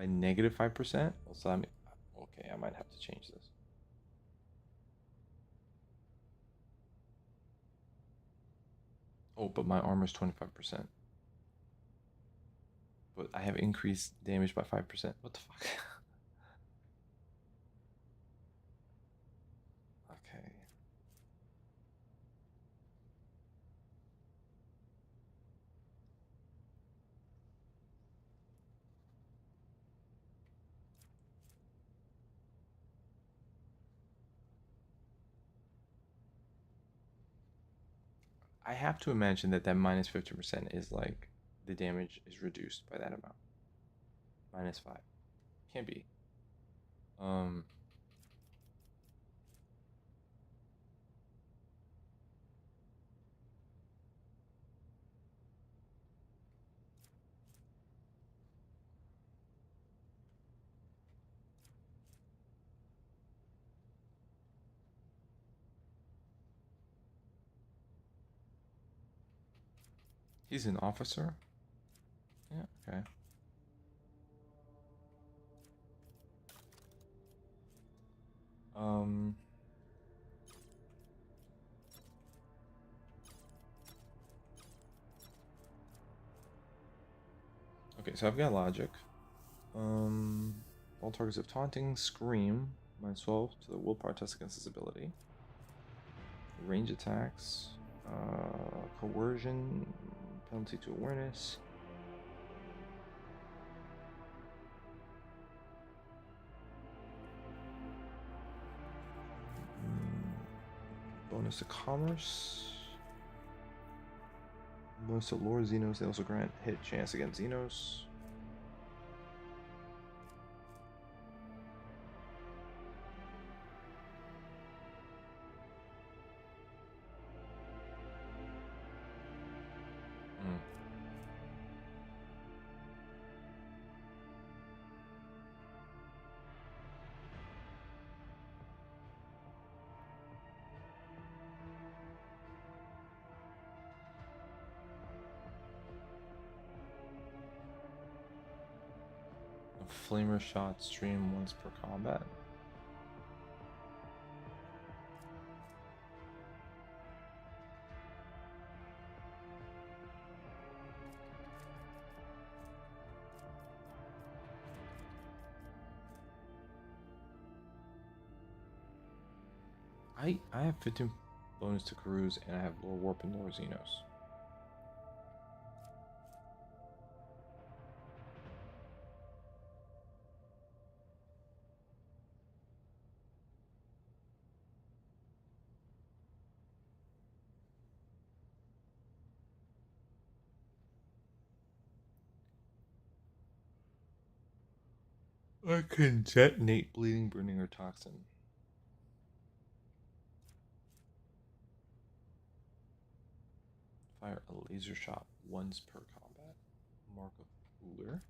negative 5%. So I'm okay. I might have to change this. Oh, but my armor is 25%. But I have increased damage by 5%. What the fuck? Okay. I have to imagine that minus 50% is like the damage is reduced by that amount. Minus 5. Can't be. He's an officer? Yeah, okay. Okay, so I've got logic. All targets of taunting, scream, minus 12 to the willpower test against this ability. Range attacks, coercion, penalty to awareness. Bonus to commerce. Bonus to lore Xenos. They also grant hit chance against Xenos. Flamer shot stream once per combat. I have 15 bonus to cruise, and I have Lore Warp and Lore Xenos. I can detonate Bleeding, Burning, or Toxin. Fire a laser shot once per combat. Mark of Cooler.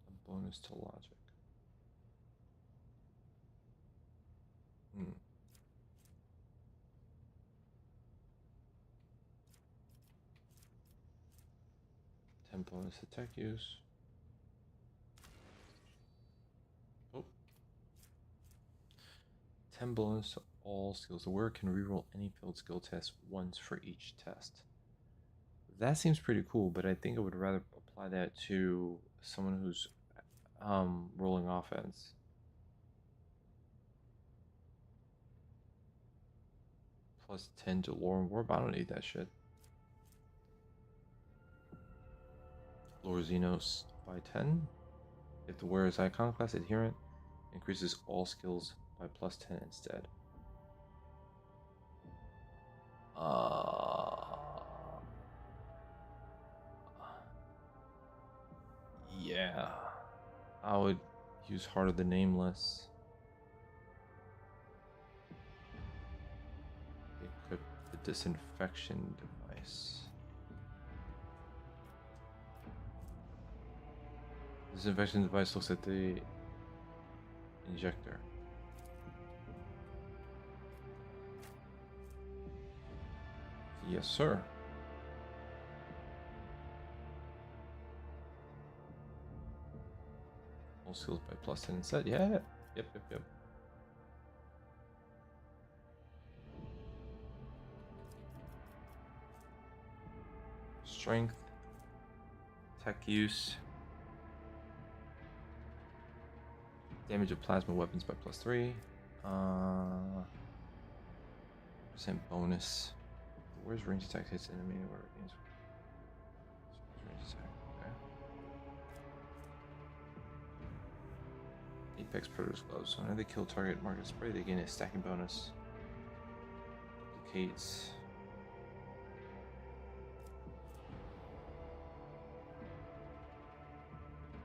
A bonus to logic. 10 bonus to tech use. Oh. 10 bonus to all skills. The wearer can reroll any failed skill test once for each test. That seems pretty cool, but I think I would rather apply that to someone who's rolling offense. Plus 10 to lore and warp. I don't need that shit. Lore Xenos by 10. If the wearer is Iconoclast adherent, increases all skills by plus 10 instead. Yeah. I would use Heart of the Nameless. Equip the disinfection device. Disinfection device looks at the injector. Yes, sir. All skills by plus 10 instead. Yeah. Yep. Strength. Tech use. Damage of plasma weapons by plus 3. Percent bonus. Where's range attack hits enemy or gains range attack? Okay. Apex Predator's gloves. So whenever they kill target market spray, they gain a stacking bonus. Duplicates.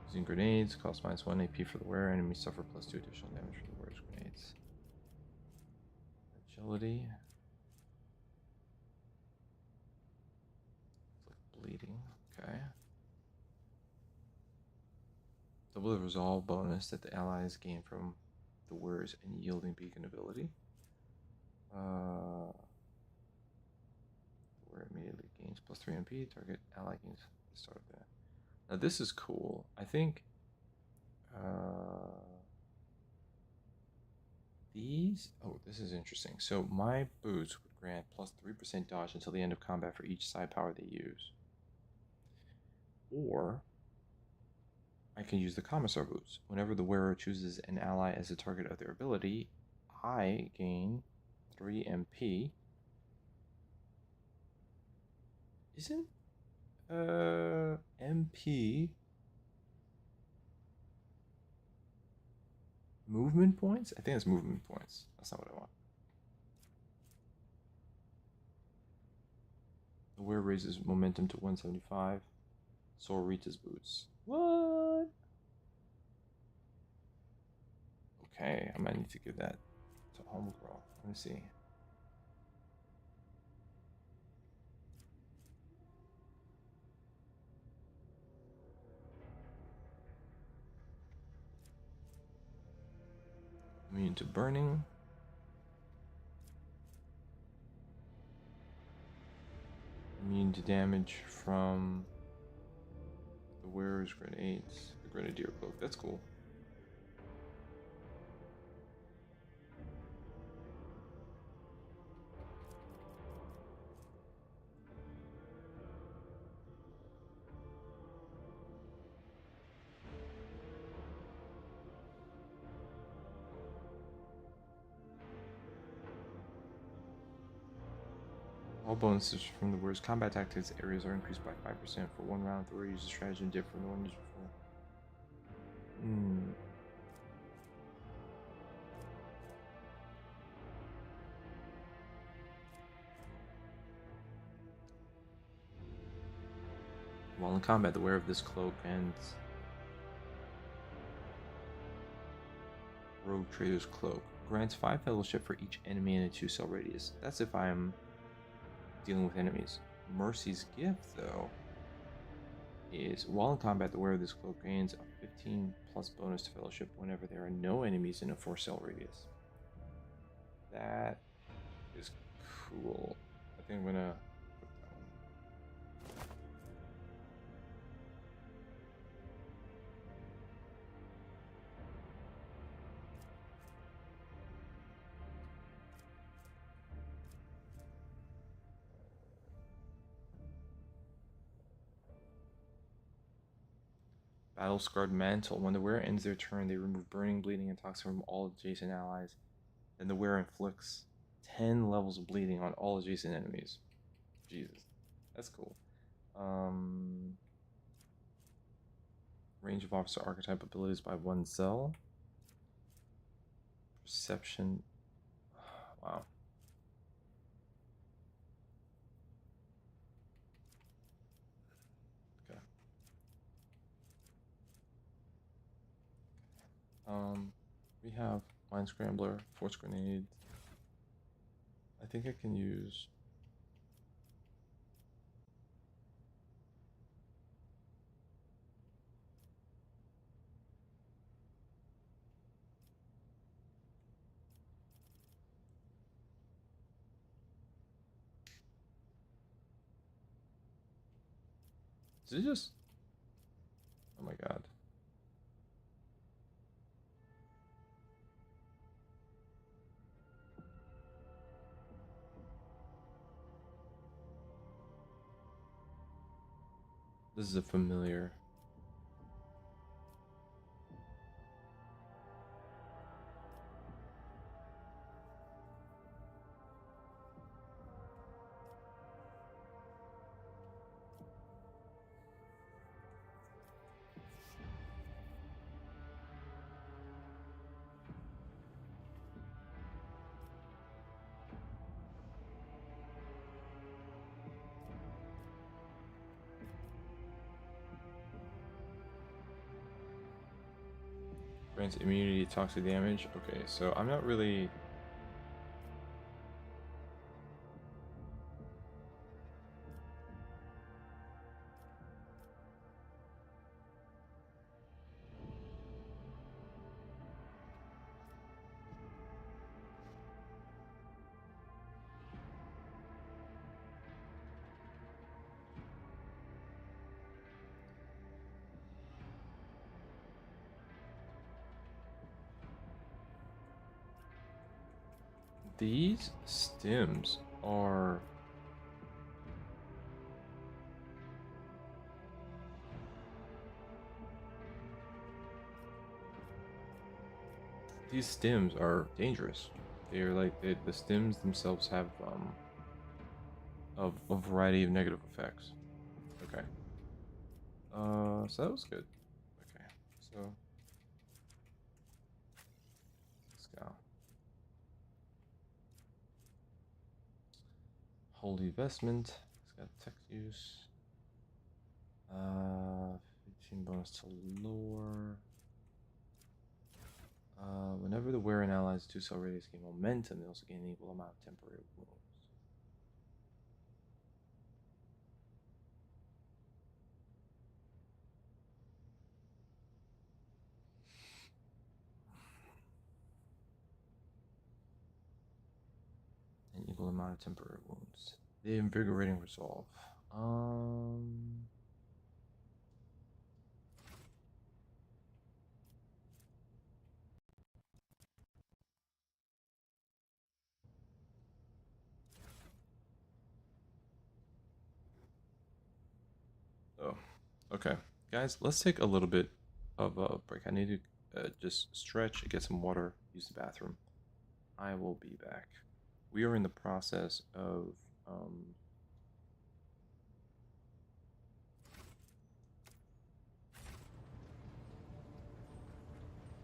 Using grenades costs -1 AP for the wearer. Enemies suffer +2 additional damage from the wearer's grenades. Agility. Bleeding. Okay. Double the resolve bonus that the allies gain from the wearer's unyielding beacon ability. The wearer immediately gains +3 MP. Target ally gains the start of that. Now this is cool. I think these. Oh, this is interesting. So my boots would grant +3% dodge until the end of combat for each side power they use. Or I can use the Commissar boots. Whenever the wearer chooses an ally as a target of their ability, I gain 3 MP. Isn't MP movement points? I think it's movement points. That's not what I want. The wearer raises momentum to 175. So reaches boots. What? Okay, I might need to give that to Homegirl. Let me see. Immune to burning. Immune to damage from the wearer's grenades. The grenadier cloak. That's cool. All bonuses from the words combat tactics areas are increased by 5% for 1 round. The warrior uses strategy different from the one used before. While in combat, the wearer of this cloak and Rogue Trader's Cloak grants 5 fellowship for each enemy in a 2-cell radius. That's if I'm dealing with enemies. Mercy's Gift, though, is while in combat, the wearer of this cloak gains a 15+ bonus to fellowship whenever there are no enemies in a 4-cell radius. That is cool. I think I'm gonna put that one. Battle Scarred Mantle. When the wearer ends their turn, they remove burning, bleeding, and toxin from all adjacent allies. Then the wearer inflicts 10 levels of bleeding on all adjacent enemies. Jesus, that's cool. Range of officer archetype abilities by 1 cell. Perception. Wow. Okay. We have Mind Scrambler, Force Grenade. I think I can use. Is it just? Oh my god. This is a familiar. Grants immunity to toxic damage. Okay, so I'm not really. These stems are. These stems are dangerous. They're like the stems themselves have a variety of negative effects. Okay. So that was good. Okay, so let's go. Holy Vestment. It's got text use. 15 bonus to lore. Whenever the wearer and allies 2-cell radius gain momentum, they also gain an equal amount of temporary wounds. An equal amount of temporary wounds. The invigorating resolve. Oh, okay, guys. Let's take a little bit of a break. I need to just stretch, get some water, use the bathroom. I will be back. We are in the process of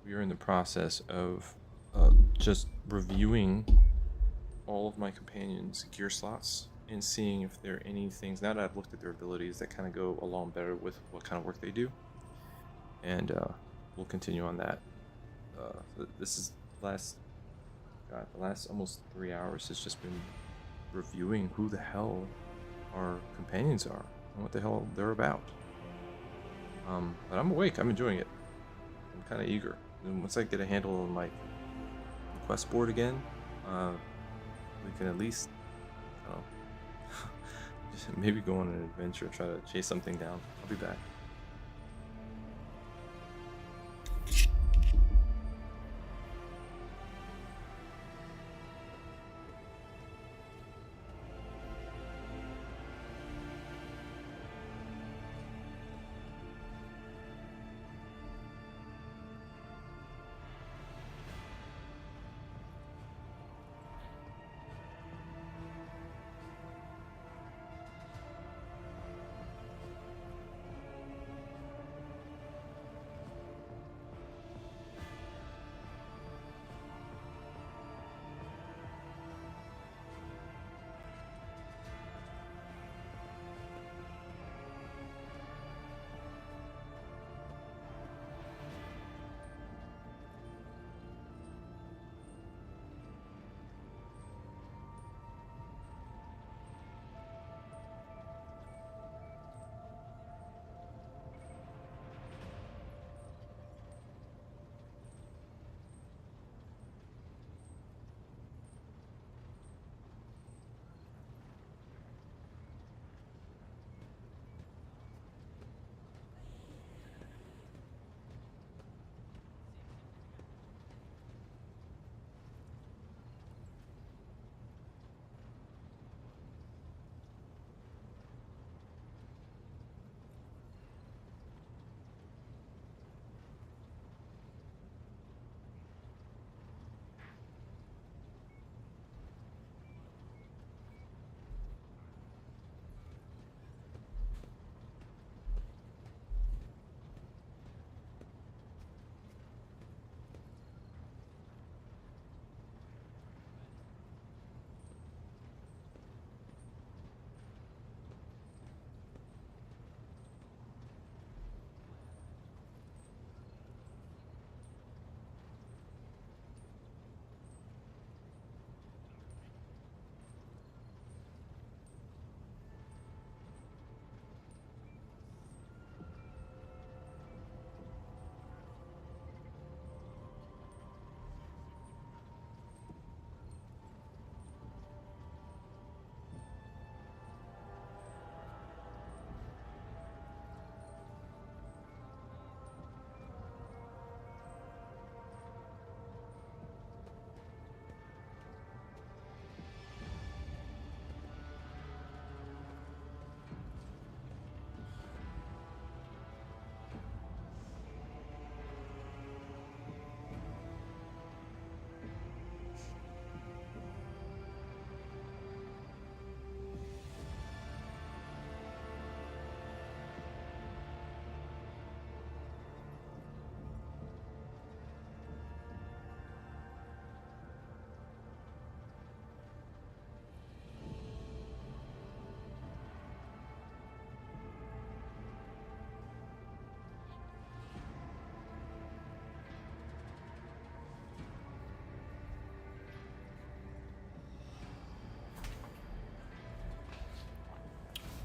we are in the process of just reviewing all of my companions' gear slots and seeing if there are any things, now that I've looked at their abilities, that kind of go along better with what kind of work they do. And we'll continue on that. So this is the last almost 3 hours has just been reviewing who the hell our companions are and what the hell they're about. But I'm awake. I'm enjoying it. I'm kind of eager. And once I get a handle on like the quest board again, we can at least, I don't know, just maybe go on an adventure, try to chase something down. I'll be back.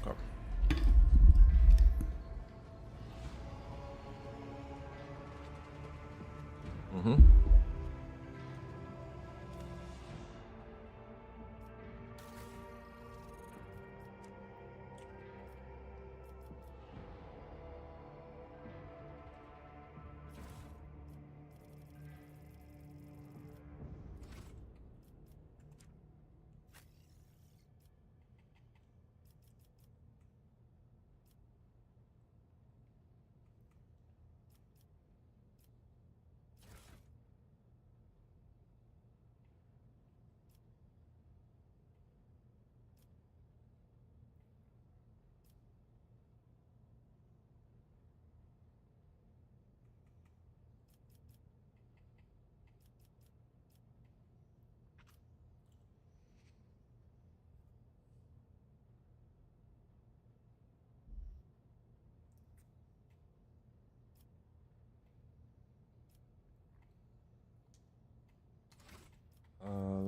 Okay. Mm-hmm.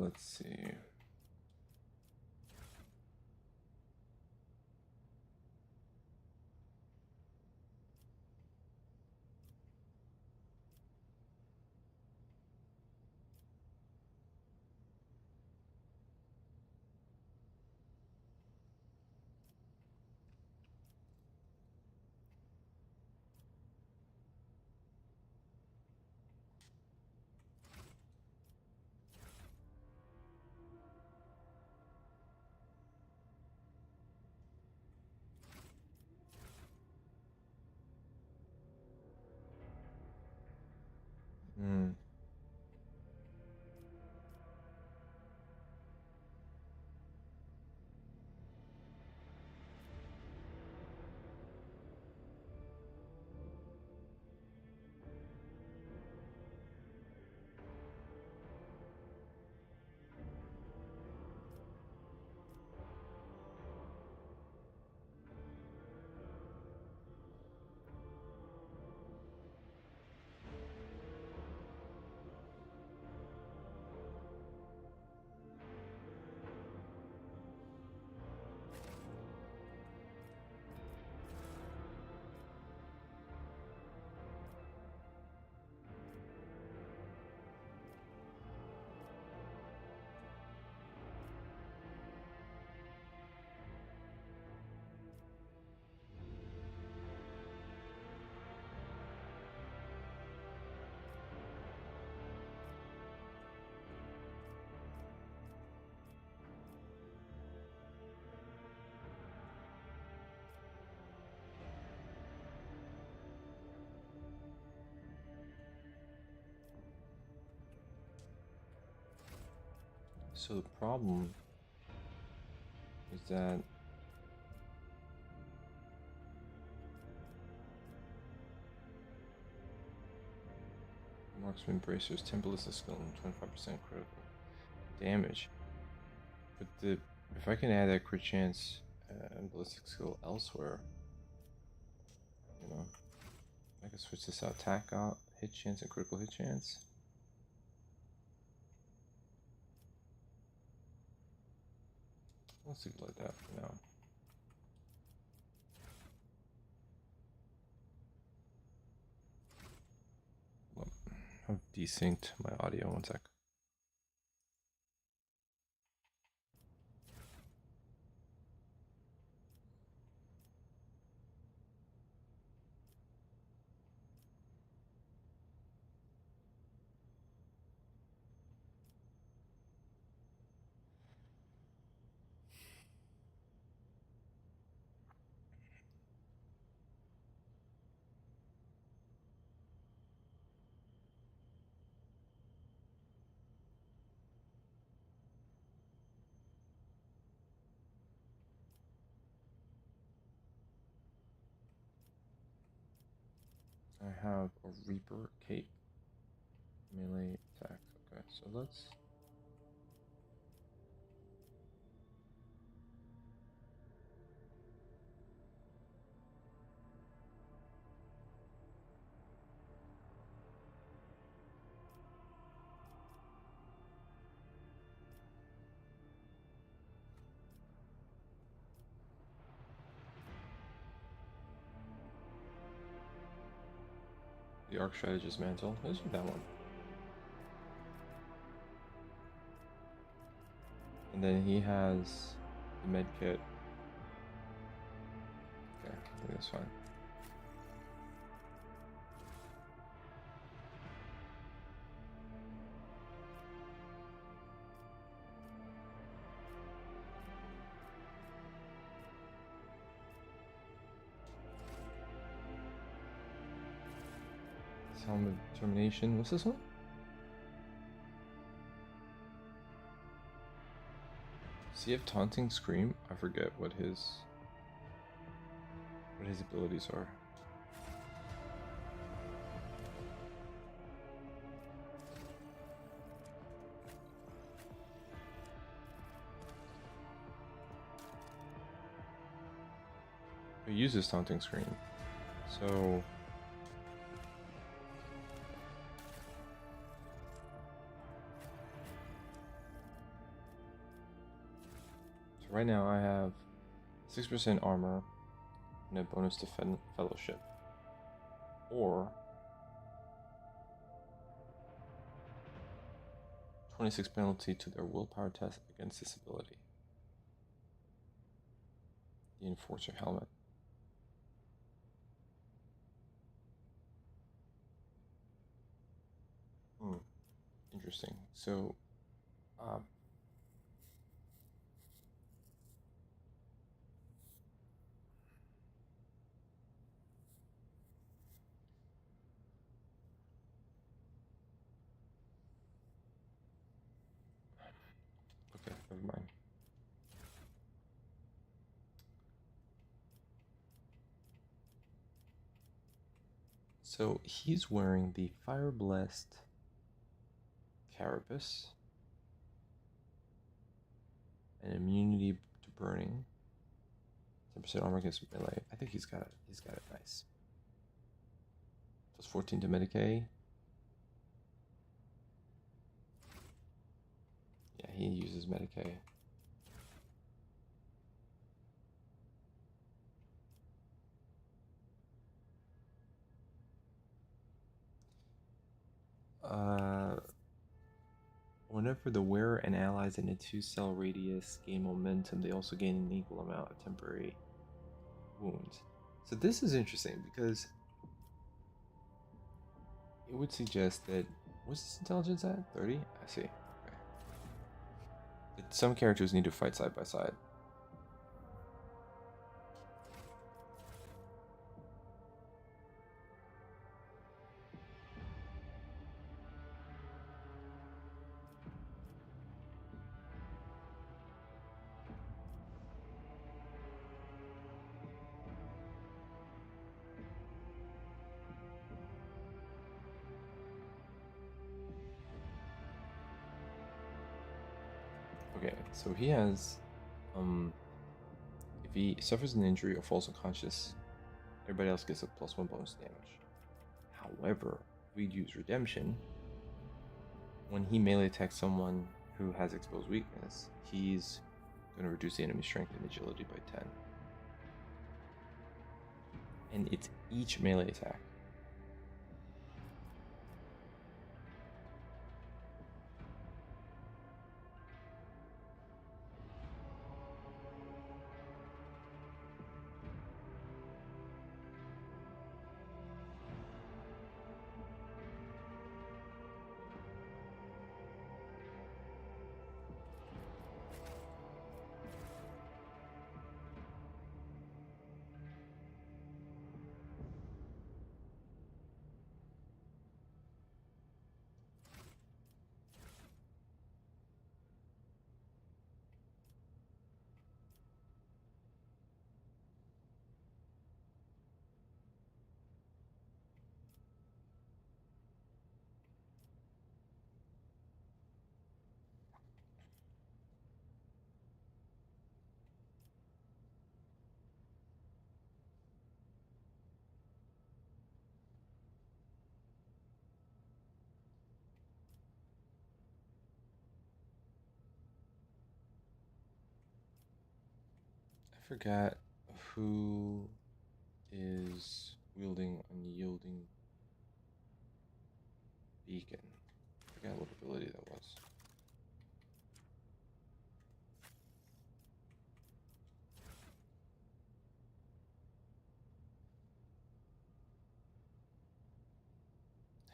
let's see. Hmm. So the problem is that marksman bracers 10 ballistic skill and 25% critical damage. But if I can add that crit chance and ballistic skill elsewhere, you know, I can switch this out. Attack out, hit chance, and critical hit chance. Let's leave it like that for now. I've desynced my audio. One sec. I have a Reaper cape, melee attacks. Okay, so let's. The Arc Strategist Mantle. Let's do that one. And then he has the med kit. Okay, I think that's fine. Helmet of Determination. What's this one? Does he have Taunting Scream? I forget what his abilities are. He uses Taunting Scream, so So right now I have 6% armor and a bonus to fellowship. Or 26 penalty to their willpower test against this ability. The Enforcer helmet. Interesting. So, okay, never mind. So he's wearing the Fire Blessed Carapace, and immunity to burning. 10% armor against melee. I think he's got it. He's got it nice. Plus 14 to Medicae. Yeah, he uses Medicae. Whenever the wearer and allies in a 2-cell radius gain momentum, they also gain an equal amount of temporary wounds. So this is interesting because it would suggest that, what's this intelligence at? 30? I see. Okay. Some characters need to fight side by side. Okay, so he has, if he suffers an injury or falls unconscious, everybody else gets a +1 bonus damage. However, if we use Redemption, when he melee attacks someone who has exposed weakness, he's going to reduce the enemy strength and agility by 10. And it's each melee attack. I forgot who is wielding Unyielding Beacon. I forgot what ability that was.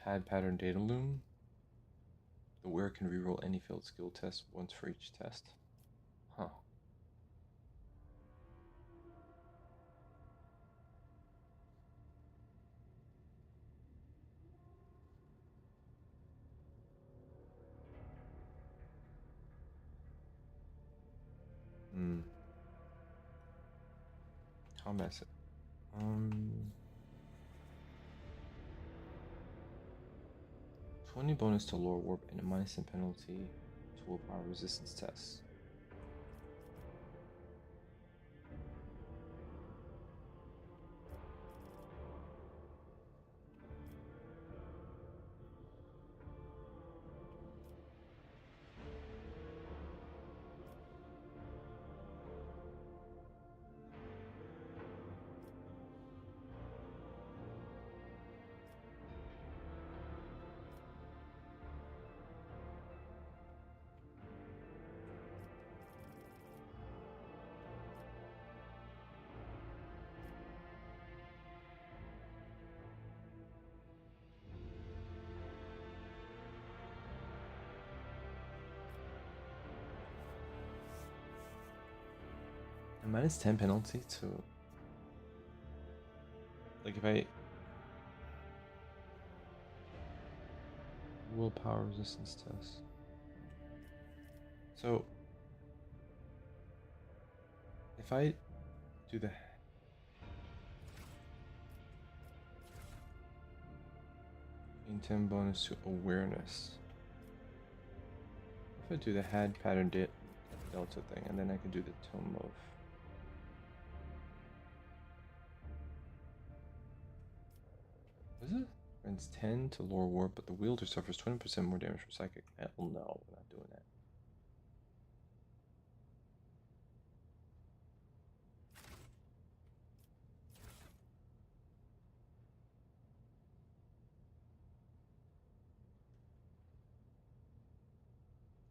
Had Pattern Data Loom. The wearer can reroll any failed skill test once for each test. Huh. Combat set. 20 bonus to lore warp and a -10 penalty to willpower resistance tests. minus 10 penalty to... Like if I... Willpower resistance test. So... If I do the... Gain 10 bonus to awareness. If I do the had pattern delta thing, and then I can do the tome of... Is it? Grants 10 to lore warp, but the wielder suffers 20% more damage from psychic. Hell no, we're not doing that.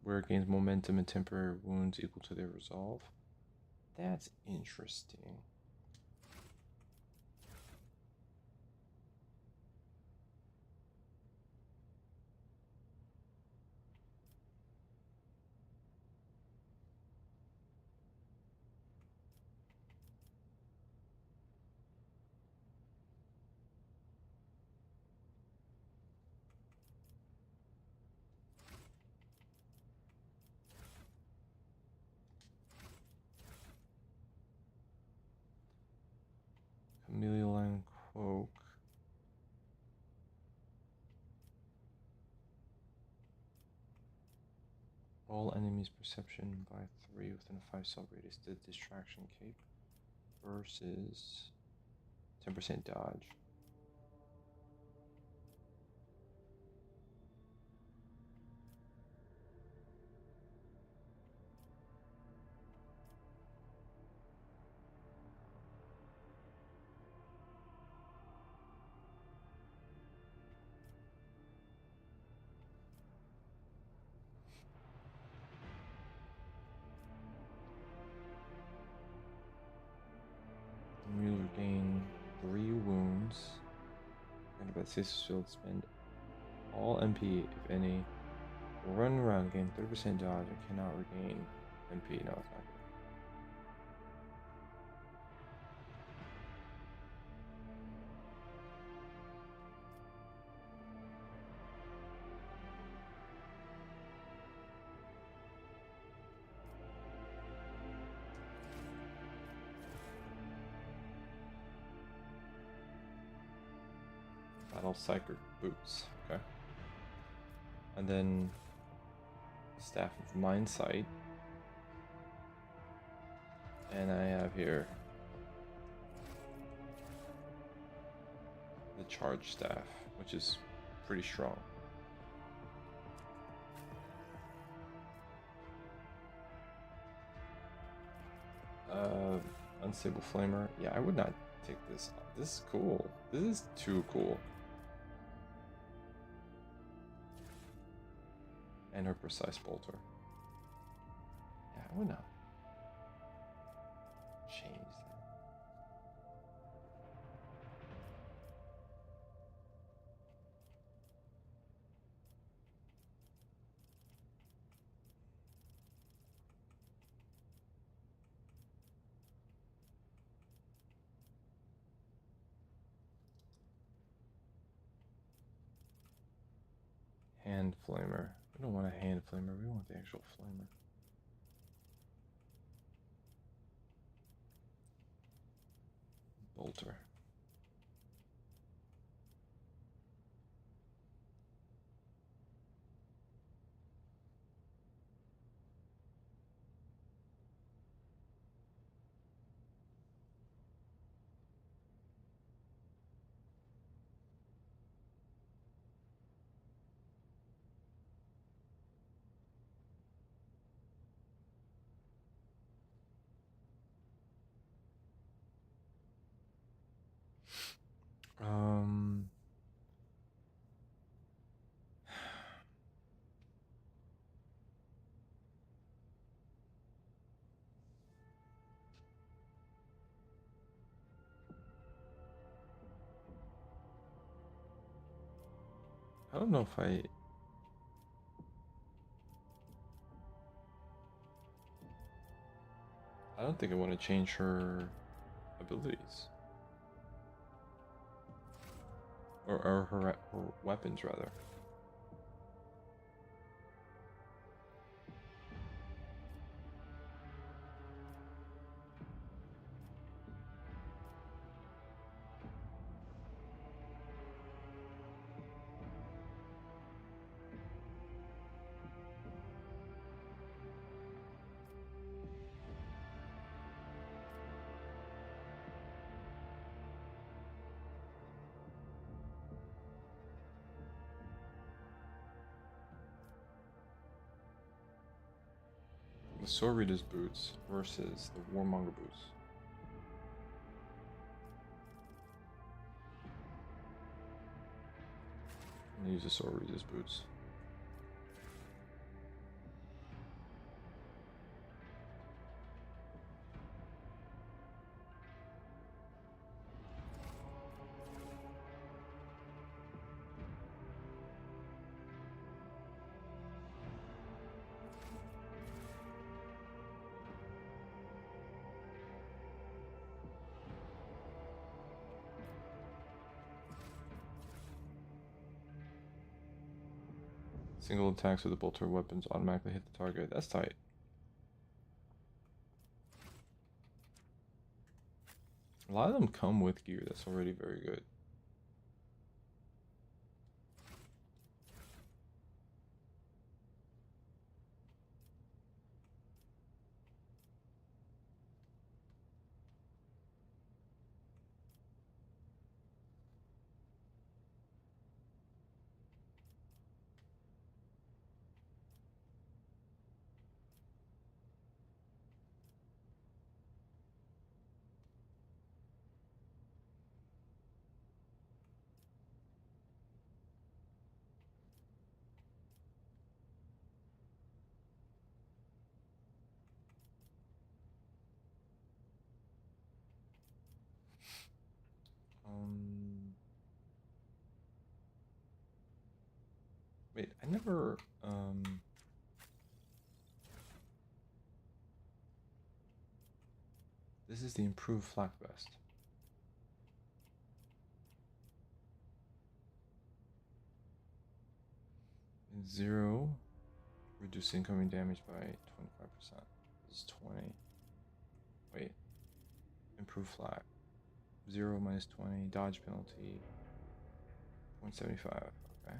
Where it gains momentum and temporary wounds equal to their resolve. That's interesting. Chameleon cloak. All enemies' perception by 3 within a 5-cell radius. The distraction cape versus 10% dodge. You gain 3 wounds. And about 6 field spend all MP, if any. Run around, gain 30% dodge. I cannot regain MP. No, it's not good. Battle Psychic Boots. Okay. And then Staff of Mind Sight. And I have here the Charge Staff, which is pretty strong. Unstable Flamer. Yeah, I would not take this. This is cool. This is too cool. And her Precise Bolter. Yeah, I would not change that. Hand Flamer. We don't want a Hand Flamer, we want the actual Flamer. Bolter. I don't know if I I don't think I want to change her abilities. Or her weapons, rather. The Sword Reader's boots versus the Warmonger boots. I'm gonna use the Sword Reader's boots. Single attacks with the bolter weapons automatically hit the target. That's tight. A lot of them come with gear that's already very good. Wait, I never, this is the improved flak vest. And 0, reduce incoming damage by 25%. This is 20. Wait, improved flak. 0 minus 20, dodge penalty, 0.75, okay.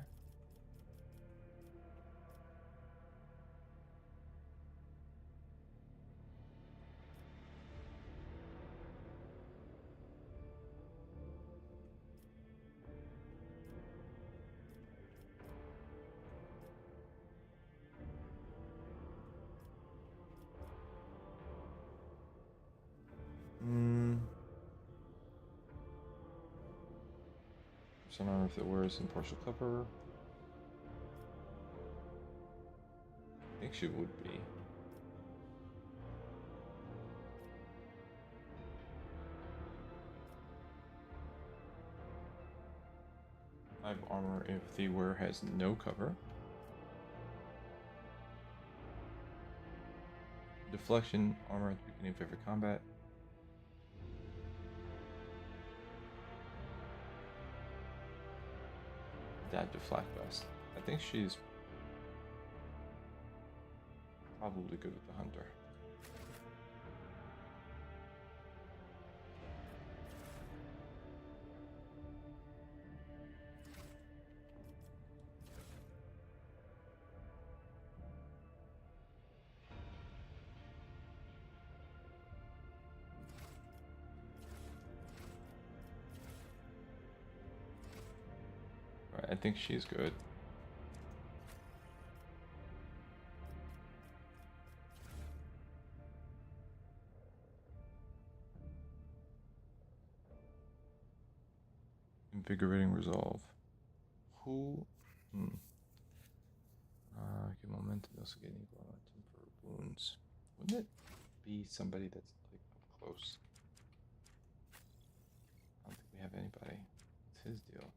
So I don't know if it wears in partial cover. I think she would be. 5 armor if the wearer has no cover. Deflection armor at the beginning of every combat. Adaptive flak vest. I think she's probably good with the hunter. Alright, I think she's good. Invigorating resolve. Who? Get momentum. Also getting equal momentum for wounds. Wouldn't it be somebody that's like up close? I don't think we have anybody. It's his deal.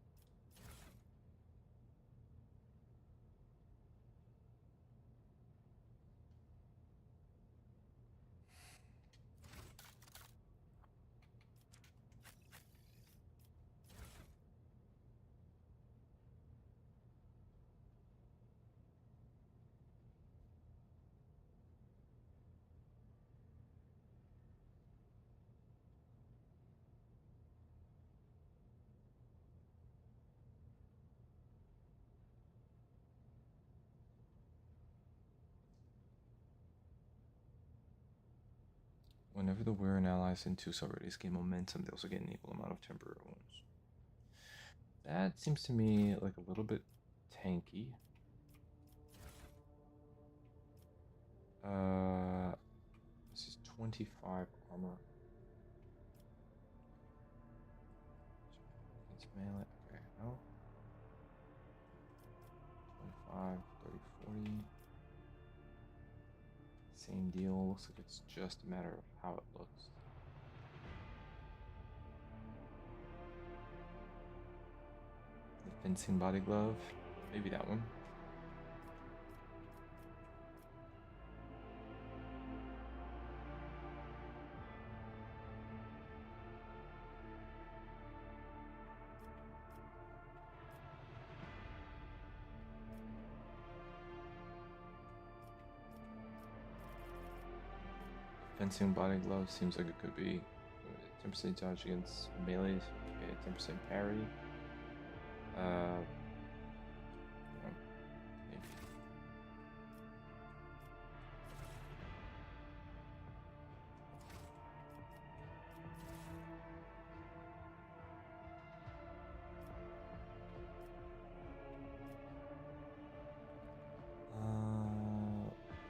Whenever the wearer and allies in two subreddits gain momentum, they also get an equal amount of temporary wounds. That seems to me like a little bit tanky. This is 25 armor. Against melee. Okay, no. 25, 30, 40. Same deal. Looks like it's just a matter of how it looks. The fencing body glove. Maybe that one. Fencing body glove seems like it could be 10% dodge against melee, okay, 10% parry. Maybe.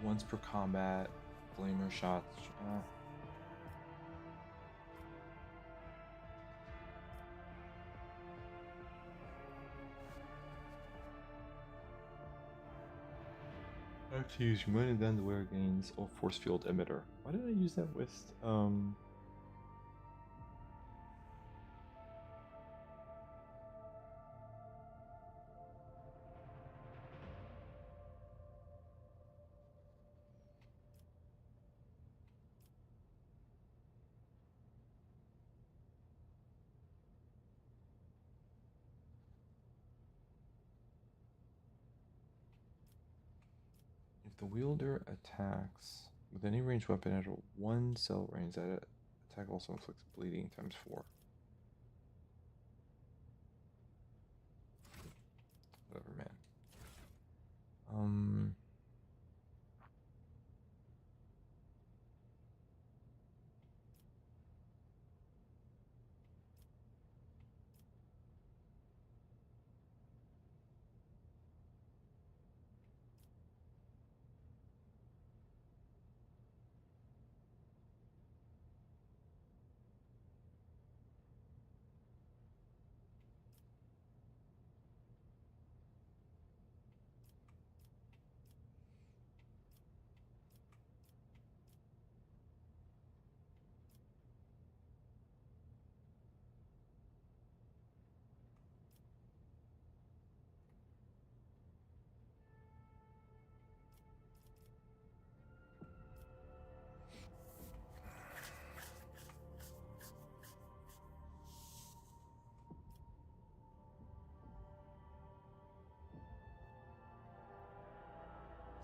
Once per combat, flamer shots. I have to use money then the wearer gains or force field emitter. Why did I use that with if the wielder attacks with any ranged weapon at a 1 cell range, that attack also inflicts bleeding times 4. Whatever, man.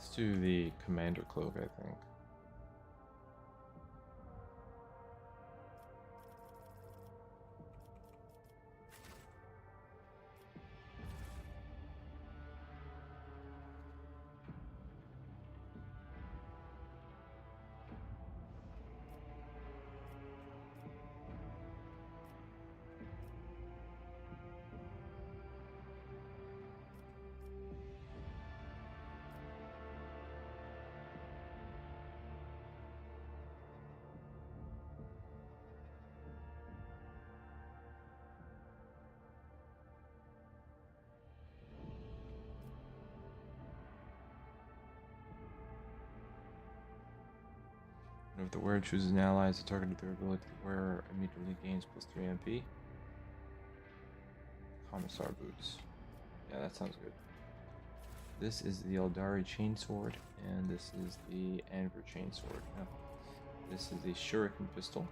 Let's do the commander cloak, I think. And if the wearer chooses an ally as a target of their ability, the wearer immediately gains plus 3 MP. Commissar boots. Yeah, that sounds good. This is the Eldari chainsword, and this is the Anvur chainsword. Now, this is the Shuriken pistol,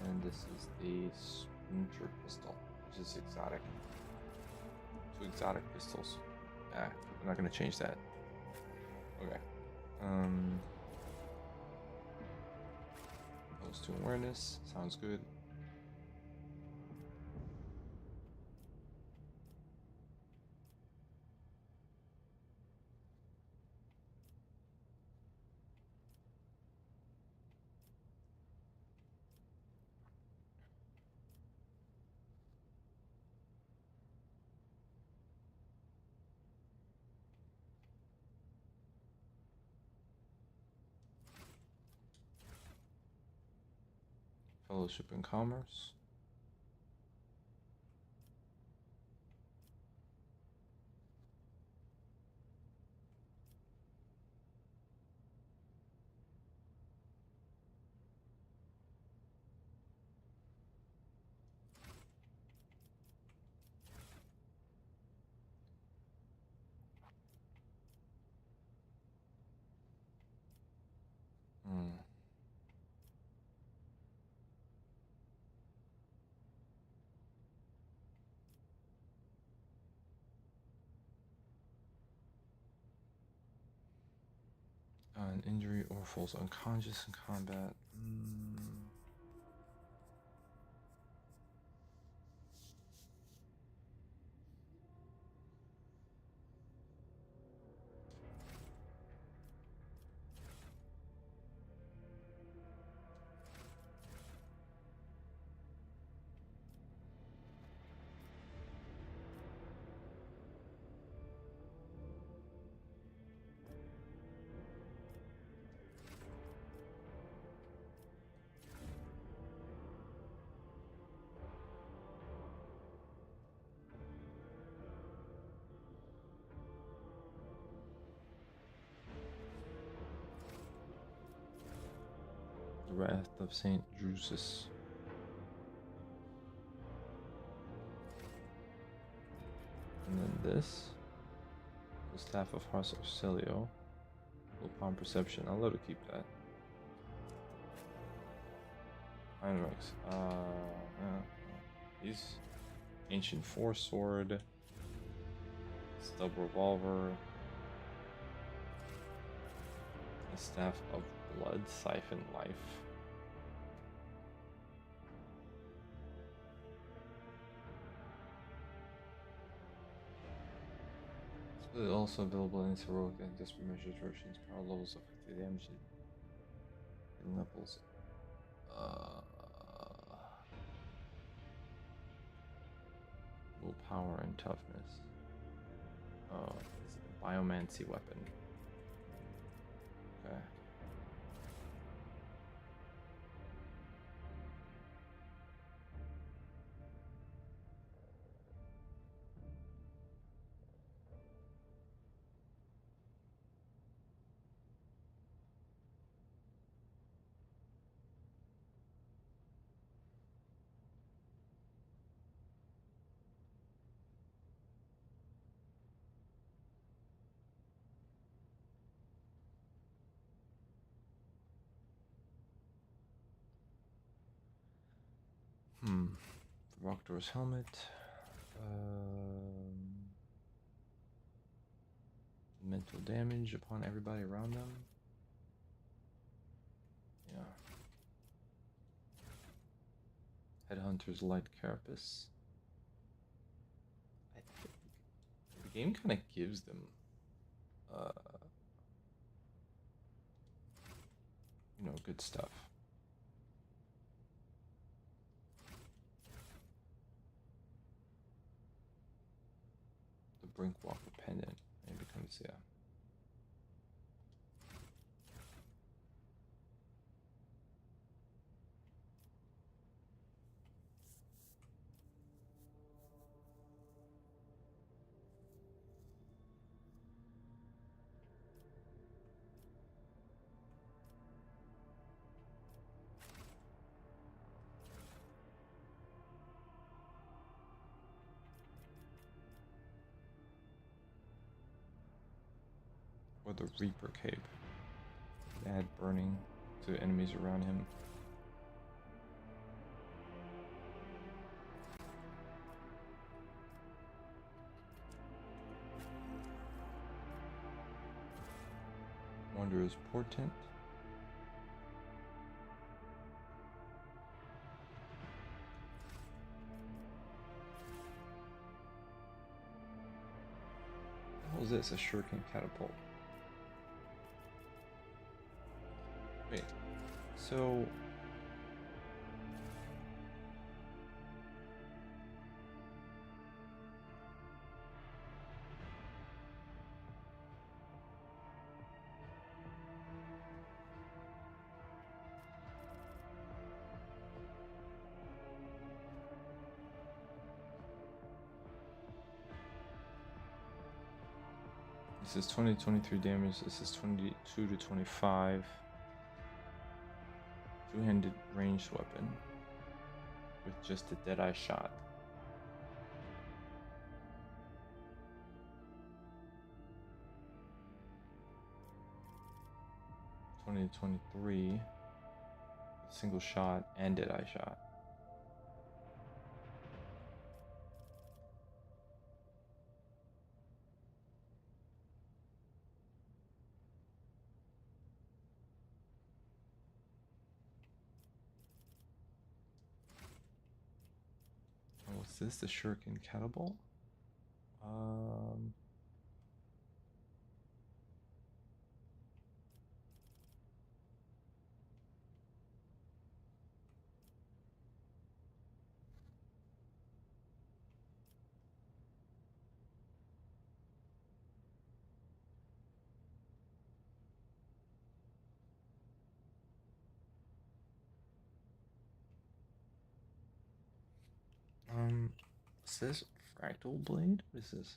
and this is the Splinter pistol, which is exotic. 2 exotic pistols. I'm not gonna change that. Okay. Close to awareness. Sounds good. Fellowship and Commerce. An injury or falls unconscious in combat. The Wrath of Saint Drusus. And then this. The Staff of House Arcelio. Willpower and Perception. I'll let her keep that. Heinrichs. These. Ancient Force Sword. Stub Revolver. The Staff of Blood. Siphon Life. It's also available in its heroic and desperate measures versions. Power levels affect the damage in levels. Willpower and toughness. Oh, it's a biomancy weapon. Okay. Rockdoor's helmet. Mental damage upon everybody around them. Yeah. Headhunter's light carapace. I think the game kind of gives them, good stuff. The Brinkwalker pendant. It becomes, yeah. Or the Reaper Cape. Add burning to enemies around him. Wanderer's Portent. What was this? A shuriken catapult. Wait, so This is 20 to 23 damage. This is 22 to 25. Two-handed ranged weapon with just a deadeye shot. To 23, single shot and deadeye shot. Oh, what's this? The shuriken catapult? Is this fractal blade? What is this?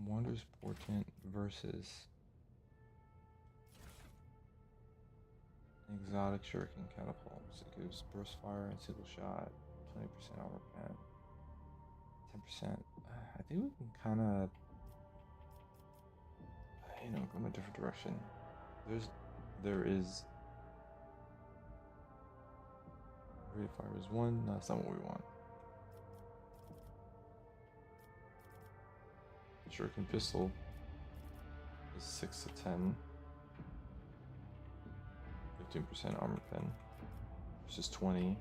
Wander's Portent versus exotic shuriken catapult. So it gives burst fire and single shot, 20% armor pen, 10%. I think we can kind of, go in a different direction. There is. Rate of fire is 1. No, that's not what we want. Shuriken pistol is 6 to 10. 15% armor pen versus 20.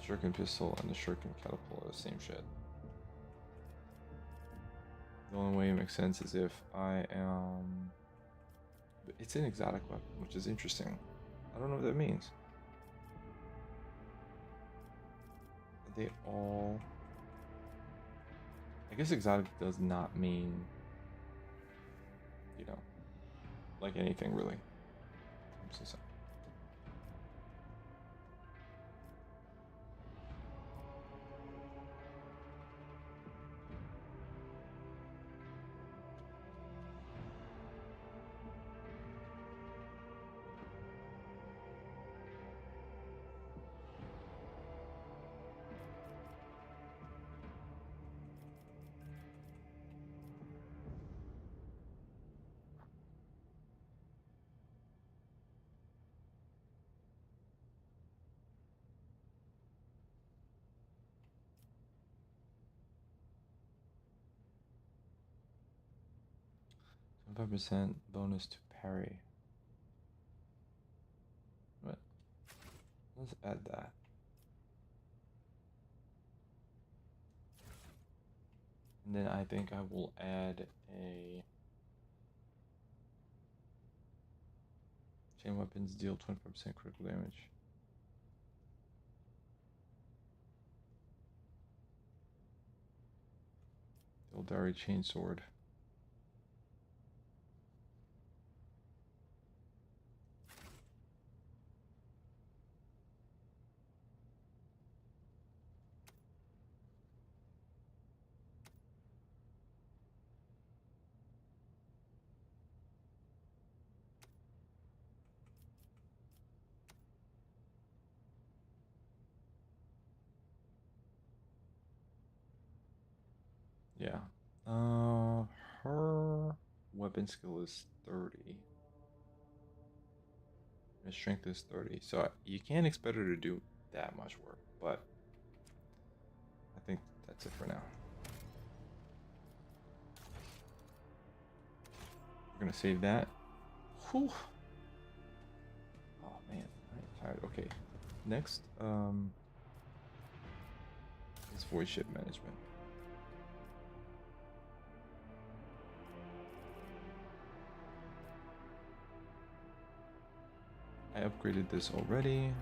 Shuriken pistol and the shuriken catapult are the same shit. The only way it makes sense is if I am... It's an exotic weapon, which is interesting. I don't know what that means. They all... I guess exotic does not mean, like anything really. I'm so sorry. 25% bonus to parry. What? Let's add that. And then I think I will add a chain weapons deal 25% critical damage. Eldari chainsword. Yeah. Her weapon skill is 30. Her strength is 30. So you can't expect her to do that much work, but I think that's it for now. We're gonna save that. Whew. Oh man, I'm tired. Okay. Next, is voice ship management. I upgraded this already.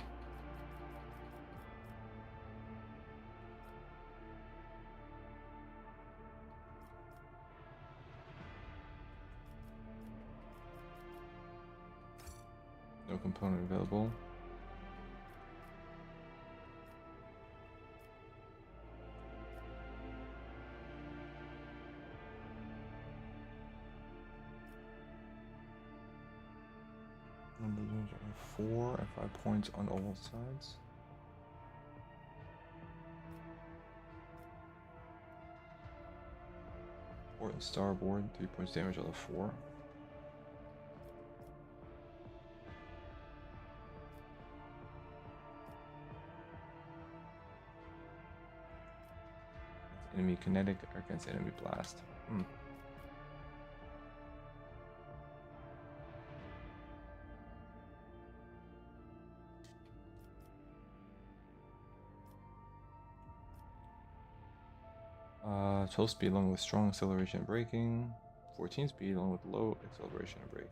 No component available. Number of zones are 4 and 5 points on all sides. Port and starboard, 3 points damage on the 4. Enemy kinetic against enemy blast. Uh, 12 speed along with strong acceleration and braking. 14 speed along with low acceleration and braking.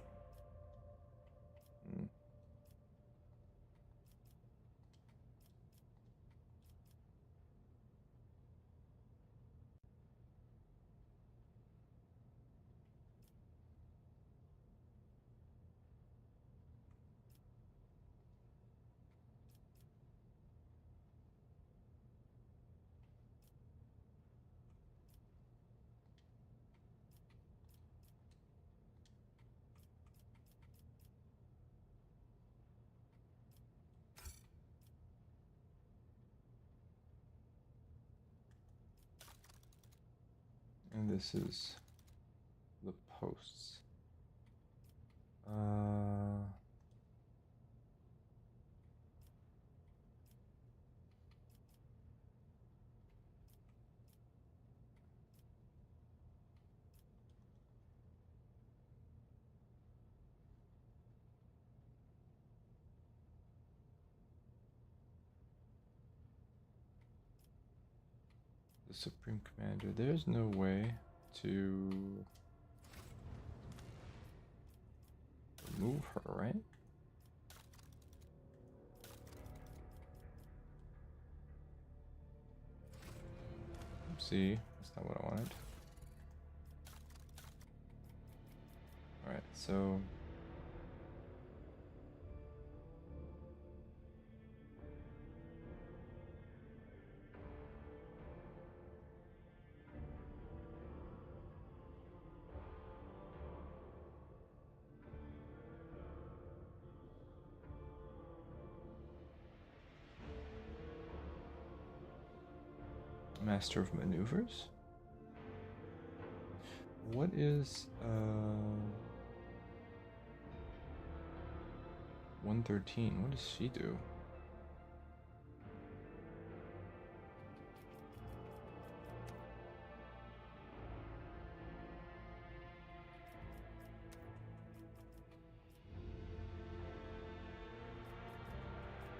And this is the posts. The Supreme Commander. There's no way to remove her, right? Oopsie, that's not what I wanted. Alright, so Master of Maneuvers? What is 113? What does she do?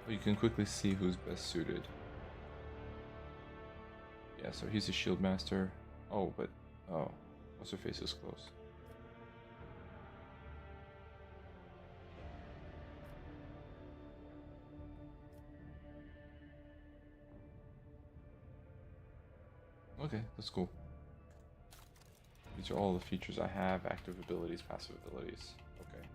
Well, you can quickly see who's best suited. Yeah, so he's a shield master. Oh, but oh, what's her face is close. Okay, that's cool. These are all the features I have: active abilities, passive abilities. Okay.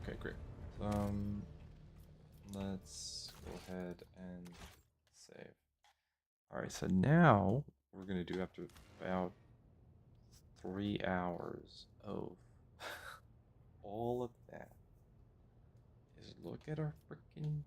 Okay, great. Let's go ahead and save. All right, so now we're gonna do, after about 3 hours of all of that, is look at our freaking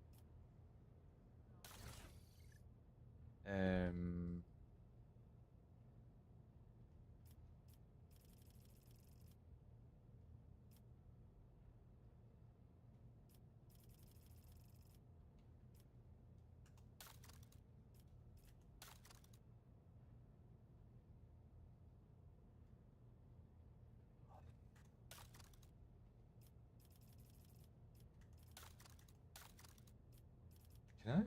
I?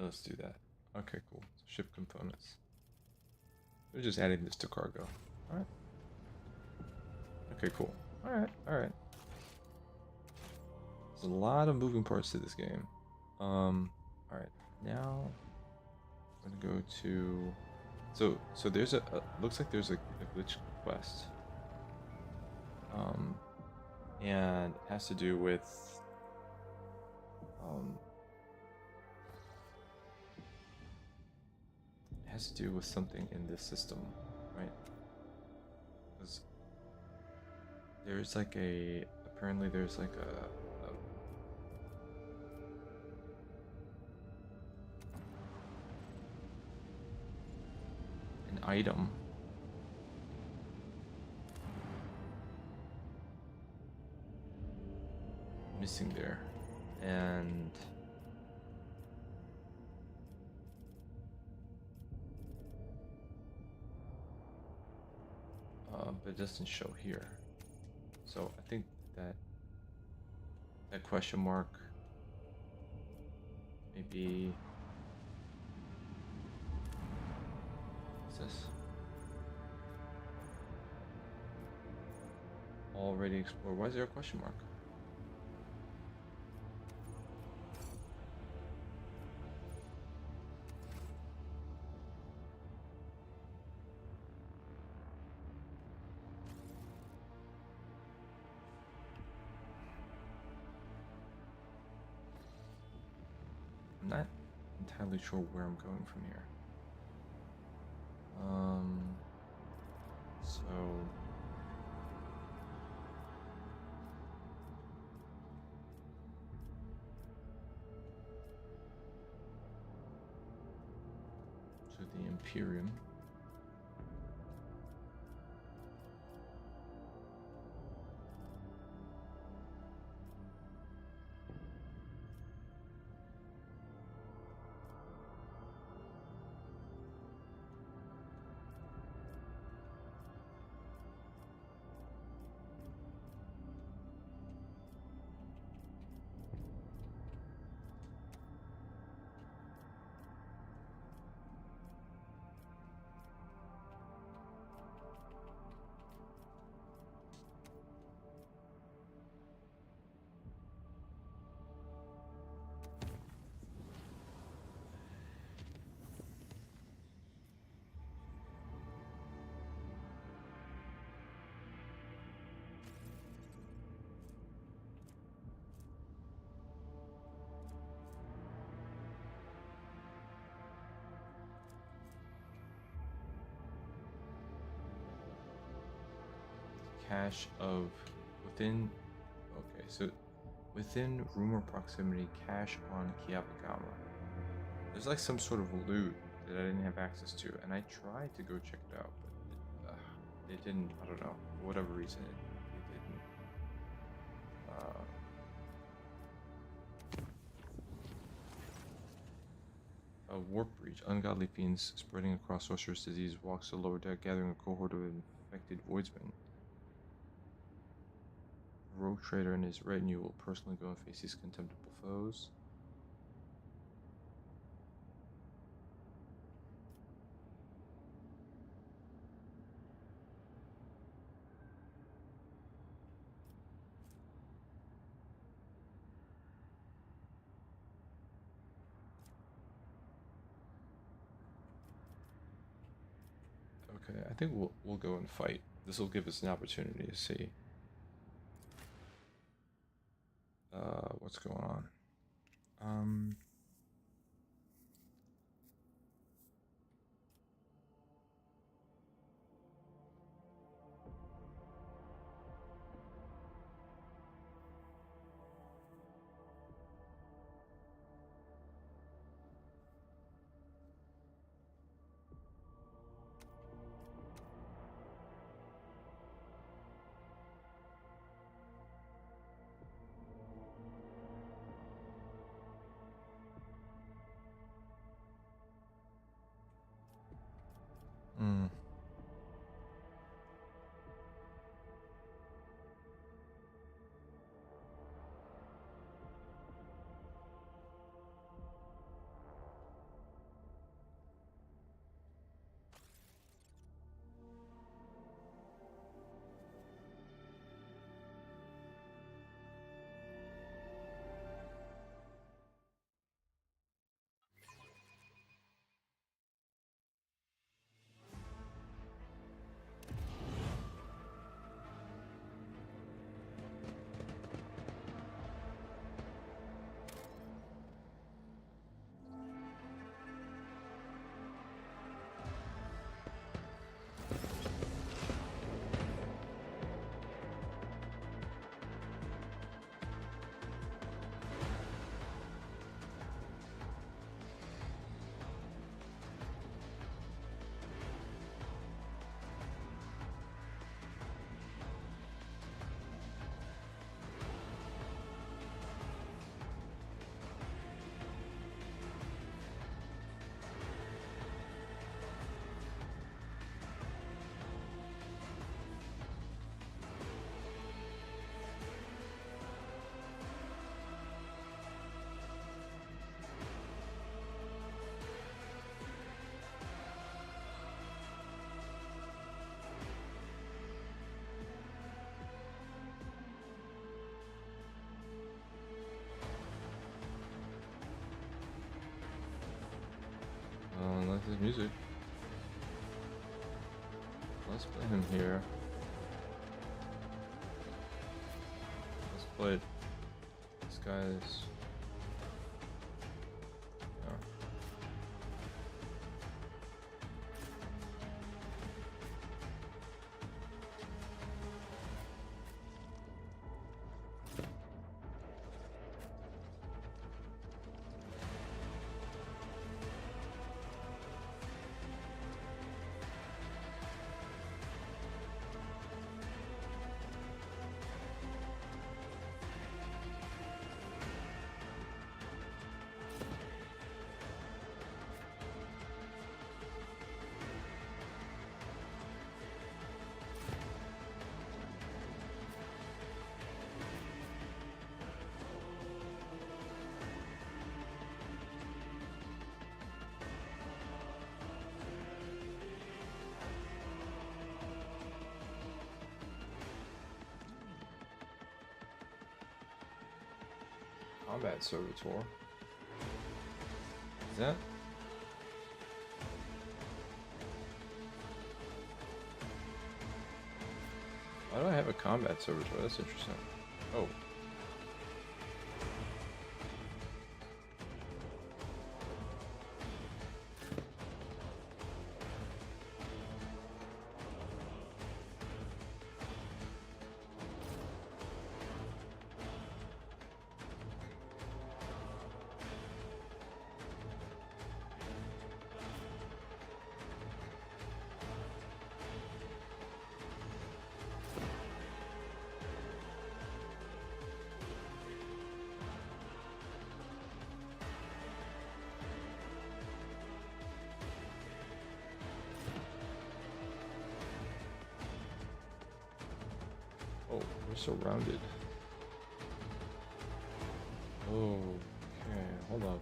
Let's do that. Okay, cool. Ship components. We're just adding this to cargo. Alright. Okay, cool. Alright, alright. There's a lot of moving parts to this game. Alright. Now I'm gonna go to so there's a looks like there's a glitch quest. And it has to do with it has to do with something in this system, right? Because there's like apparently there's like an item missing there, and but it doesn't show here. So I think that question mark maybe. What's this? Already explored. Why is there a question mark? I'm not entirely sure where I'm going from here. So to the Imperium. Cache of within. Okay, so within rumor proximity, cache on Kiabagama. There's like some sort of loot that I didn't have access to, and I tried to go check it out, but it didn't. I don't know, for whatever reason, it didn't. A warp breach. Ungodly fiends spreading across sorcerer's disease walks the lower deck, gathering a cohort of infected voidsmen. Rogue trader and his retinue will personally go and face these contemptible foes. Okay, I think we'll go and fight. This will give us an opportunity to see what's going on. Mm. Like his music. Let's play him here. Let's play this guy's. Yeah. Combat servitor. Is that? Why do I have a combat servitor? That's interesting. Oh. Oh, we're surrounded. Okay, hold on.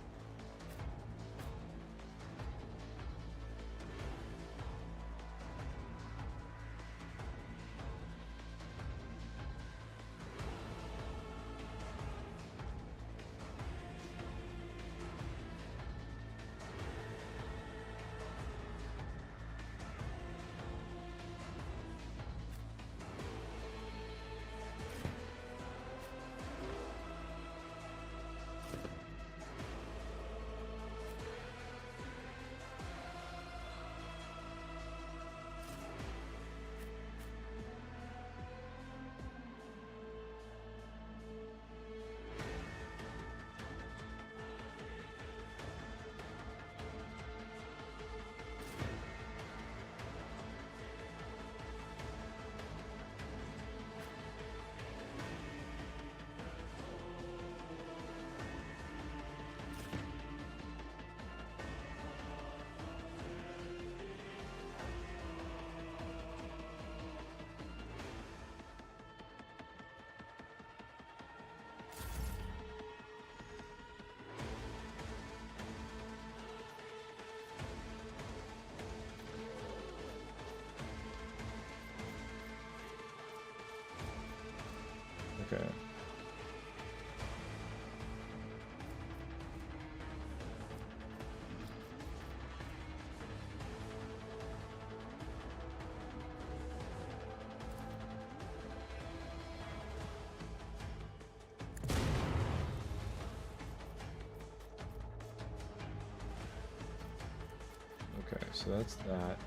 so that's that.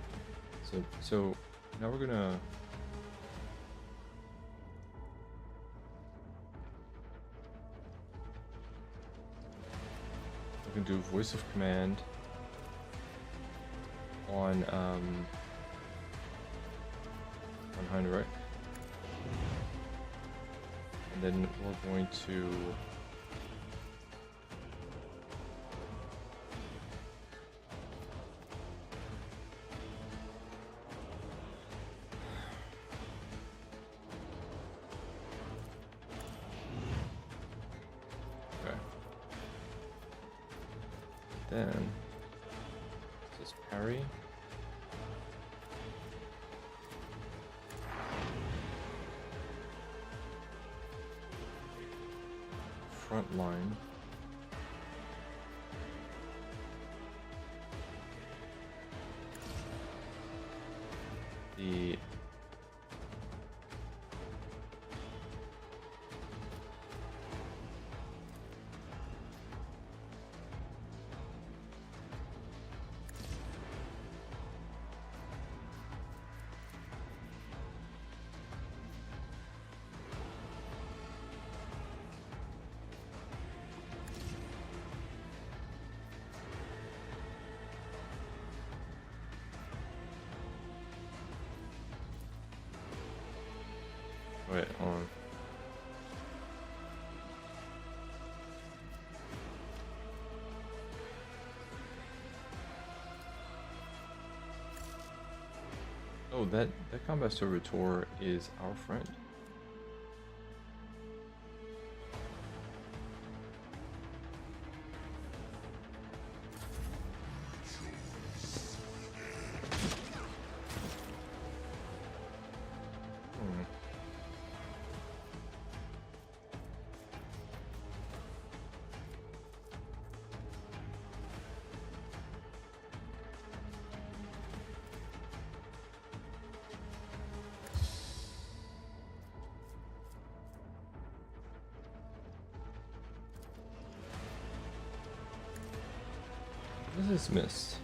So now we're gonna do voice of command on Heinrich, and then we're going to then this is parry. Front line. The wait, hold on. Oh, that combat servitor is our friend. What is missed?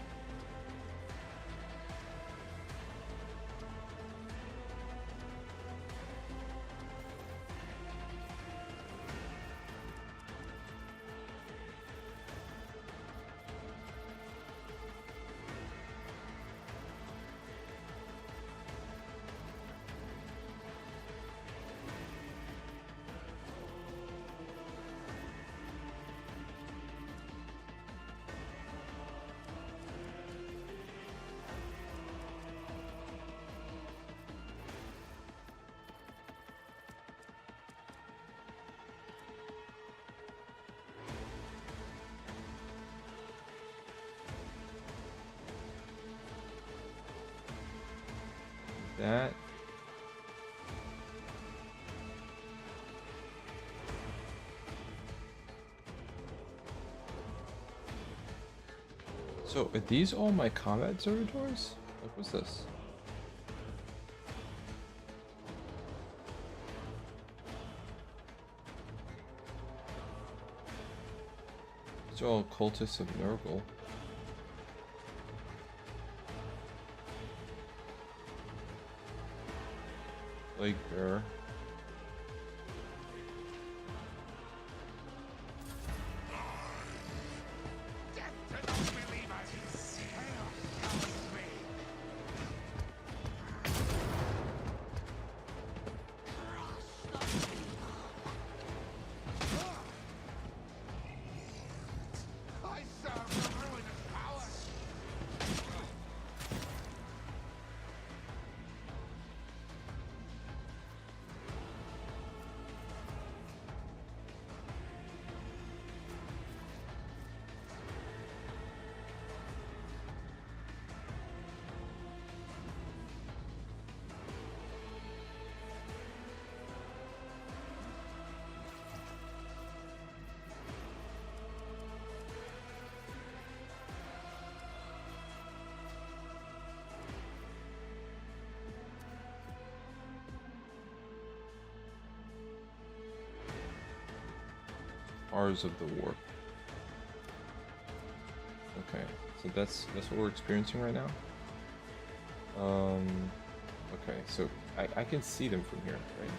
That so are these all my combat servitors? Like, what's this? These are all cultists of Nurgle. Plague Bearer. Ours of the Warp. Okay. Okay, so that's what we're experiencing right now. Okay, so I can see them from here, right?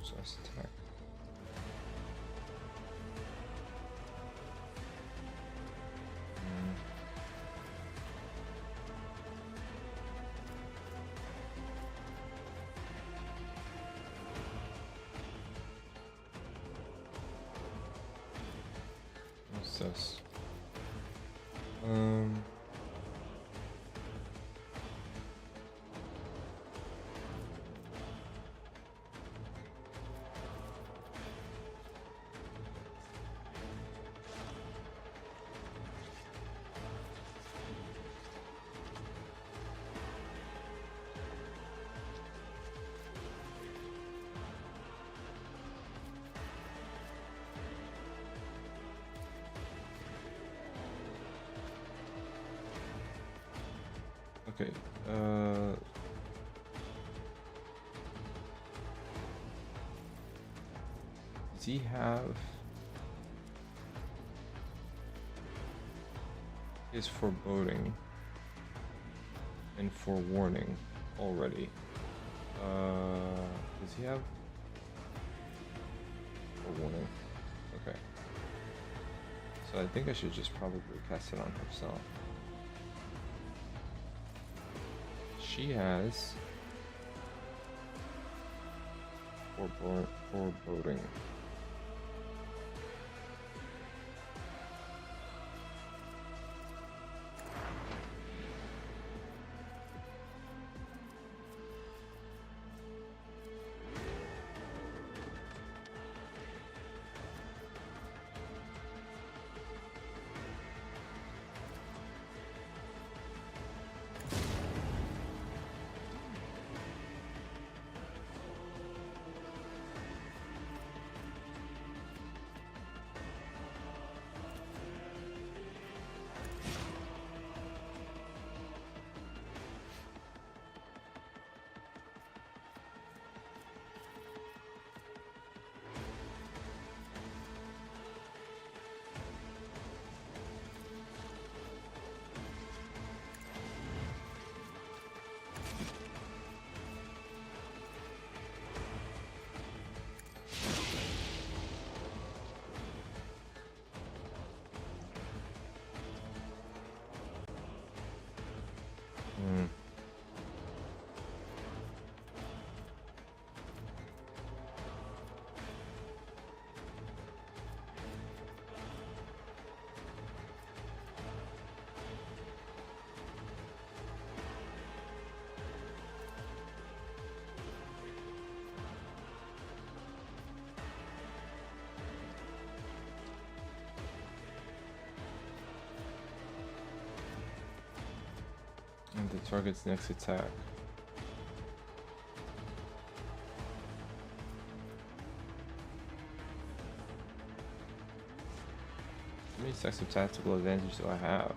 So let's attack. What's this? Okay, does he have his foreboding and forewarning already? Does he have forewarning? Okay. So I think I should just probably cast it on herself. She has foreboding. And the target's next attack. How many stacks of tactical advantage do I have?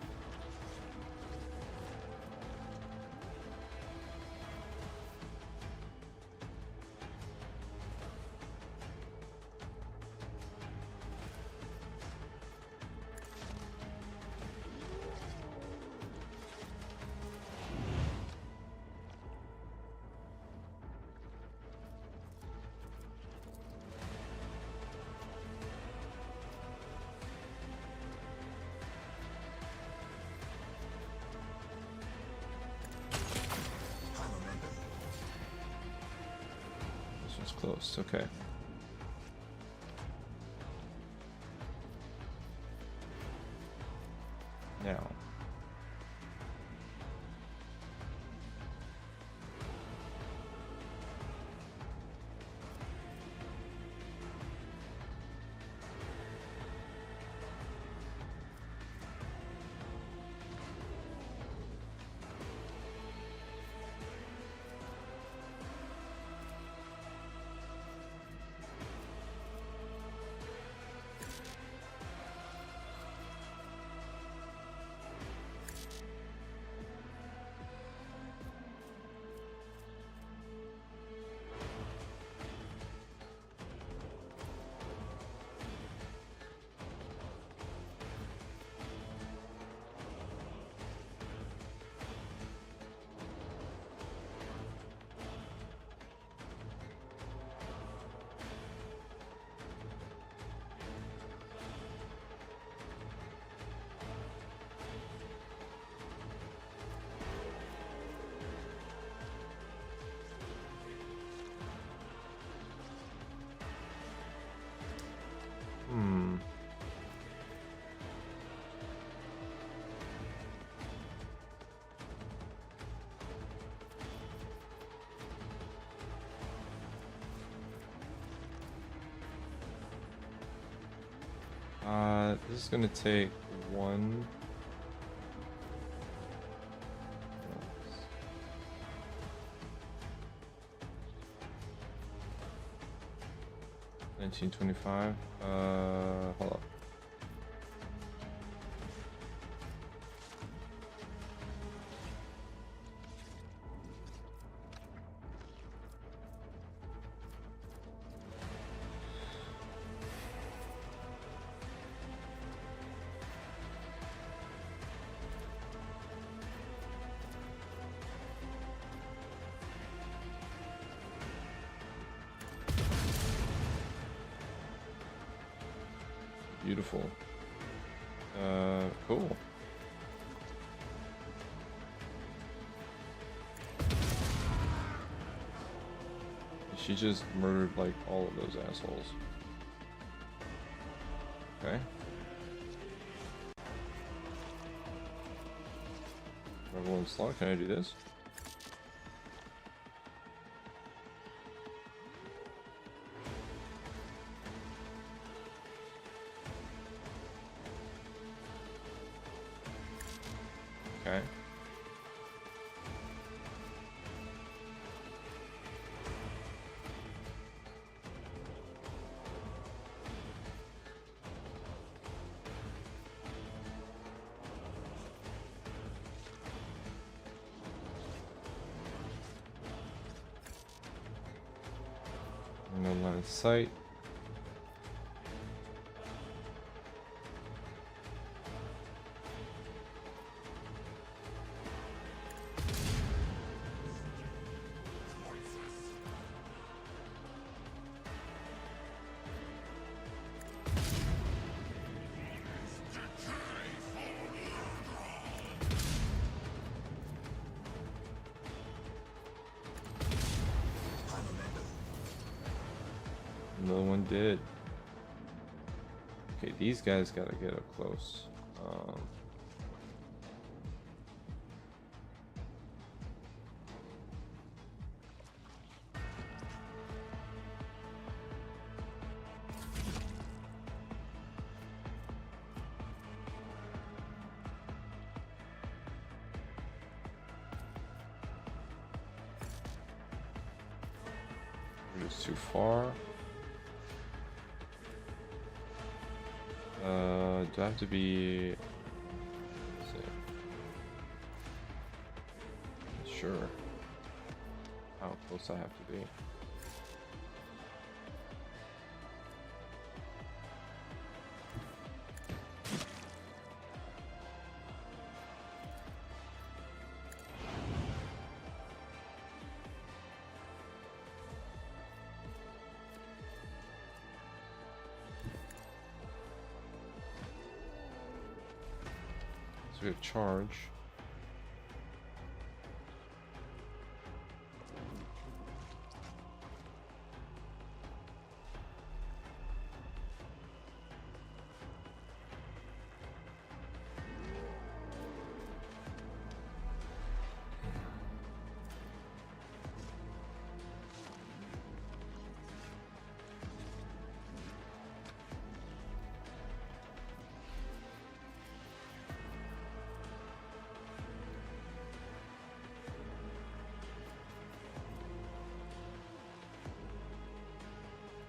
It's close. Okay. Now. This is gonna take one. 1925. Hold up. Beautiful. Cool. She just murdered like all of those assholes. Okay. Level 1 slot, can I do this? Okay. No line of sight. Another one did. Okay, these guys gotta get up close. Just too far. Do I have to be? Let's see. Sure. How close I have to be? So we have charge.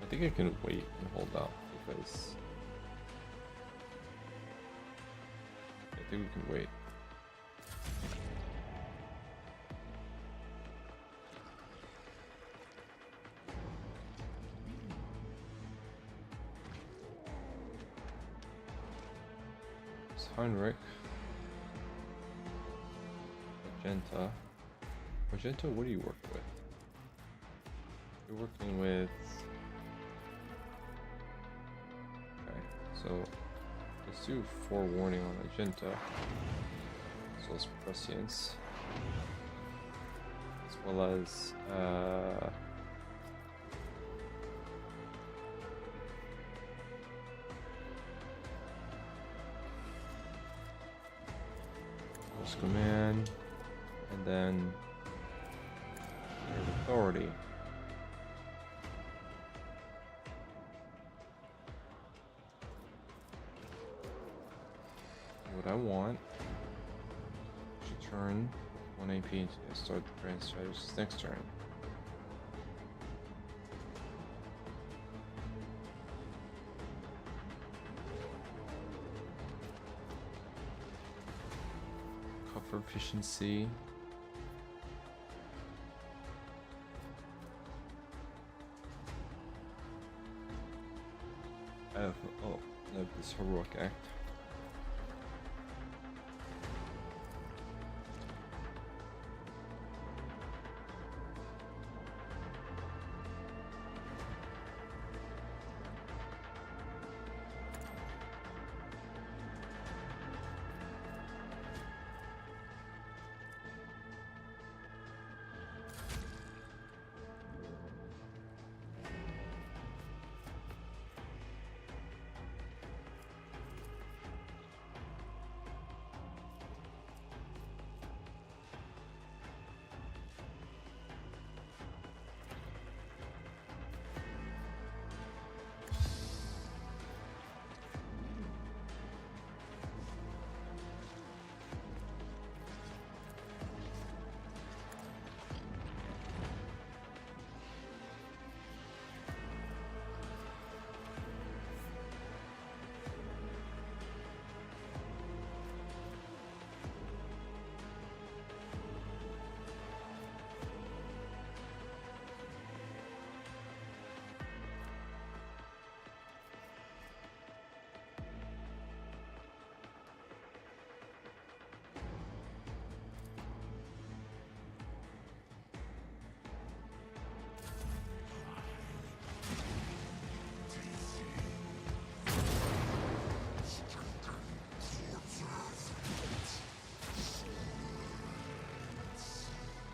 think I can wait and hold out because I think we can wait. It's Heinrich. Magenta. Magenta, what do you work with? You're working with... Okay, so let's do forewarning on Magenta. So it's prescience. As well as Force Command, and then Authority. What I want to turn 1 AP and start the grand strategist next turn. Cover efficiency. I have this heroic act.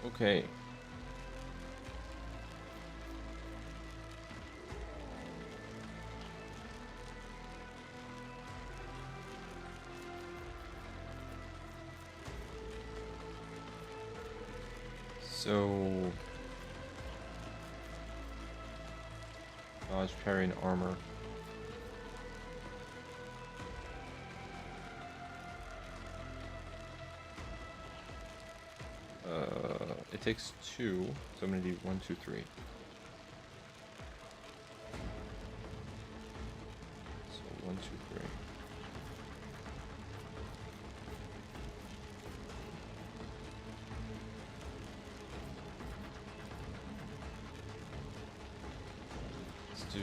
Okay. So dodge, parry, and armor. It takes 2, so I'm gonna do 1, 2, 3. So 1, 2, 3. Let's do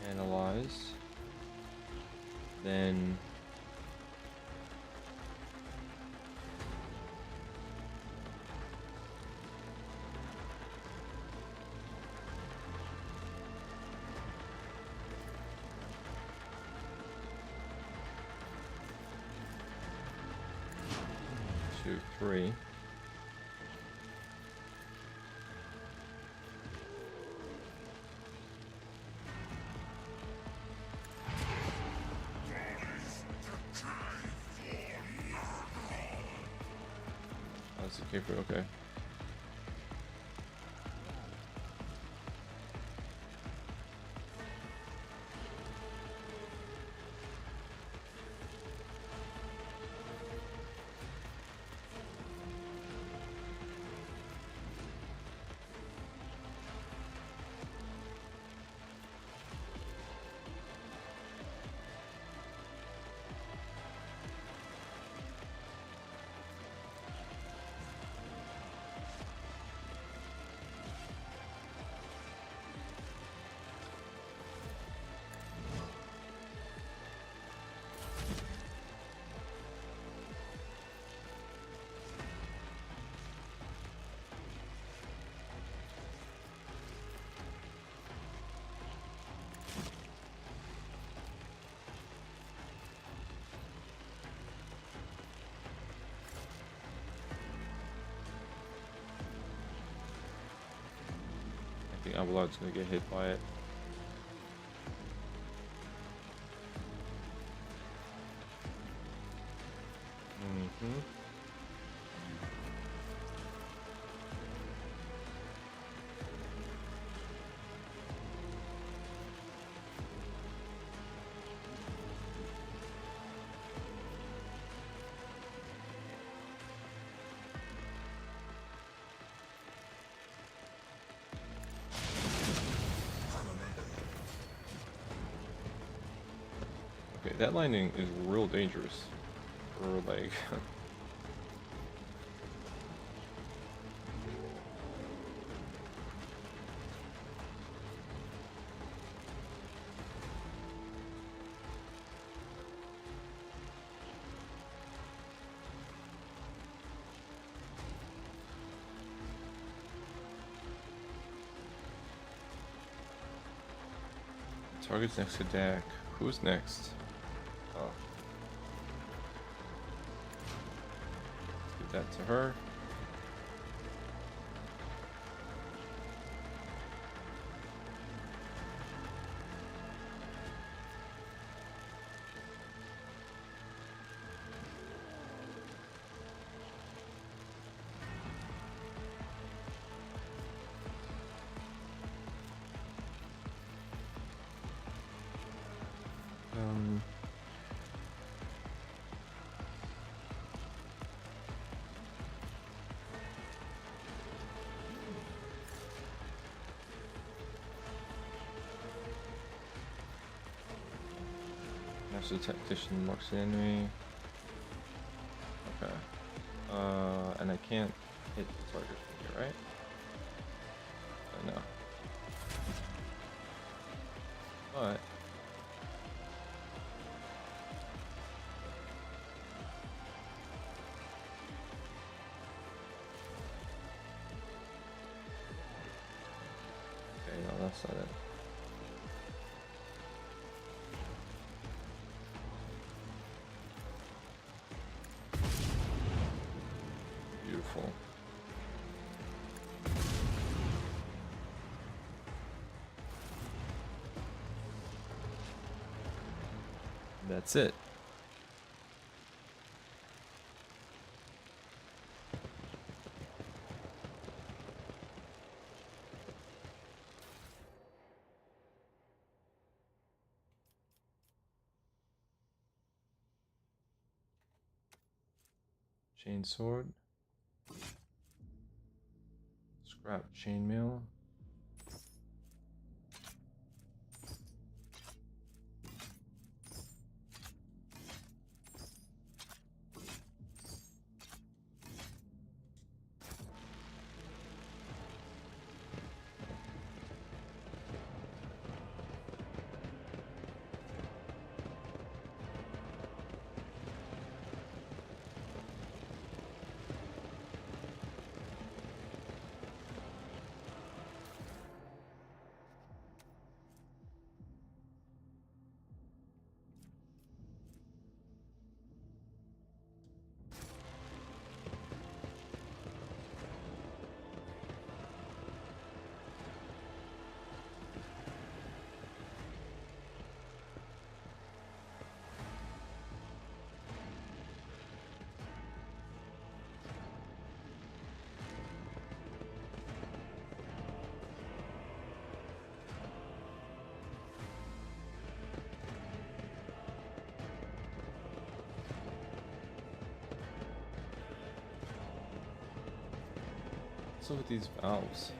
analyze. Then two, three. That's okay for okay. Abelard's gonna get hit by it. Mm-hmm. Okay, that lightning is real dangerous. Or like target's next to Dak. Who's next? Oh. Let's give that to her. Master Tactician marks the enemy. Okay. And I can't hit the target from here, right? No. But okay, no, that's not it. Beautiful. That's it. Chain sword. Scrap chainmail. What's up with these valves?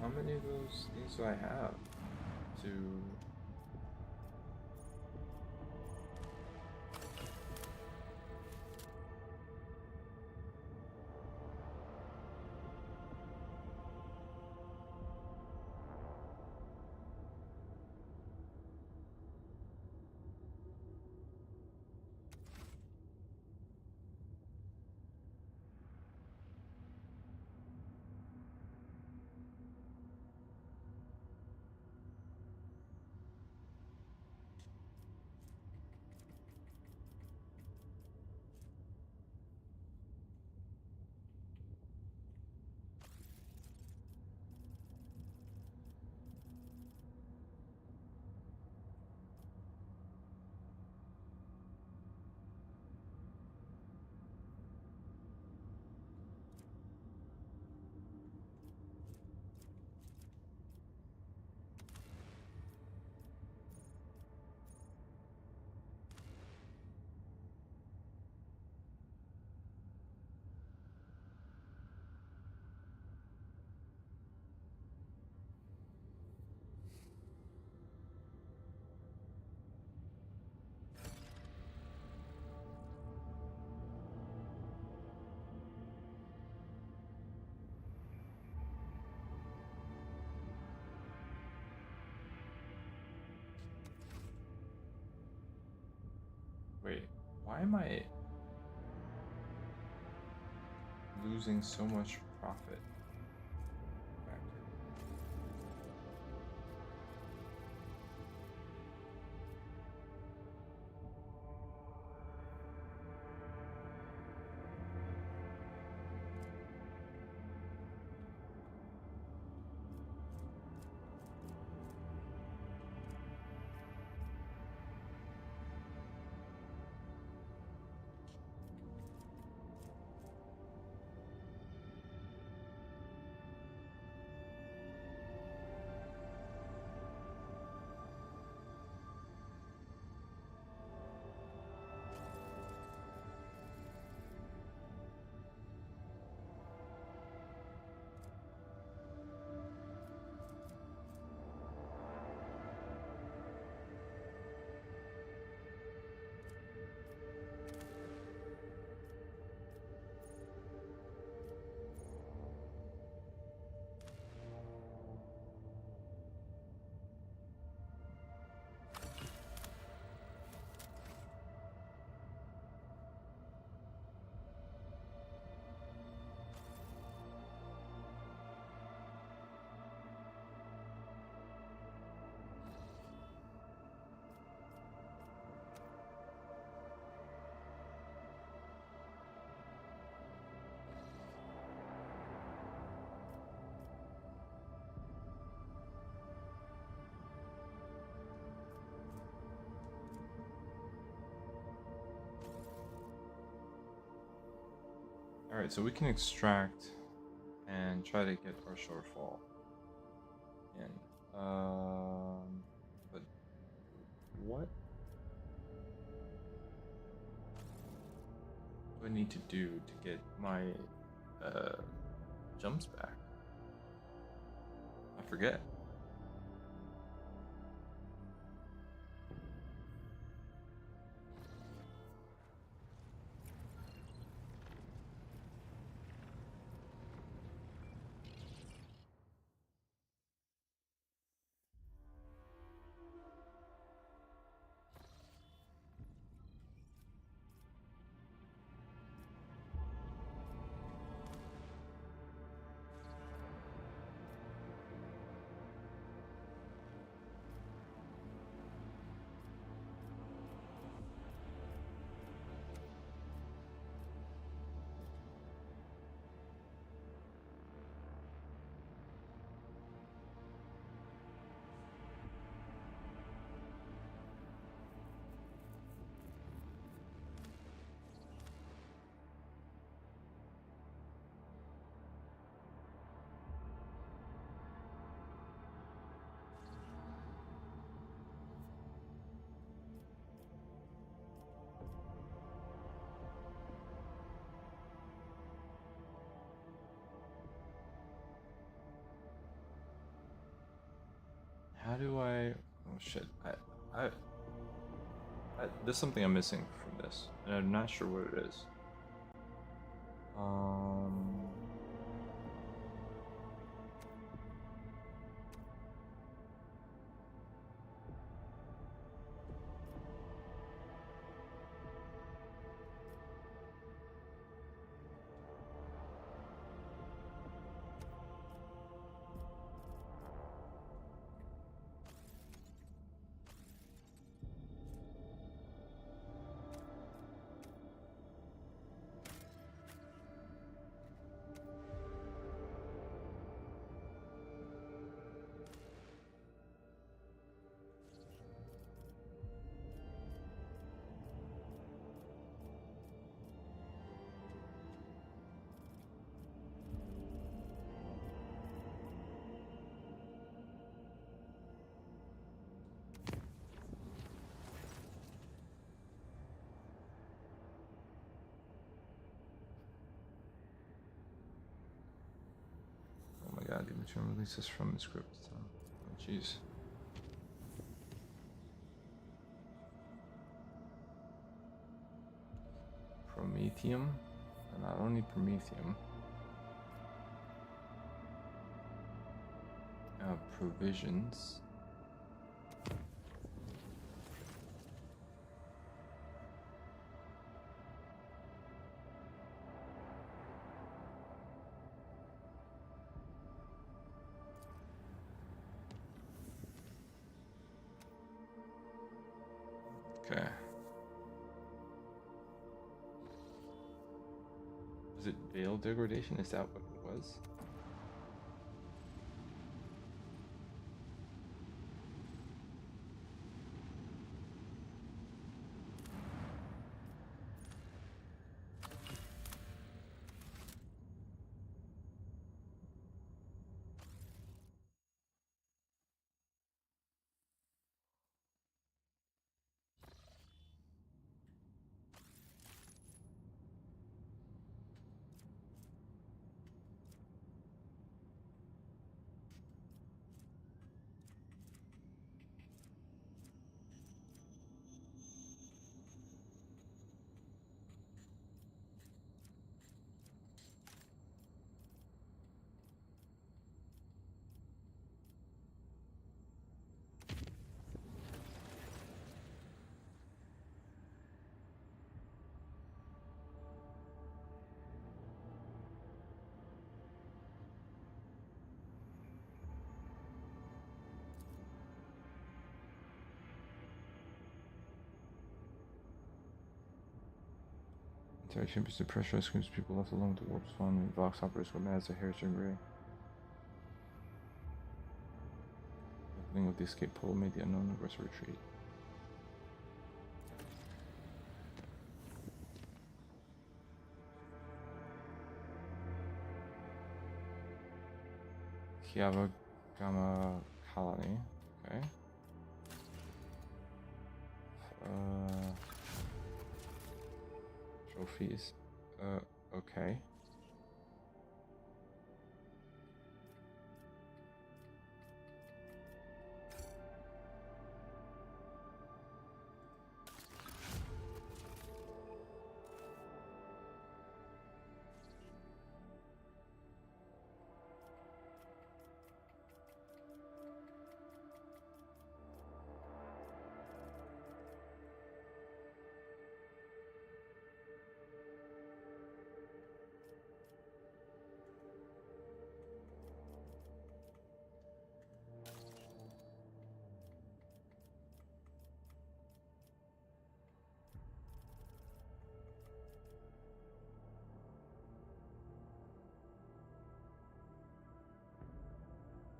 how many of those things do I have to... Wait, why am I losing so much profit? Factor. Alright, so we can extract and try to get our shortfall in. But what do I need to do to get my jumps back? I forget. How do I? Oh shit! I, there's something I'm missing from this, and I'm not sure what it is. Um. Oh my god, the material releases from the script. Oh jeez. Promethium, and not only promethium. Provisions. Okay. Was it veil degradation? Is that what it was? Entire champions of pressure screams people left alone with the warp spawn and Vox operators go mad as their hairs turn gray. The opening of the escape portal made the unknown aggressor retreat. Kiava Gamma Colony. Okay. Trophies. Okay.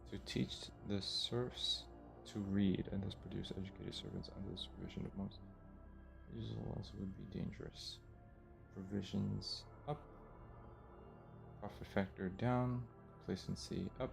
To teach the serfs to read and thus produce educated servants under the supervision of monks. Usual also would be dangerous. Provisions up. Profit factor down. Complacency up.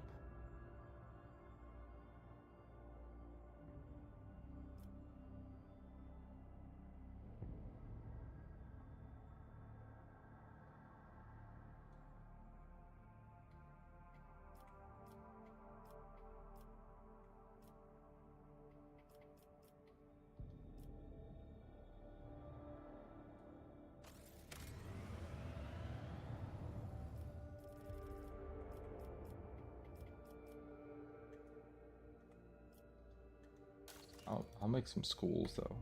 I'll make some schools though.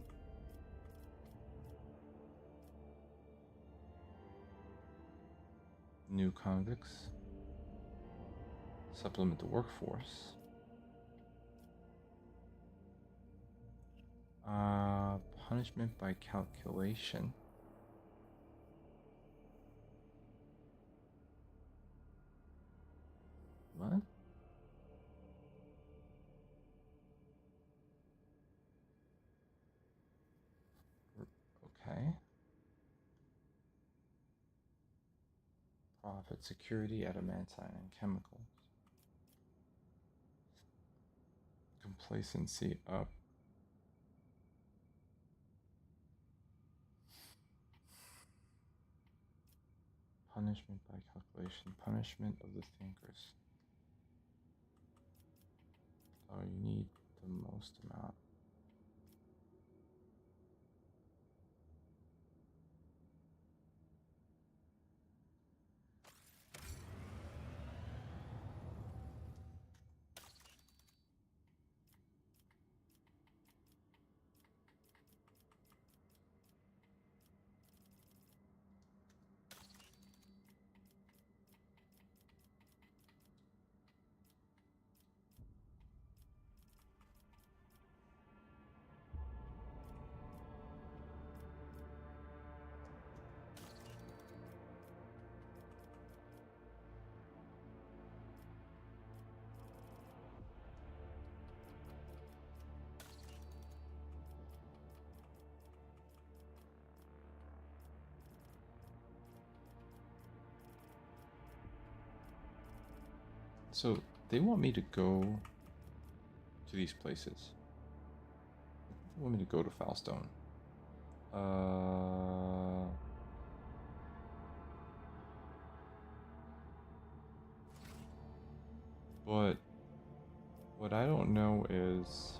New convicts. Supplement the workforce. Punishment by calculation. What? Okay. Profit, security, adamantine, and chemicals. Complacency up. Punishment by calculation. Punishment of the thinkers. Oh, you need the most amount. So they want me to go to these places. They want me to go to Foulstone. But what I don't know is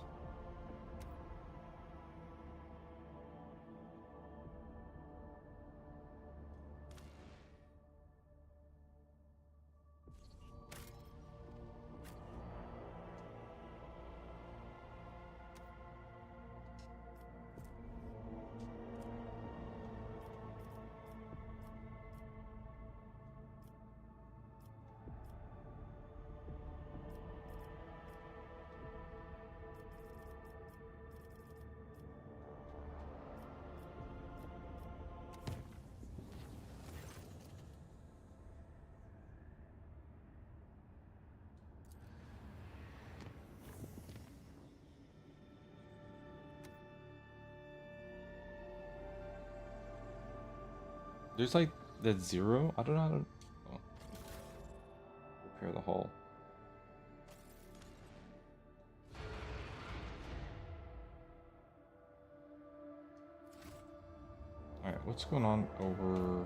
there's like that 0. I don't know how to repair the hull. Alright, what's going on over...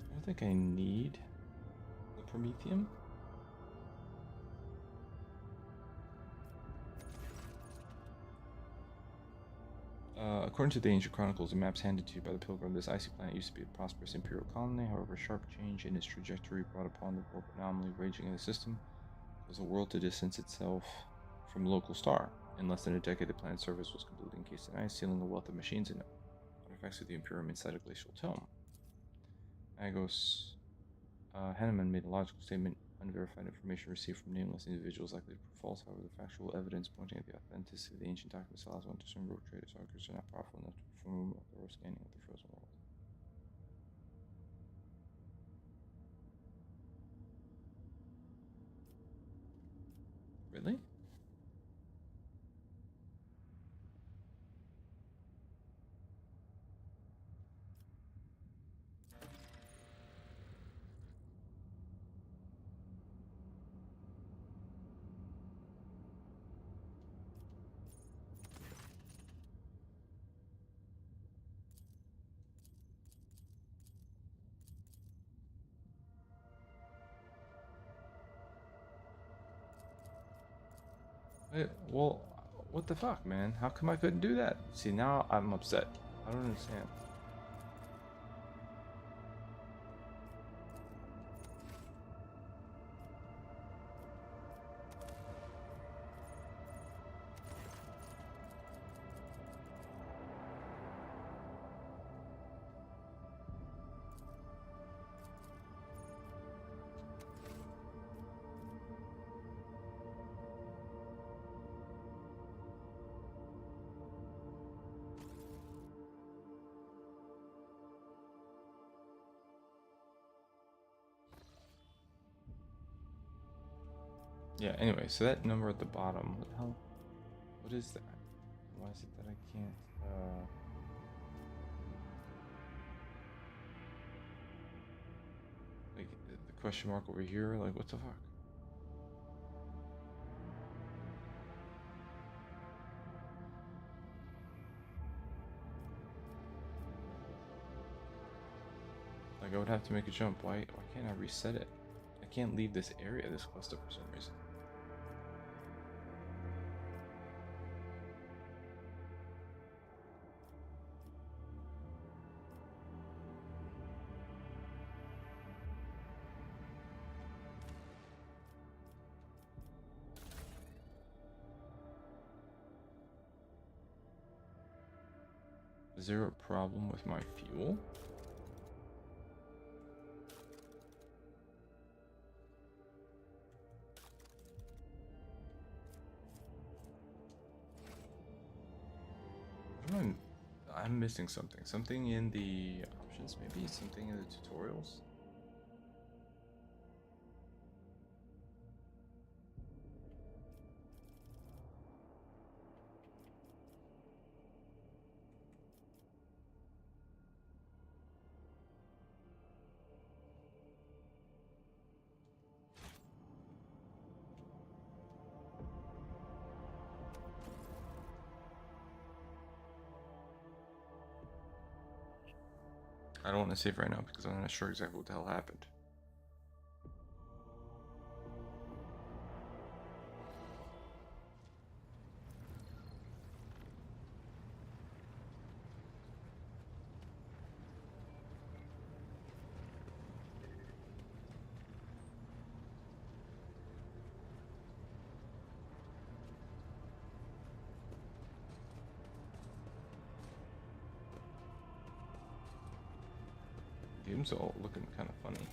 I don't think I need the Prometheum. According to the ancient chronicles and maps handed to you by the pilgrim, this icy planet used to be a prosperous imperial colony. However, a sharp change in its trajectory brought upon the warp anomaly raging in the system caused the world to distance itself from the local star. In less than a decade, the planet's surface was completely encased in ice, sealing a wealth of machines and artifacts of the Imperium inside a glacial tome. Agos Hanneman made a logical statement. Unverified information received from nameless individuals likely to prove false. However, the factual evidence pointing at the authenticity of the ancient documents allows one to discern rogue traders' arguments are not powerful enough to perform a thorough scanning of the frozen world. Really? Well, what the fuck, man? How come I couldn't do that? See, now I'm upset. I don't understand. Yeah, anyway, so that number at the bottom, what the hell? What is that? Why is it that I can't, like, the question mark over here? Like, what the fuck? Like, I would have to make a jump. Why can't I reset it? I can't leave this area this cluster for some reason. Is there a problem with my fuel? I'm missing something. Something in the options, maybe? Something in the tutorials? I don't want to save right now because I'm not sure exactly what the hell happened. Game's all looking kind of funny.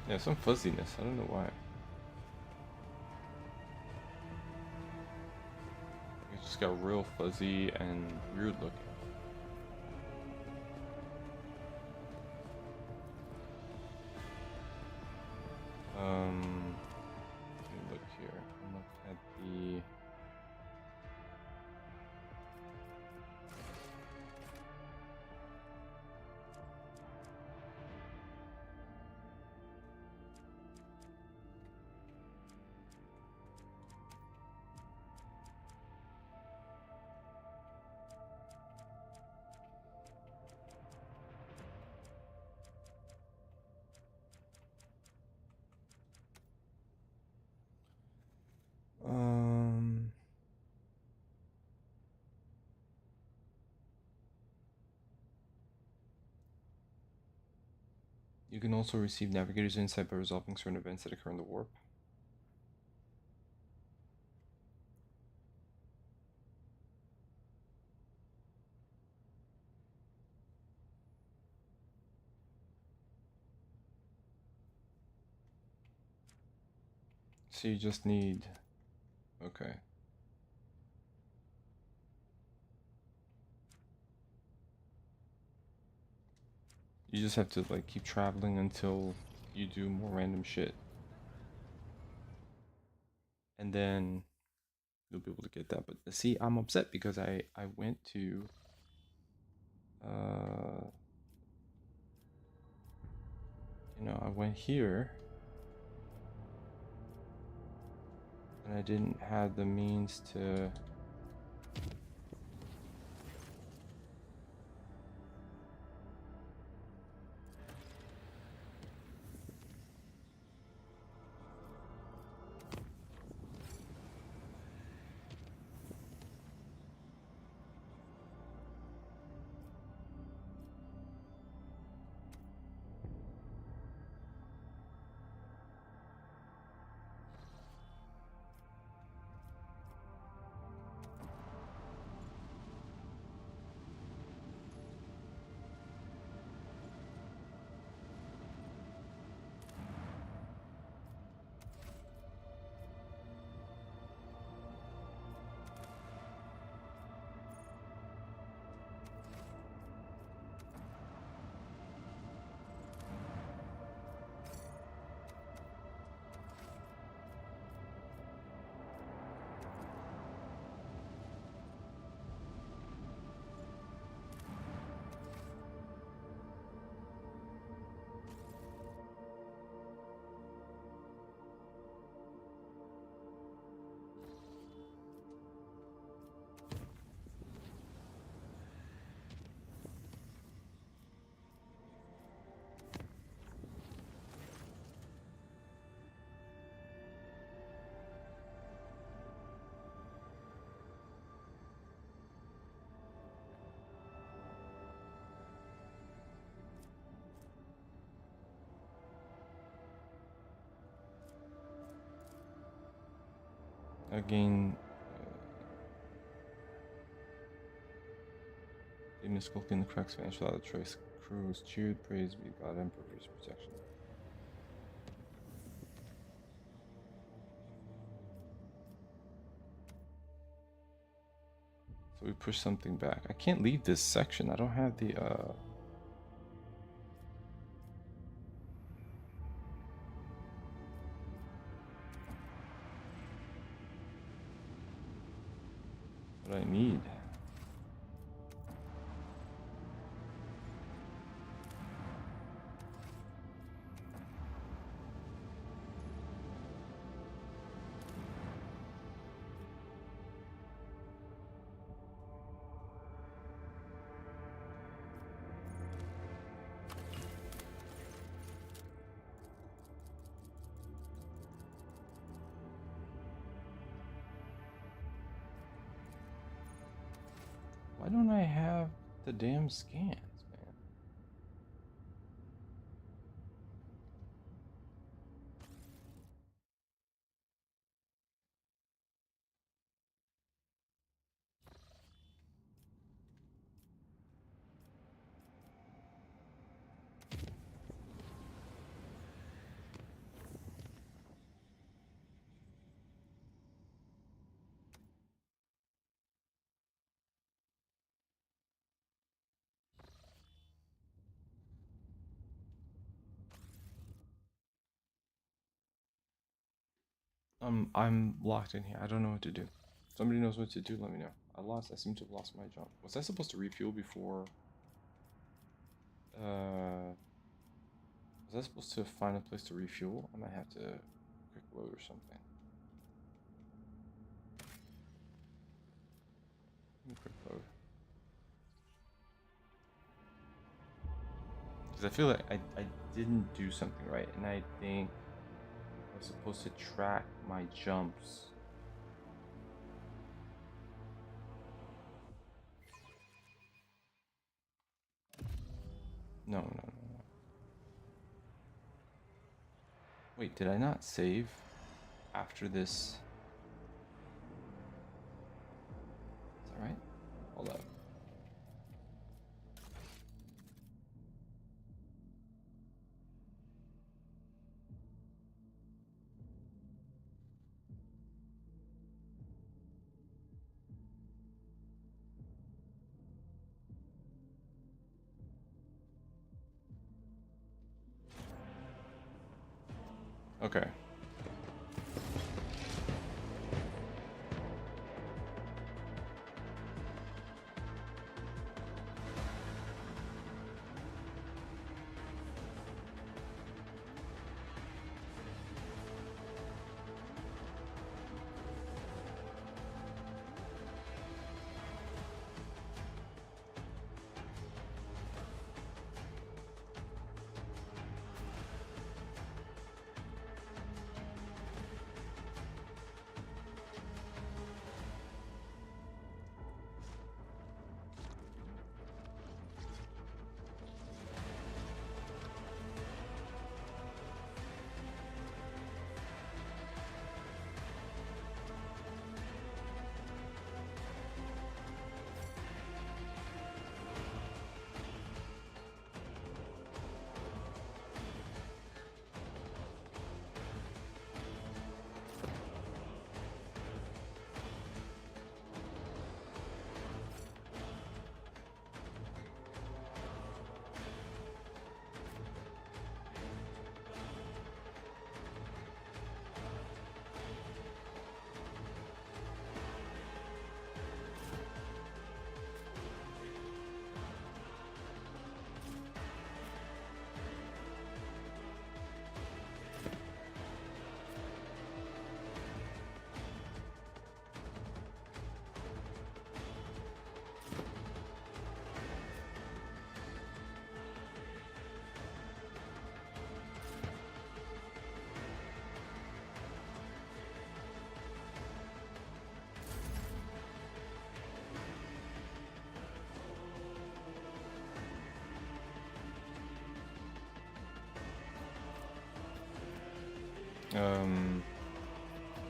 Yeah, some fuzziness. I don't know why. It just got real fuzzy and weird looking. Let me look here. Look at the. You can also receive navigator's insight by resolving certain events that occur in the warp. So you just need. Okay. You just have to like keep traveling until you do more random shit. And then you'll be able to get that. But see, I'm upset because I went to you know, I went here and I didn't have the means to again in skulking the cracks vanished without a trace. Crews cheered, praise be God, Emperor for his protection. So we push something back. I can't leave this section. I don't have the what I need. Why don't I have the damn scans, man? I'm locked in here. I don't know what to do. Somebody knows what to do, let me know. I seem to have lost my jump. Was I supposed to refuel before was I supposed to find a place to refuel? I might have to quick load or something. Let me quick load. Because I feel like I didn't do something right, and I think I was supposed to track my jumps. No, no, no, no. Wait, did I not save after this? Is that right? Hold up. Okay.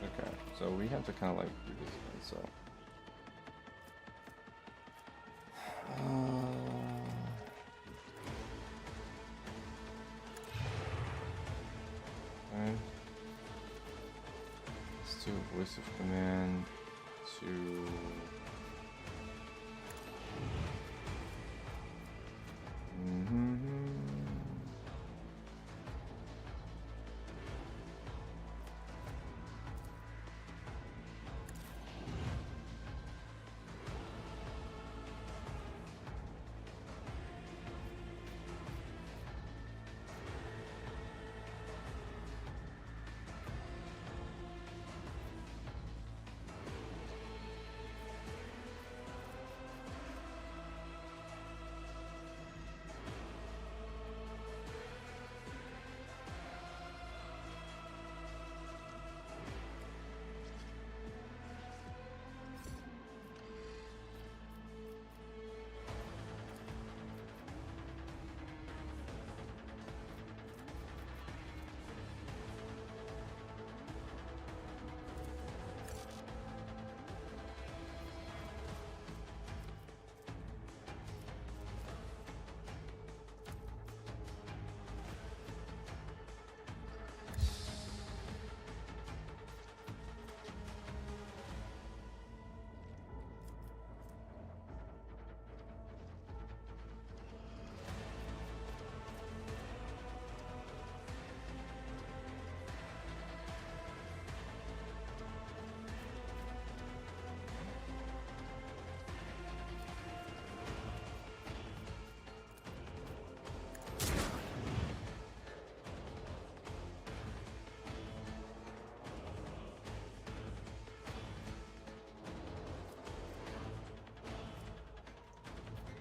Okay, so we have to kind of like do this thing, so. Okay. Let's do voice of command to.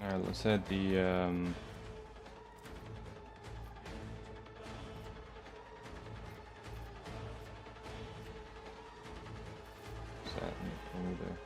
Alright, let's add the over there.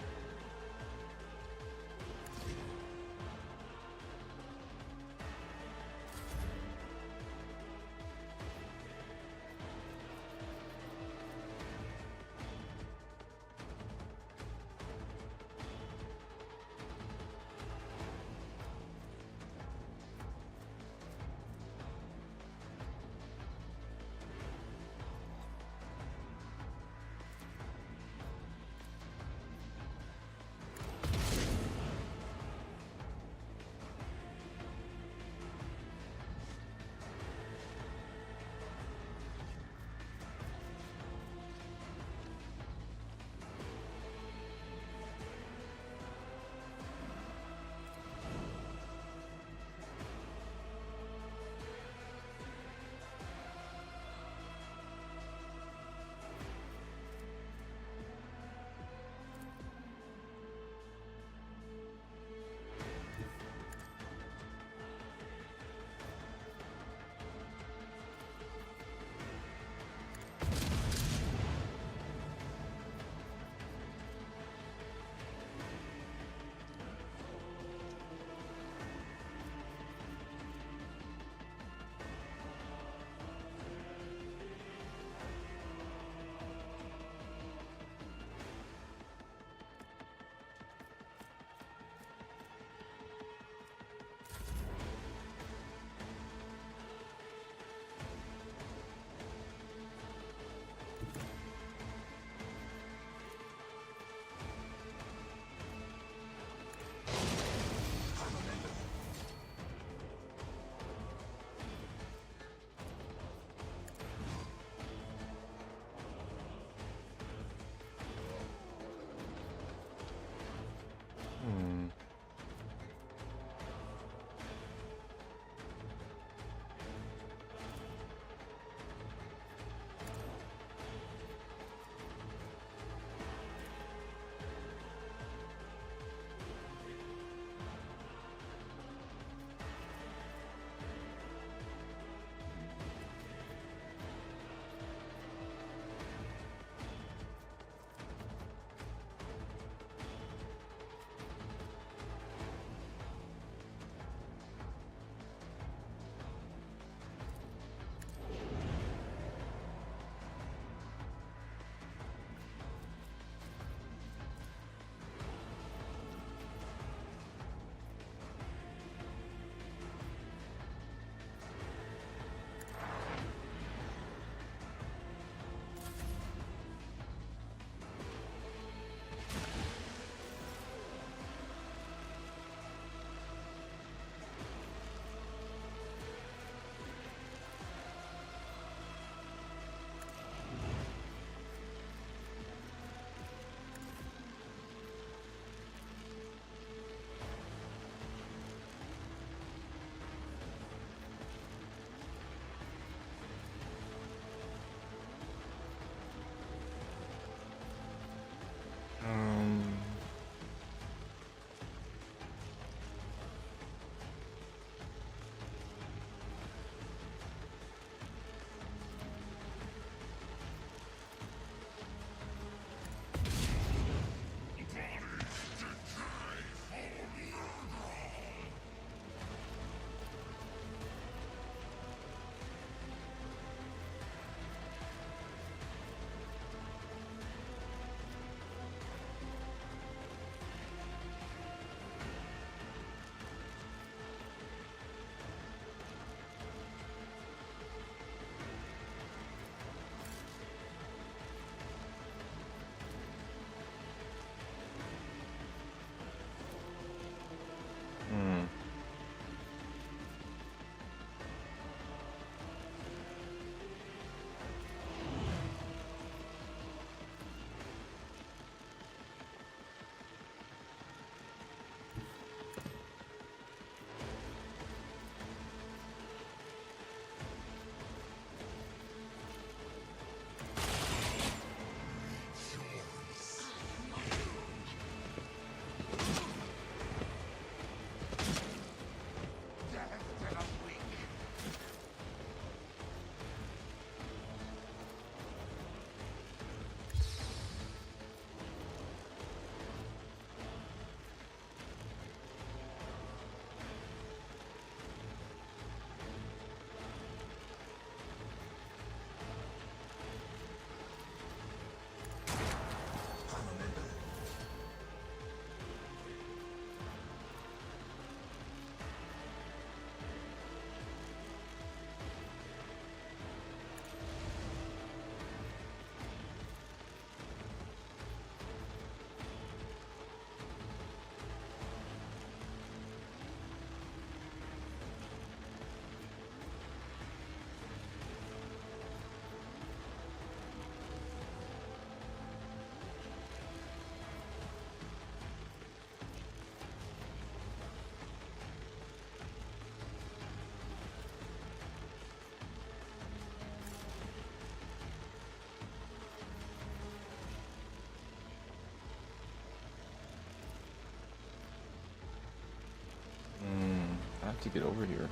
have to get over here.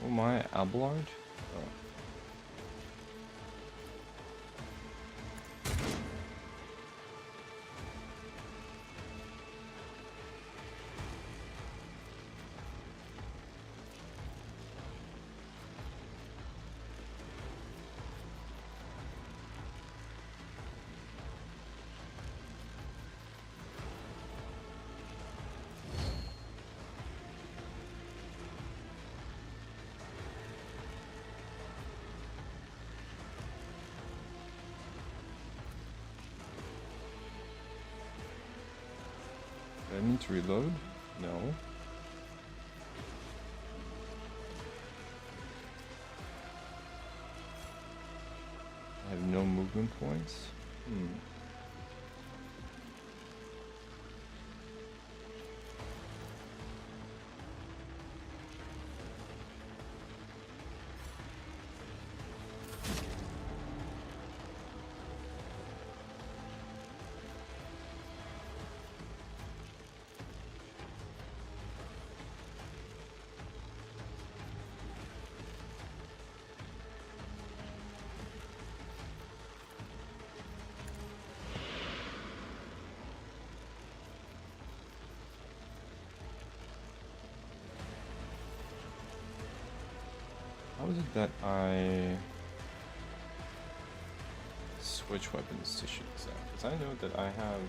Oh my, Abelard? Oh. Do I need to reload? No. I have no movement points? How is it that I switch weapons to shoot this at? Because I know that I have,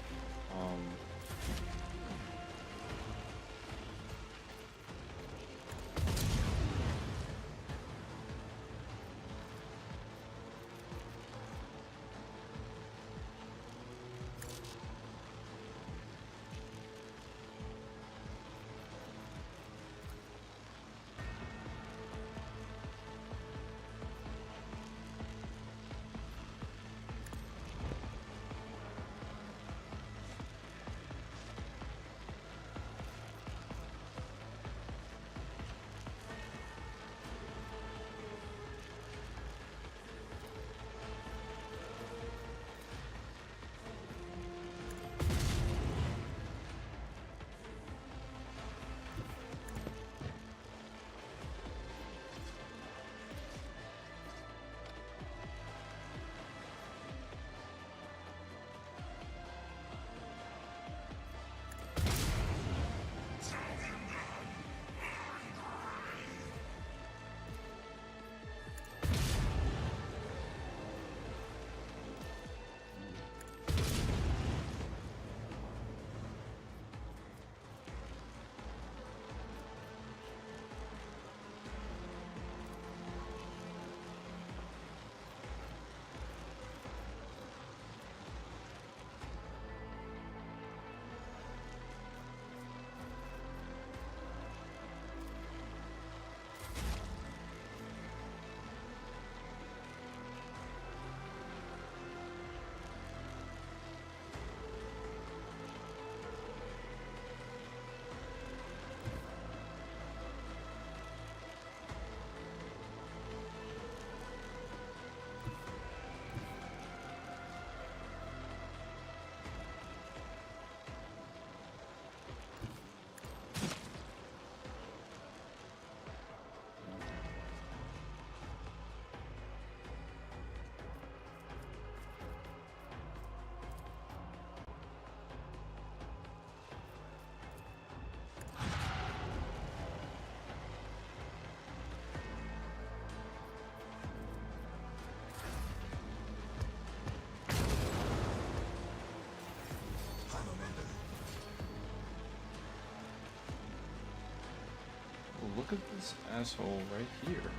look at this asshole right here.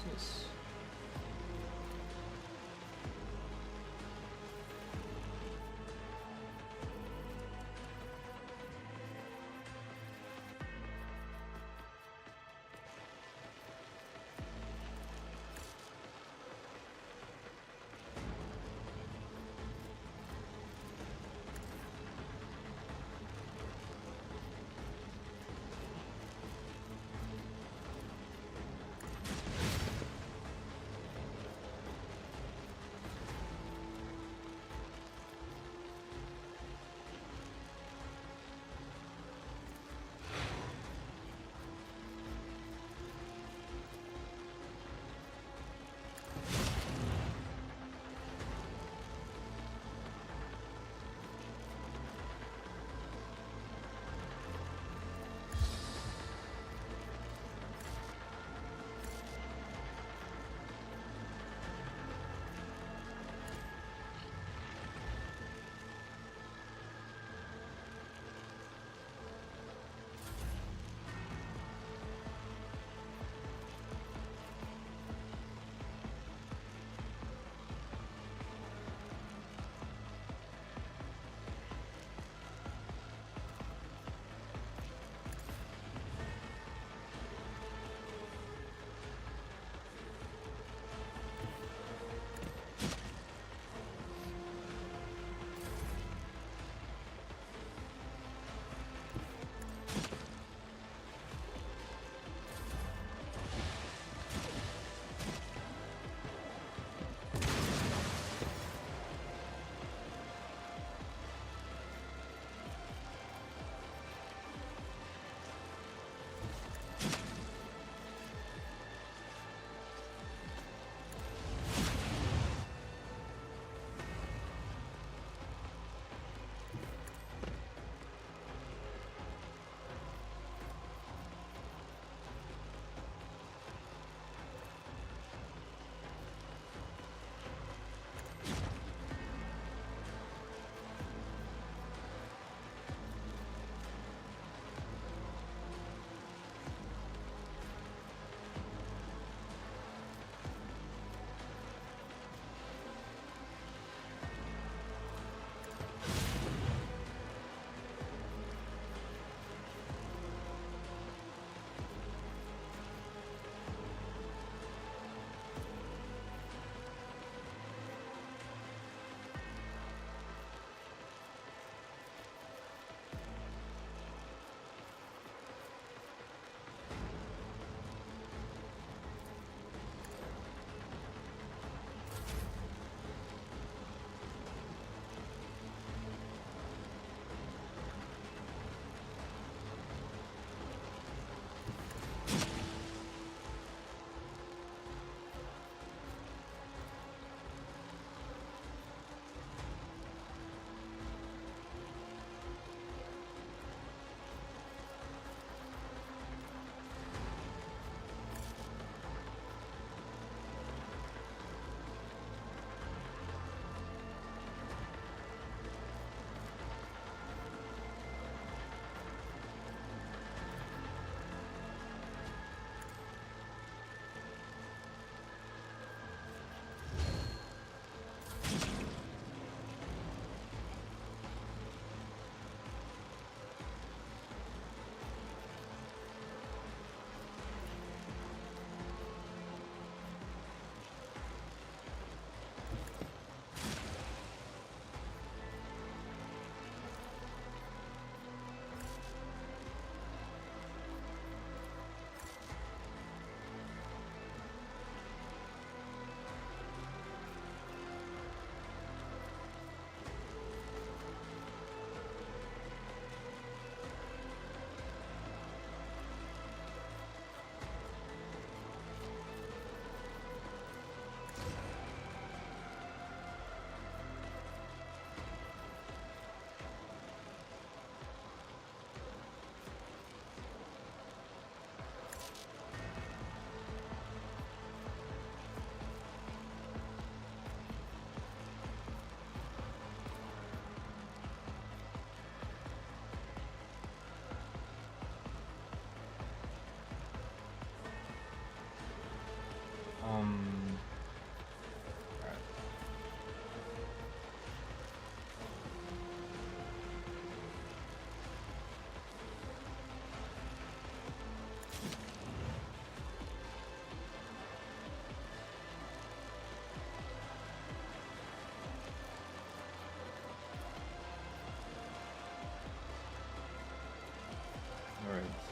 Who's this?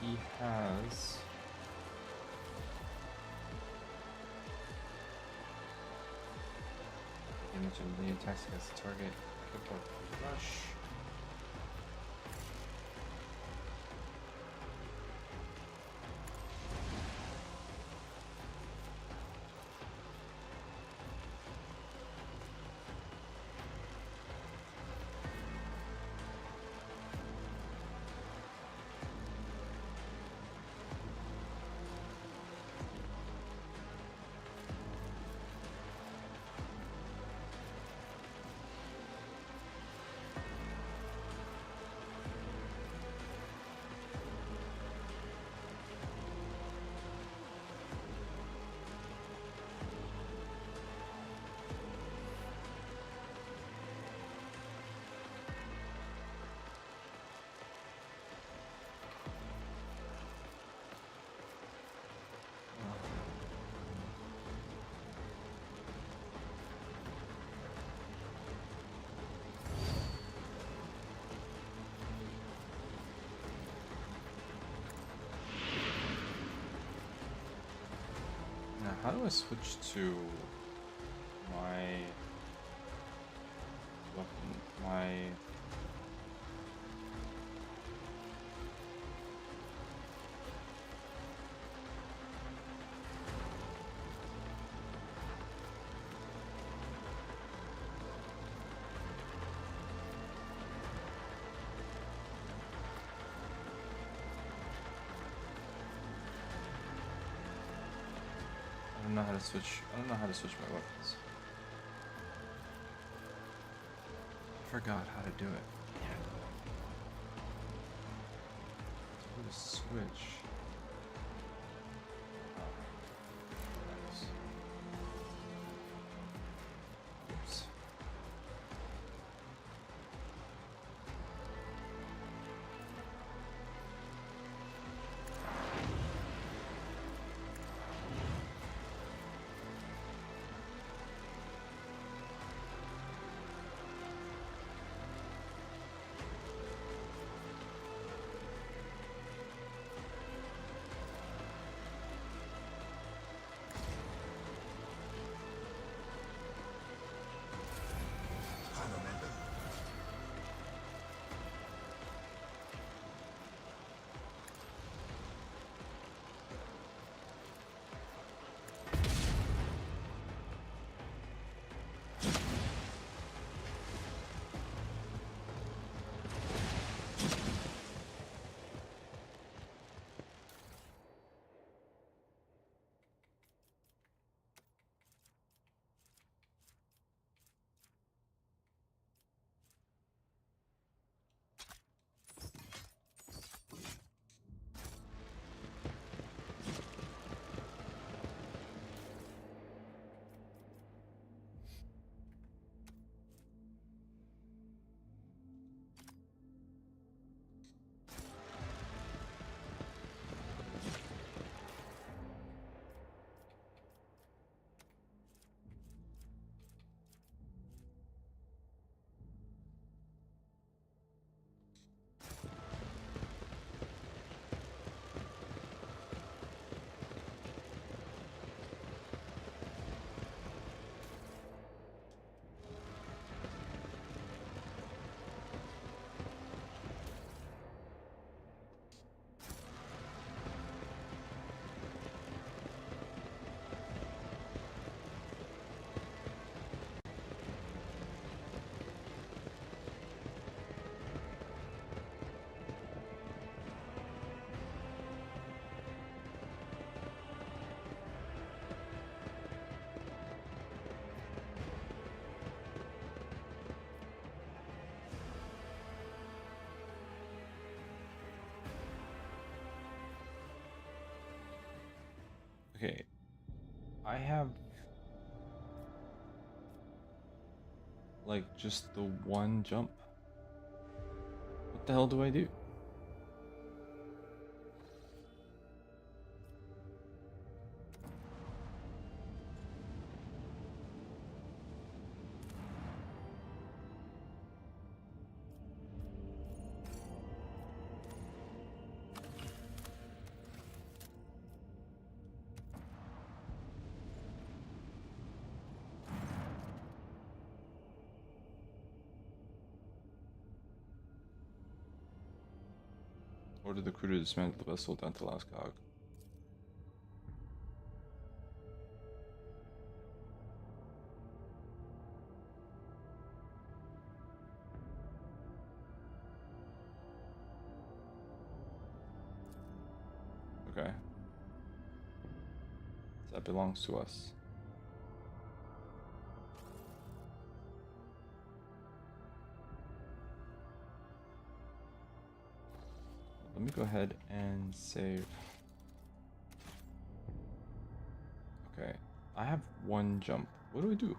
he has damage and melee attacks against the target. Rush. Now, how do I switch to my weapon? I don't know how to switch. I don't know how to switch my weapons. I forgot how to do it. How to switch? Oh, nice. Oops. Okay, I have like just the one jump. What the hell do I do? Order the crew to dismantle the vessel down to the last cog. Okay. That belongs to us. Let me go ahead and save. Okay, I have one jump. What do we do?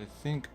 I think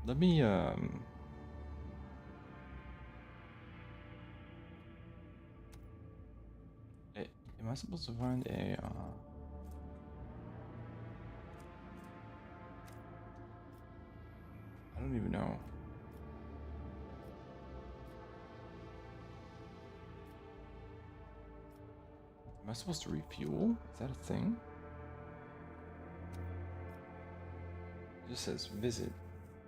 let me am I supposed to find a I don't even know. Am I supposed to refuel? Is that a thing? It just says visit.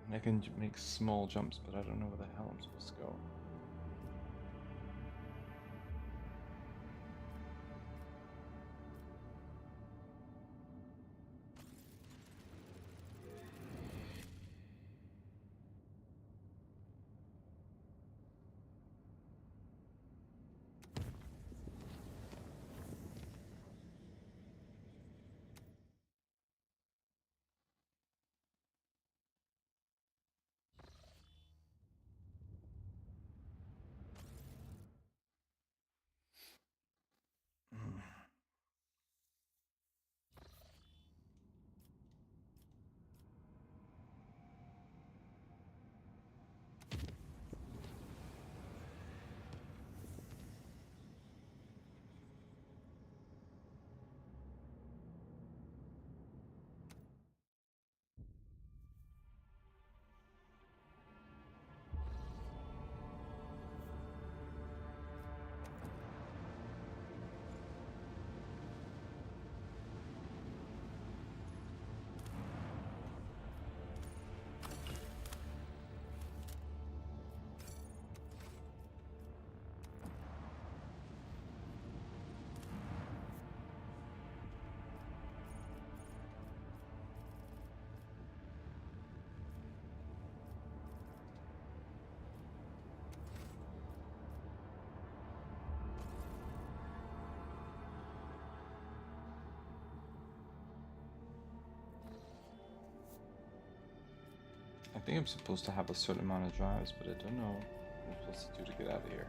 And I can make small jumps, but I don't know where the hell I'm supposed to go. I think I'm supposed to have a certain amount of drives, but I don't know what I'm supposed to do to get out of here.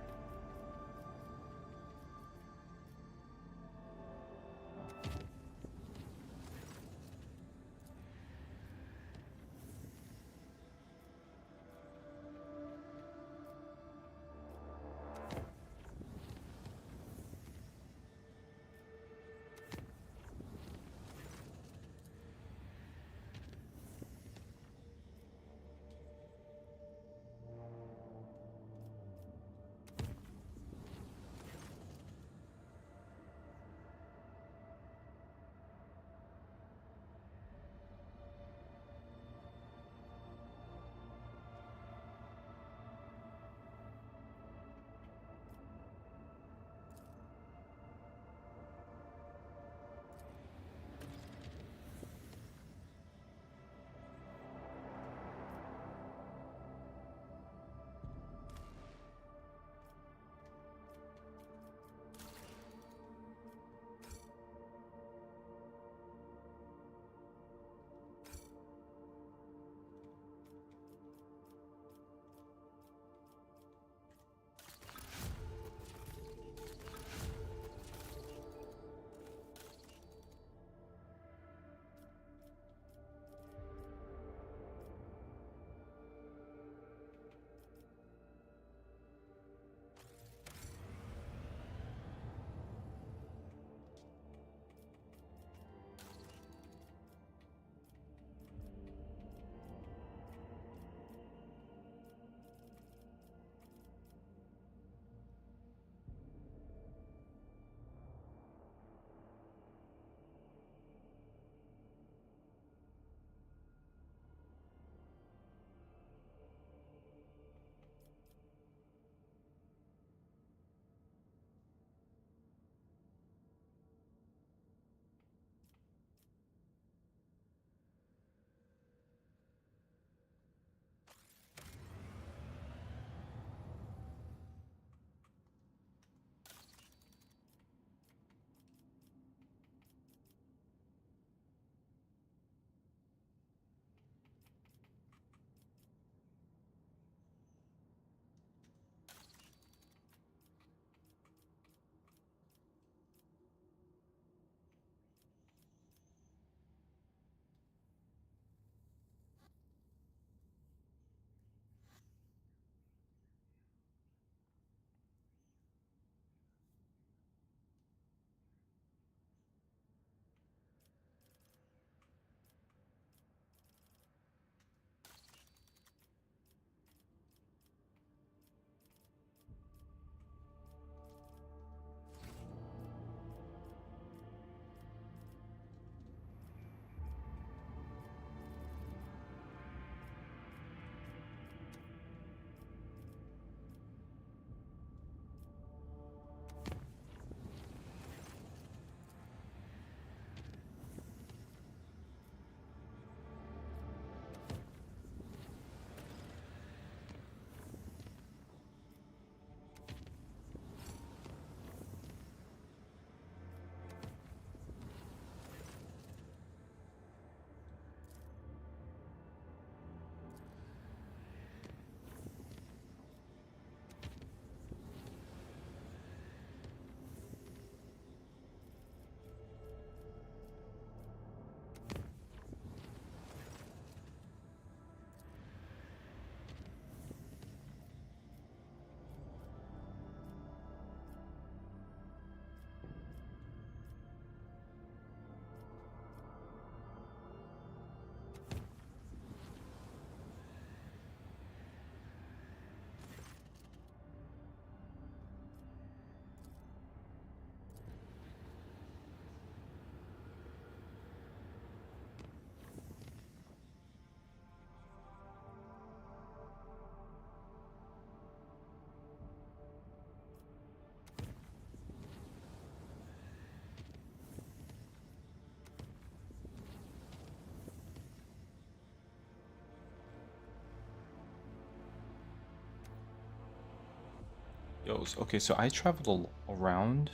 Okay, so I traveled around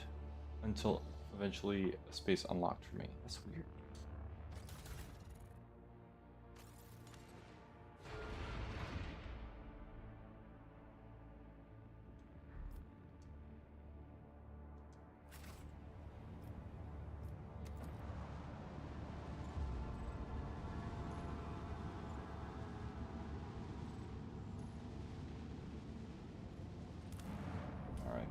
until eventually a space unlocked for me. That's weird. All right.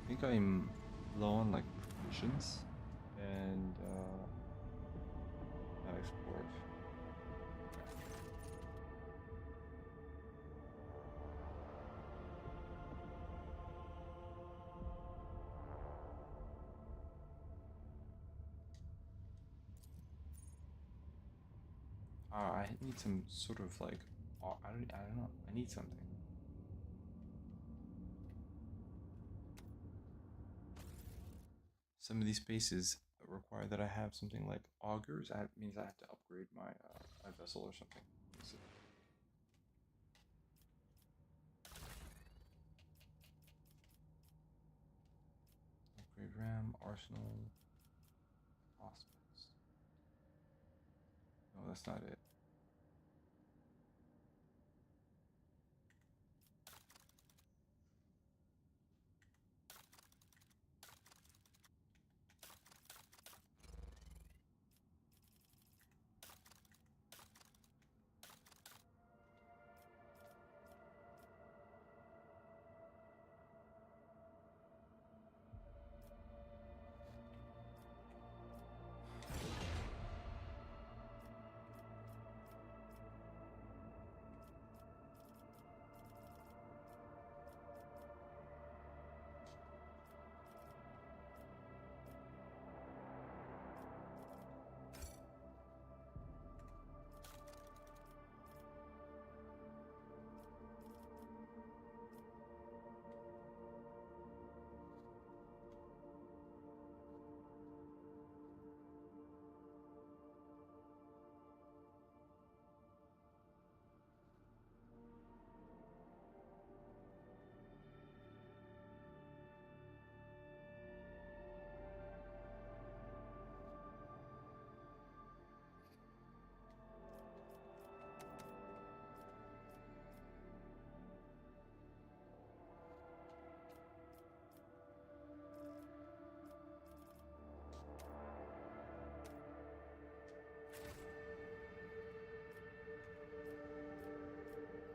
I think I'm low on like provisions and not explored. I need some sort of like, I don't know. I need something. Some of these spaces require that I have something like augers. That means I have to upgrade my vessel or something. Upgrade RAM, arsenal, hospitals. No, that's not it.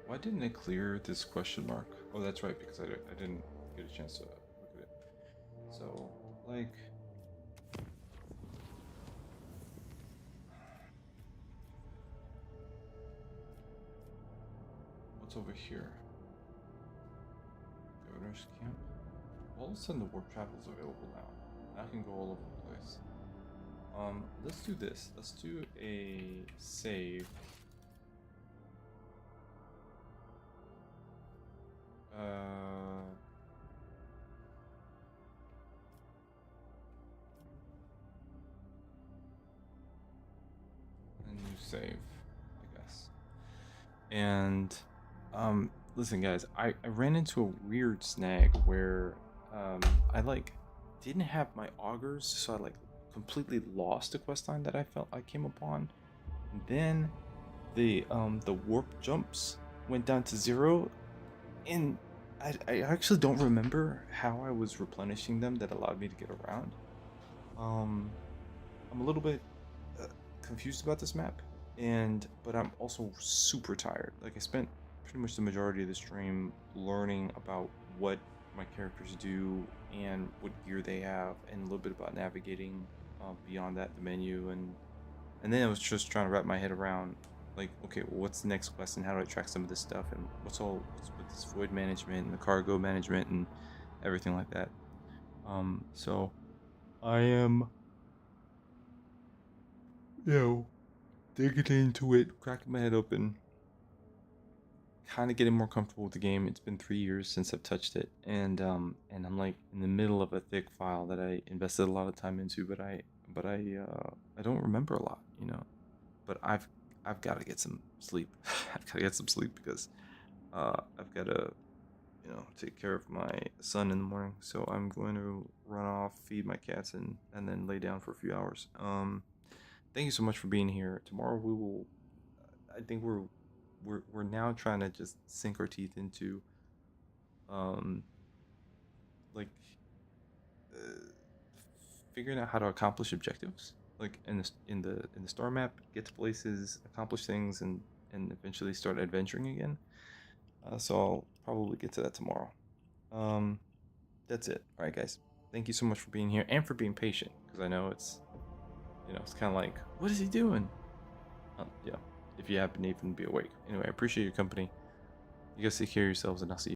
Why didn't it clear this question mark? Oh, that's right, because I didn't get a chance to look at it. So, like, what's over here? Governor's camp. All of a sudden, the warp travel is available now. I can go all over the place. Let's do this. Let's do a save. Uh, a new save, I guess. And listen, guys, I ran into a weird snag where I like didn't have my augers, so I like completely lost the quest line that I felt I came upon. And then the warp jumps went down to 0, and I actually don't remember how I was replenishing them that allowed me to get around. Um, I'm a little bit uh, confused about this map, but I'm also super tired. Like I spent pretty much the majority of the stream learning about what my characters do and what gear they have, and a little bit about navigating beyond that, the menu, and then I was just trying to wrap my head around like, okay, well, what's the next quest and how do I track some of this stuff and what's with this void management and the cargo management and everything like that. So I am, you know, digging into it, cracking my head open, kind of getting more comfortable with the game. It's been 3 years since I've touched it, and I'm like in the middle of a thick file that I invested a lot of time into, but I don't remember a lot, you know. But I've got to get some sleep. I've got to get some sleep because I've got to, you know, take care of my son in the morning. So I'm going to run off, feed my cats, and then lay down for a few hours. Thank you so much for being here. Tomorrow we will. I think we're now trying to just sink our teeth into um like uh, figuring out how to accomplish objectives. Like in the star map, get to places, accomplish things, and eventually start adventuring again. So I'll probably get to that tomorrow. Um, that's it. All right, guys. Thank you so much for being here and for being patient because I know it's, you know, it's kind of like, what is he doing? Yeah. If you happen to even be awake. Anyway, I appreciate your company. You guys take care of yourselves, and I'll see you.